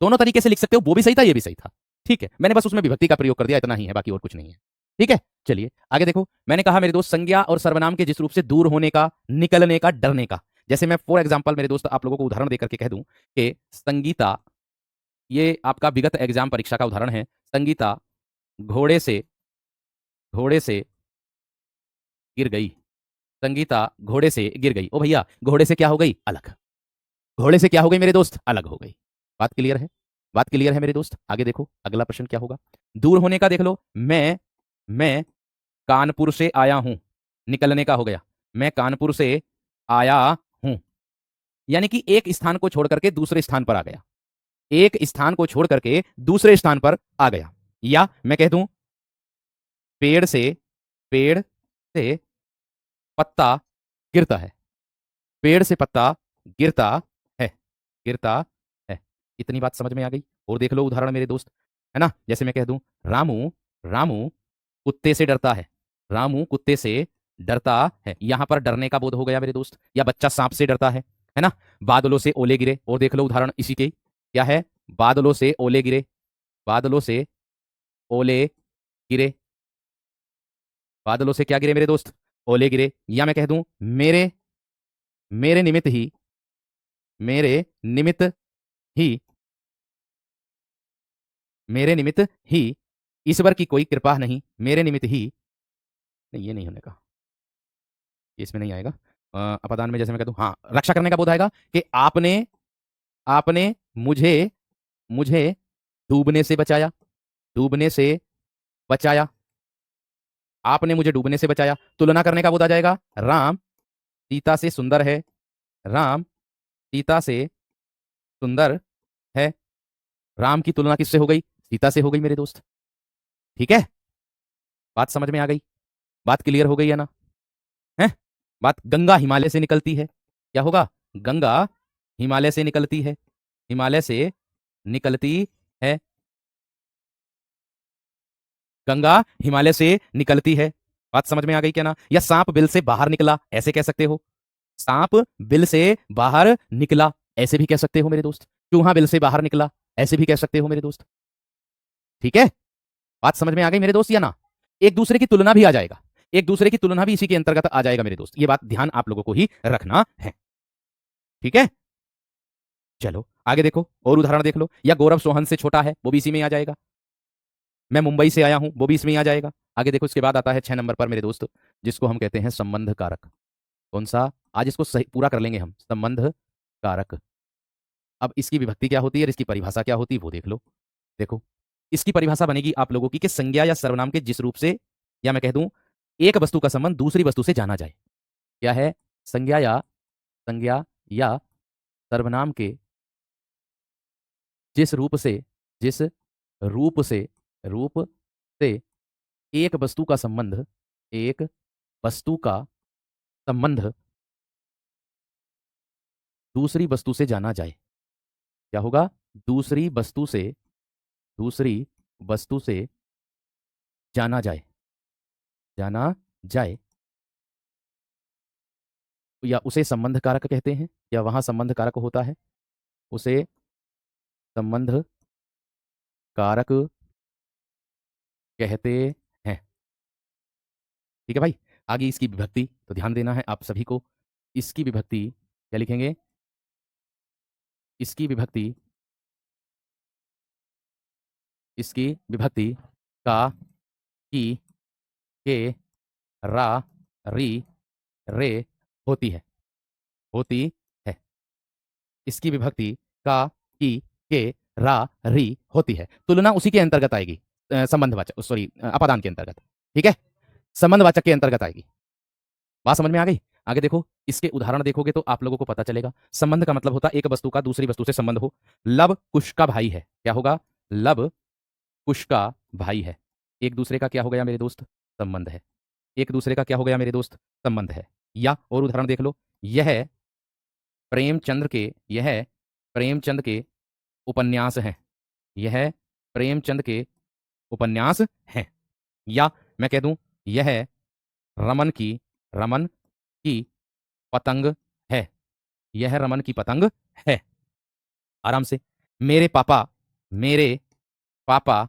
दोनों तरीके से लिख सकते हो, वो भी सही था ये भी सही था। ठीक है, मैंने बस उसमें विभक्ति का प्रयोग कर दिया, इतना ही है, बाकी और कुछ नहीं है। ठीक है, चलिए आगे देखो। मैंने कहा मेरे दोस्त संज्ञा और सर्वनाम के जिस रूप से दूर होने का, निकलने का, डरने का, जैसे मैं फॉर एग्जाम्पल मेरे दोस्त आप लोगों को उदाहरण देकर के कह दूं कि संगीता, ये आपका विगत एग्जाम परीक्षा का उदाहरण है। संगीता घोड़े से गिर गई, संगीता घोड़े से गिर गई। ओ भैया, घोड़े से क्या हो गई, अलग, घोड़े से क्या हो गई मेरे दोस्त, अलग हो गई। बात क्लियर है, बात क्लियर है मेरे दोस्त। आगे देखो अगला प्रश्न क्या होगा। दूर होने का देख लो, मैं कानपुर से आया हूं, निकलने का हो गया, मैं कानपुर से आया हूं, यानी कि एक स्थान को छोड़ करके दूसरे स्थान पर आ गया, एक स्थान को छोड़ करके दूसरे स्थान पर आ गया। या मैं कह दूं पेड़ से पत्ता गिरता है, पेड़ से पत्ता गिरता है, गिरता है। इतनी बात समझ में आ गई। और देख लो उदाहरण मेरे दोस्त, है ना, जैसे मैं कह दूं रामू रामू कुत्ते से डरता है, रामू कुत्ते से डरता है, यहां पर डरने का बोध हो गया मेरे दोस्त। या बच्चा सांप से डरता है ना। बादलों से ओले गिरे, और देख लो उदाहरण इसी के, क्या है, बादलों से ओले गिरे, बादलों से ओले गिरे, बादलों से क्या गिरे मेरे दोस्त, ओले गिरे। या मैं कह दूं मेरे मेरे निमित्त ही, मेरे निमित्त ही, मेरे निमित्त ही ईश्वर की कोई कृपा नहीं, मेरे निमित्त ही, नहीं ये नहीं होने का, ये इसमें नहीं आएगा। अपादान में जैसे मैं कह दूं, हाँ रक्षा करने का बोध आएगा कि आपने आपने मुझे मुझे डूबने से बचाया, डूबने से बचाया, आपने मुझे डूबने से बचाया। तुलना करने का बोध आ जाएगा, राम सीता से सुंदर है, राम सीता से सुंदर है, राम की तुलना किससे हो गई, सीता से हो गई मेरे दोस्त। ठीक है, बात समझ में आ गई, बात क्लियर हो गई है ना, है। बात, गंगा हिमालय से निकलती है, क्या होगा, गंगा हिमालय से निकलती है, हिमालय से निकलती है, गंगा हिमालय से निकलती है। बात समझ में आ गई क्या ना। या सांप बिल से बाहर निकला, ऐसे कह सकते हो, सांप बिल से बाहर निकला, ऐसे भी कह सकते हो मेरे दोस्त। चूहा बिल से बाहर निकला, ऐसे भी कह सकते हो मेरे दोस्त। ठीक है, बात समझ में आ गई मेरे दोस्त या ना। एक दूसरे की तुलना भी आ जाएगा, एक दूसरे की तुलना भी इसी के अंतर्गत आ जाएगा मेरे दोस्त, ये बात ध्यान आप लोगों को ही रखना है। ठीक है, चलो आगे देखो और उदाहरण देख लो। या गौरव सोहन से छोटा है, वो भी इसी में आ जाएगा। मैं मुंबई से आया हूं, वो भी इसमें ही आ जाएगा। आगे देखो, इसके बाद आता है 6 नंबर पर मेरे दोस्त, जिसको हम कहते हैं संबंध कारक। कौन सा, आज इसको सही पूरा कर लेंगे हम, संबंध कारक। अब इसकी विभक्ति क्या होती है और इसकी परिभाषा क्या होती है वो देख लो। देखो, इसकी परिभाषा बनेगी आप लोगों की कि संज्ञा या सर्वनाम के जिस रूप से, या मैं कह दूं एक वस्तु का संबंध दूसरी वस्तु से जाना जाए। क्या है, संज्ञा या सर्वनाम के जिस रूप से, जिस रूप से एक वस्तु का संबंध, एक वस्तु का संबंध दूसरी वस्तु से जाना जाए। क्या होगा, दूसरी वस्तु से, दूसरी वस्तु से जाना जाए, जाना जाए, या उसे संबंध कारक कहते हैं, या वहां संबंध कारक होता है, उसे संबंध कारक कहते हैं। ठीक है भाई, आगे इसकी विभक्ति तो ध्यान देना है आप सभी को। इसकी विभक्ति क्या लिखेंगे, इसकी विभक्ति, इसकी विभक्ति का, की, के, रा, री, रे होती है, होती है। इसकी विभक्ति का, की, के, रा, री होती है। तुलना उसी के अंतर्गत आएगी, संबंधवाचक, सॉरी, अपादान के अंतर्गत। ठीक है, संबंधवाचक के अंतर्गत आएगी। बात समझ में आ गई? आगे देखो, इसके उदाहरण देखोगे तो आप लोगों को पता चलेगा। संबंध का मतलब होता है एक वस्तु का दूसरी वस्तु से संबंध हो। लब कुश का भाई है, क्या होगा? लब कुश का भाई है। एक दूसरे का क्या हो गया मेरे दोस्त? संबंध है। एक दूसरे का क्या हो गया मेरे दोस्त? संबंध है। या और उदाहरण देख लो, यह प्रेमचंद्र के, यह प्रेमचंद के उपन्यास हैं। यह प्रेमचंद के उपन्यास हैं। या मैं कह दूं, यह रमन की, रमन की पतंग है। यह रमन की पतंग है। आराम से। मेरे पापा, मेरे पापा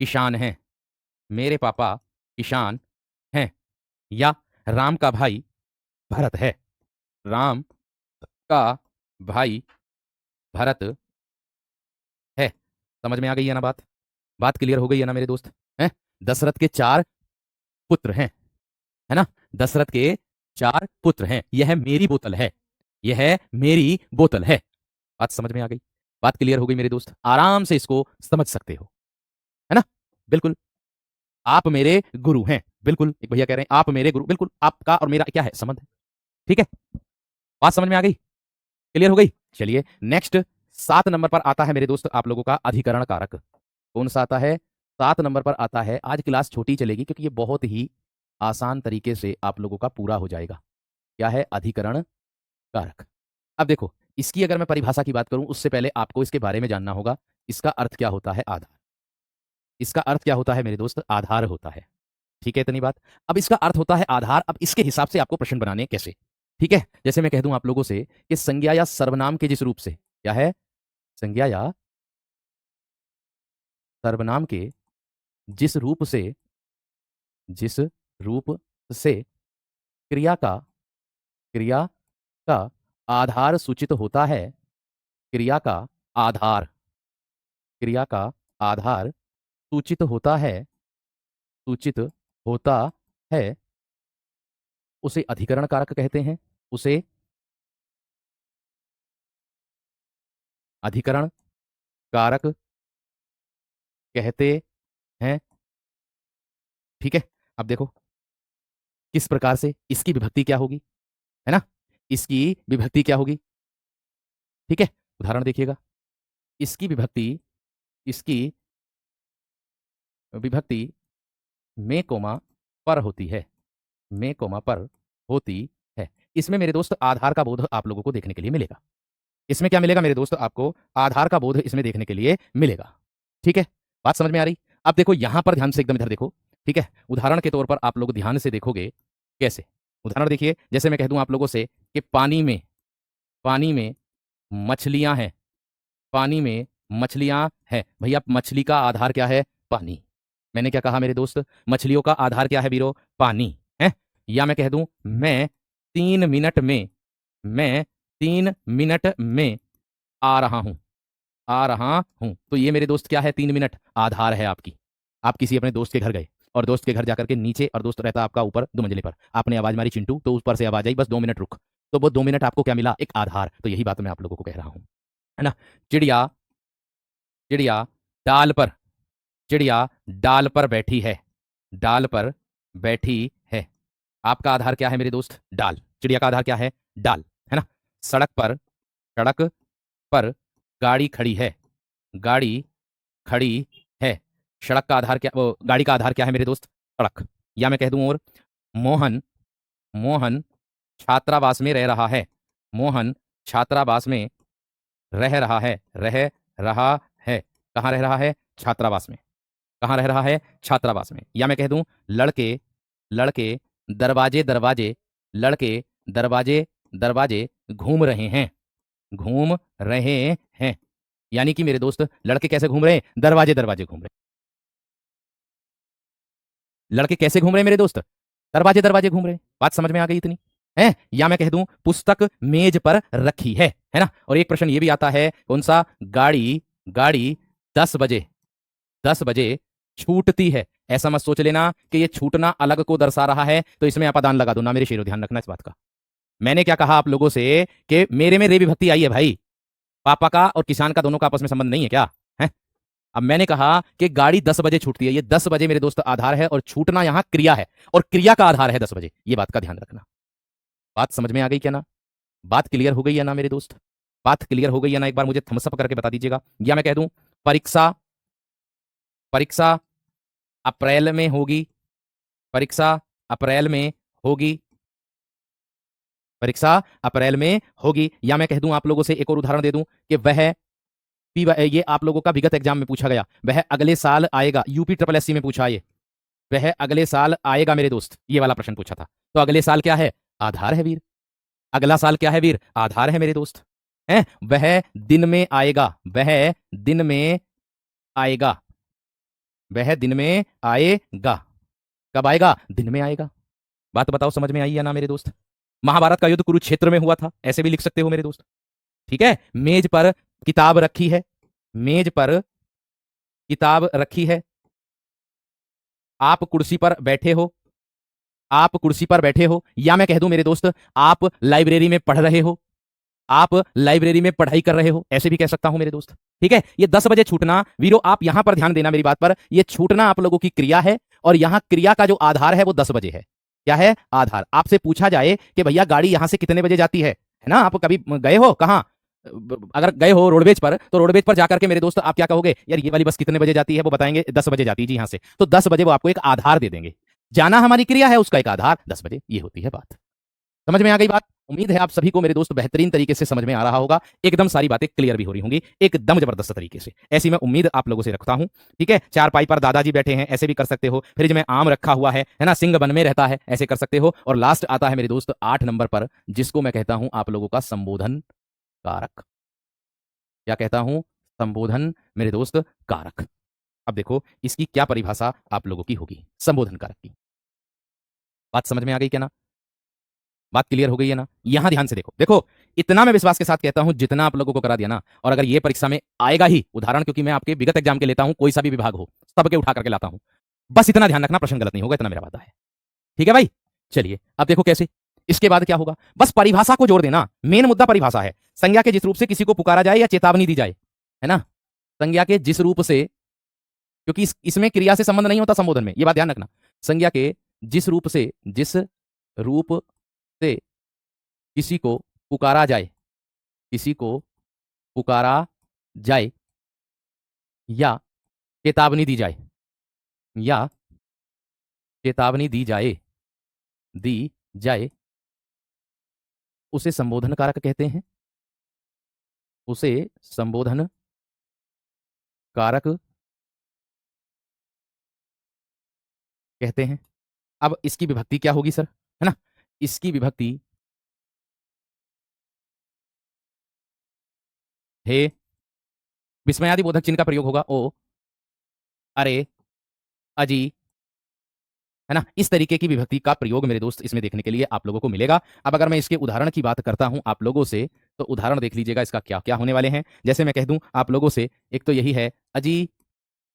किसान हैं। मेरे पापा किसान हैं। या राम का भाई भरत है। राम का भाई भरत है। समझ में आ गई है ना बात? बात क्लियर हो गई है ना मेरे दोस्त? हैं? दशरथ के 4 पुत्र हैं, है ना? दशरथ के 4 पुत्र हैं। यह मेरी बोतल है। यह मेरी बोतल है। बात समझ में आ गई? बात क्लियर हो गई मेरे दोस्त? आराम से इसको समझ सकते हो, है ना? बिल्कुल। आप मेरे गुरु हैं, बिल्कुल। एक भैया कह रहे हैं आप मेरे गुरु, बिल्कुल। आपका और मेरा क्या है? संबंध है। ठीक है, बात समझ में आ गई? क्लियर हो गई? चलिए नेक्स्ट, 7 नंबर पर आता है मेरे दोस्त आप लोगों का अधिकरण कारक। कौन सा आता है? 7 नंबर पर आता है। आज क्लास छोटी चलेगी क्योंकि ये बहुत ही आसान तरीके से आप लोगों का पूरा हो जाएगा। क्या है? अधिकरण कारक। अब देखो, इसकी अगर मैं परिभाषा की बात करूं उससे पहले आपको इसके बारे में जानना होगा। इसका अर्थ क्या होता है? आधार। इसका अर्थ क्या होता है मेरे दोस्त? आधार होता है। ठीक है, इतनी बात। अब इसका अर्थ होता है आधार। अब इसके हिसाब से आपको प्रश्न बनाने कैसे? ठीक है, जैसे मैं कह दूं आप लोगों से कि संज्ञा या सर्वनाम के जिस रूप से, क्या है? संज्ञा या सर्वनाम के जिस रूप से, जिस रूप से क्रिया का, क्रिया का आधार सूचित होता है, क्रिया का आधार, क्रिया का आधार सूचित होता है, सूचित होता है, उसे अधिकरण कारक कहते हैं। उसे अधिकरण कारक कहते हैं। ठीक है, अब देखो किस प्रकार से इसकी विभक्ति क्या होगी, है ना? इसकी विभक्ति क्या होगी? ठीक है, उदाहरण देखिएगा। इसकी विभक्ति, इसकी विभक्ति में कोमा पर होती है, में कोमा पर होती है। इसमें मेरे दोस्त आधार का बोध आप लोगों को देखने के लिए मिलेगा। इसमें क्या मिलेगा मेरे दोस्त? आपको आधार का बोध इसमें देखने के लिए मिलेगा। ठीक है, बात समझ में आ रही? अब देखो यहां पर ध्यान से एकदम इधर देखो। ठीक है, उदाहरण के तौर पर आप लोग ध्यान से देखोगे कैसे। उदाहरण देखिए, जैसे मैं कह दूं आप लोगों से कि पानी में, पानी में मछलियां हैं। पानी में मछलियां हैं। भैया मछली का आधार क्या है? पानी। मैंने क्या कहा मेरे दोस्त? मछलियों का आधार क्या है वीरो? पानी है। या मैं कह दूं मैं 3 मिनट में, मैं 3 मिनट में आ रहा हूं, आ रहा हूं। तो ये मेरे दोस्त क्या है? 3 मिनट आधार है आपकी। आप किसी अपने दोस्त के घर गए और दोस्त के घर जाकर के नीचे, और दोस्त रहता आपका ऊपर 2 मंजिले पर, आपने आवाज मारी चिंटू, तो ऊपर से आवाज आई बस 2 मिनट रुक। तो वो 2 मिनट आपको क्या मिला? एक आधार। तो यही बात मैं आप लोगों को कह रहा हूं, है ना? चिड़िया, चिड़िया डाल पर, चिड़िया डाल पर बैठी है, डाल पर बैठी है। आपका आधार क्या है मेरे दोस्त? डाल। चिड़िया का आधार क्या है? डाल, है ना? सड़क पर, सड़क पर गाड़ी खड़ी है, गाड़ी खड़ी है। सड़क का आधार क्या, वो गाड़ी का आधार क्या है मेरे दोस्त? सड़क। या मैं कह दूं और, मोहन, मोहन छात्रावास में रह रहा है। मोहन छात्रावास में रह रहा है, रह रहा है। कहाँ रह रहा है? छात्रावास में। कहाँ रह रहा है? छात्रावास में। या मैं कह दूं लड़के, लड़के दरवाजे, दरवाजे, लड़के दरवाजे, दरवाजे घूम रहे हैं, घूम रहे हैं। यानी कि मेरे दोस्त लड़के कैसे घूम रहे हैं? दरवाजे दरवाजे घूम रहे हैं। लड़के कैसे घूम रहे हैं मेरे दोस्त? दरवाजे दरवाजे घूम रहे हैं। बात समझ में आ गई इतनी? है? या मैं कह दूं पुस्तक मेज पर रखी है ना? और एक प्रश्न ये भी आता है, कौन सा? गाड़ी, गाड़ी 10 बजे, 10 बजे छूटती है। ऐसा मत सोच लेना कि ये छूटना अलग को दर्शा रहा है तो इसमें अपादान लगा दो ना मेरे शेरों, ध्यान रखना इस बात का। मैंने क्या कहा आप लोगों से कि मेरे में रे विभक्ति आई है भाई, पापा का और किसान का दोनों का आपस में संबंध नहीं है क्या है? अब मैंने कहा कि गाड़ी 10 बजे छूटती है, ये 10 बजे मेरे दोस्त आधार है और छूटना यहां क्रिया है और क्रिया का आधार है 10 बजे, ये बात का ध्यान रखना। बात समझ में आ गई क्या ना? बात क्लियर हो गई है ना मेरे दोस्त? बात क्लियर हो गई है ना? एक बार मुझे थम्स अप करके बता दीजिएगा, या मैं कह दूं परीक्षा, परीक्षा अप्रैल में होगी, परीक्षा अप्रैल में होगी, परीक्षा अप्रैल में होगी। या मैं कह दूं आप लोगों से एक और उदाहरण दे दूं कि वह ये आप लोगों का विगत एग्जाम में पूछा गया, वह अगले साल आएगा, यूपी ट्रिपल एससी में पूछा ये, वह अगले साल आएगा मेरे दोस्त, ये वाला प्रश्न पूछा था। तो अगले साल क्या है? आधार है वीर। अगला साल क्या है वीर? आधार है मेरे दोस्त। है वह दिन में आएगा, वह दिन में आएगा, वह दिन में आएगा। कब आएगा? दिन में आएगा। बात बताओ समझ में आई या ना मेरे दोस्त? महाभारत का युद्ध कुरुक्षेत्र में हुआ था, ऐसे भी लिख सकते हो मेरे दोस्त। ठीक है, मेज पर किताब रखी है, मेज पर किताब रखी है, आप कुर्सी पर बैठे हो, आप कुर्सी पर बैठे हो। या मैं कह दूं मेरे दोस्त आप लाइब्रेरी में पढ़ रहे हो, आप लाइब्रेरी में पढ़ाई कर रहे हो, ऐसे भी कह सकता हूं मेरे दोस्त। ठीक है, ये 10 बजे छूटना वीरो, आप यहां पर ध्यान देना मेरी बात पर, ये छूटना आप लोगों की क्रिया है और यहां क्रिया का जो आधार है वो 10 बजे है। क्या है? आधार। आपसे पूछा जाए कि भैया गाड़ी यहां से कितने बजे जाती है ना? आप कभी गए हो कहां? अगर गए हो रोडवेज पर, तो रोडवेज पर जाकर के मेरे दोस्त आप क्या कहोगे? यार ये वाली बस कितने बजे जाती है? वो बताएंगे 10 बजे जाती है जी यहां से। तो 10 बजे वो आपको एक आधार दे देंगे। जाना हमारी क्रिया है, उसका एक आधार 10 बजे, ये होती है बात। समझ में आ गई बात? उम्मीद है आप सभी को मेरे दोस्त बेहतरीन तरीके से समझ में आ रहा होगा, एकदम सारी बातें क्लियर भी हो रही होंगी, एकदम जबरदस्त तरीके से। ऐसी मैं उम्मीद आप लोगों से रखता हूं। ठीक है, चारपाई पर दादाजी बैठे हैं, ऐसे भी कर सकते हो। फ्रिज में आम रखा हुआ है ना, सिंह बन में रहता है, ऐसे कर सकते हो। और लास्ट आता है मेरे दोस्त 8 नंबर पर, जिसको मैं कहता हूं आप लोगों का संबोधन कारक। क्या कहता हूं? संबोधन मेरे दोस्त कारक। अब देखो इसकी क्या परिभाषा आप लोगों की होगी संबोधन कारक की। बात समझ में आ गई क्या ना? बात क्लियर हो गई है ना? यहां ध्यान से देखो, देखो इतना मैं विश्वास के साथ कहता हूं जितना आप लोगों को करा दिया ना, और अगर ये परीक्षा में आएगा ही उदाहरण, क्योंकि मैं आपके विगत एग्जाम के लेता हूं, कोई सा भी विभाग हो सबके उठा करके लाता हूं, बस इतना ध्यान रखना प्रश्न गलत नहीं होगा, इतना मेरा वादा है। ठीक है भाई, चलिए अब देखो कैसे। इसके बाद क्या होगा? बस परिभाषा को जोड़ देना, मेन मुद्दा परिभाषा है। संज्ञा के जिस रूप से किसी को पुकारा जाए या चेतावनी दी जाए, है ना, संज्ञा के जिस रूप से, क्योंकि इसमें क्रिया से संबंध नहीं होता संबोधन में, ये बात ध्यान रखना। संज्ञा के जिस रूप से, जिस रूप से किसी को पुकारा जाए, किसी को पुकारा जाए या चेतावनी दी जाए, या चेतावनी दी जाए, दी जाए, उसे संबोधन कारक कहते हैं, उसे संबोधन कारक कहते हैं। अब इसकी विभक्ति क्या होगी सर, है ना? इसकी विभक्ति हे, विस्मयादि बोधक चिन्ह का प्रयोग होगा, ओ, अरे, अजी, है ना? इस तरीके की विभक्ति का प्रयोग मेरे दोस्त इसमें देखने के लिए आप लोगों को मिलेगा। अब अगर मैं इसके उदाहरण की बात करता हूं आप लोगों से, तो उदाहरण देख लीजिएगा इसका क्या क्या होने वाले हैं। जैसे मैं कह दूं आप लोगों से, एक तो यही है, अजी,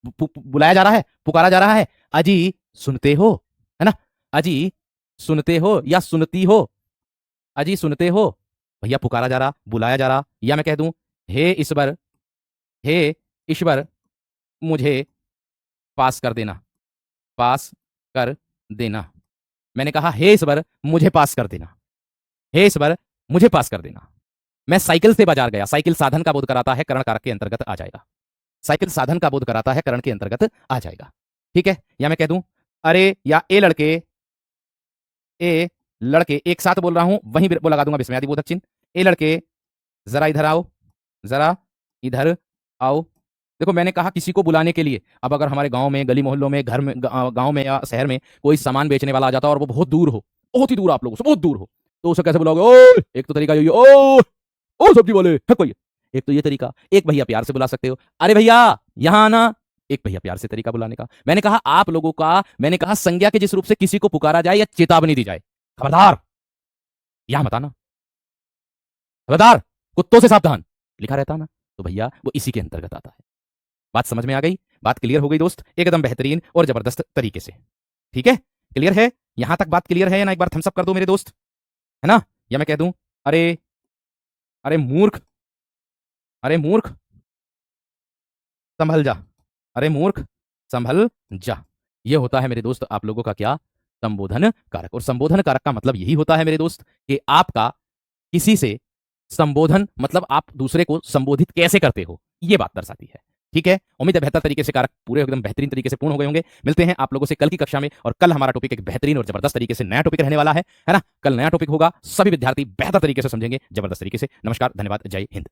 बुलाया जा रहा है, पुकारा जा रहा है, अजी सुनते हो, है ना? अजी सुनते हो या सुनती हो, अजी सुनते हो, भैया पुकारा जा रहा, बुलाया जा रहा। या मैं कह दूं, हे ईश्वर, हे ईश्वर, मुझे पास कर देना, पास कर देना। मैंने कहा हे ईश्वर मुझे पास कर देना, हे ईश्वर मुझे पास कर देना। मैं साइकिल से बाजार गया, साइकिल साधन का बोध कराता है, करण कारक के अंतर्गत आ जाएगा। साइकिल साधन का बोध कराता है, करण के अंतर्गत आ जाएगा। ठीक है, या मैं कह दूं अरे, या ए लड़के, ए लड़के, एक साथ बोल रहा हूं, वहीं वो लगा दूंगा विस्मयादि बोधक चिन्ह। ए लड़के जरा इधर आओ, जरा इधर आओ। देखो मैंने कहा किसी को बुलाने के लिए। अब अगर हमारे गांव में, गली मोहल्लों में, घर में, गांव में या शहर में कोई सामान बेचने वाला आ जाता है और वो बहुत दूर हो, बहुत ही दूर, आप लोगों से बहुत दूर हो, तो उसे कैसे बुलाओगे? ओ, एक तो तरीका यही, ओ सब्जी वाले, है कोई, एक तो ये तरीका। एक भैया प्यार से बुला सकते हो, अरे भैया यहां आना, एक भैया प्यार से तरीका बुलाने का। मैंने कहा आप लोगों का, मैंने कहा संज्ञा के जिस रूप से किसी को पुकारा जाए या चेतावनी दी जाए, खबरदार यहां मत आना, खबरदार कुत्तों से सावधान लिखा रहता ना, तो भैया वो इसी के अंतर्गत आता है। बात समझ में आ गई? बात क्लियर हो गई दोस्त, एकदम बेहतरीन और जबरदस्त तरीके से। ठीक है, क्लियर है? यहां तक बात क्लियर है ना? एक बार थम्स अप कर दो मेरे दोस्त, है ना? या मैं कह दूं अरे, अरे मूर्ख, अरे मूर्ख संभल जा, अरे मूर्ख संभल जा। यह होता है मेरे दोस्त आप लोगों का क्या, संबोधन कारक। और संबोधन कारक का मतलब यही होता है मेरे दोस्त कि आपका किसी से संबोधन मतलब आप दूसरे को संबोधित कैसे करते हो, ये बात दर्शाती है। ठीक है, उम्मीद है बेहतर तरीके से कारक पूरे एकदम बेहतरीन तरीके से पूर्ण हो गए होंगे। मिलते हैं आप लोगों से कल की कक्षा में, और कल हमारा टॉपिक एक बेहतरीन और जबरदस्त तरीके से नया टॉपिक रहने वाला है ना। कल नया टॉपिक होगा, सभी विद्यार्थी बेहतर तरीके से समझेंगे, जबरदस्त तरीके से। नमस्कार, धन्यवाद, जय हिंद।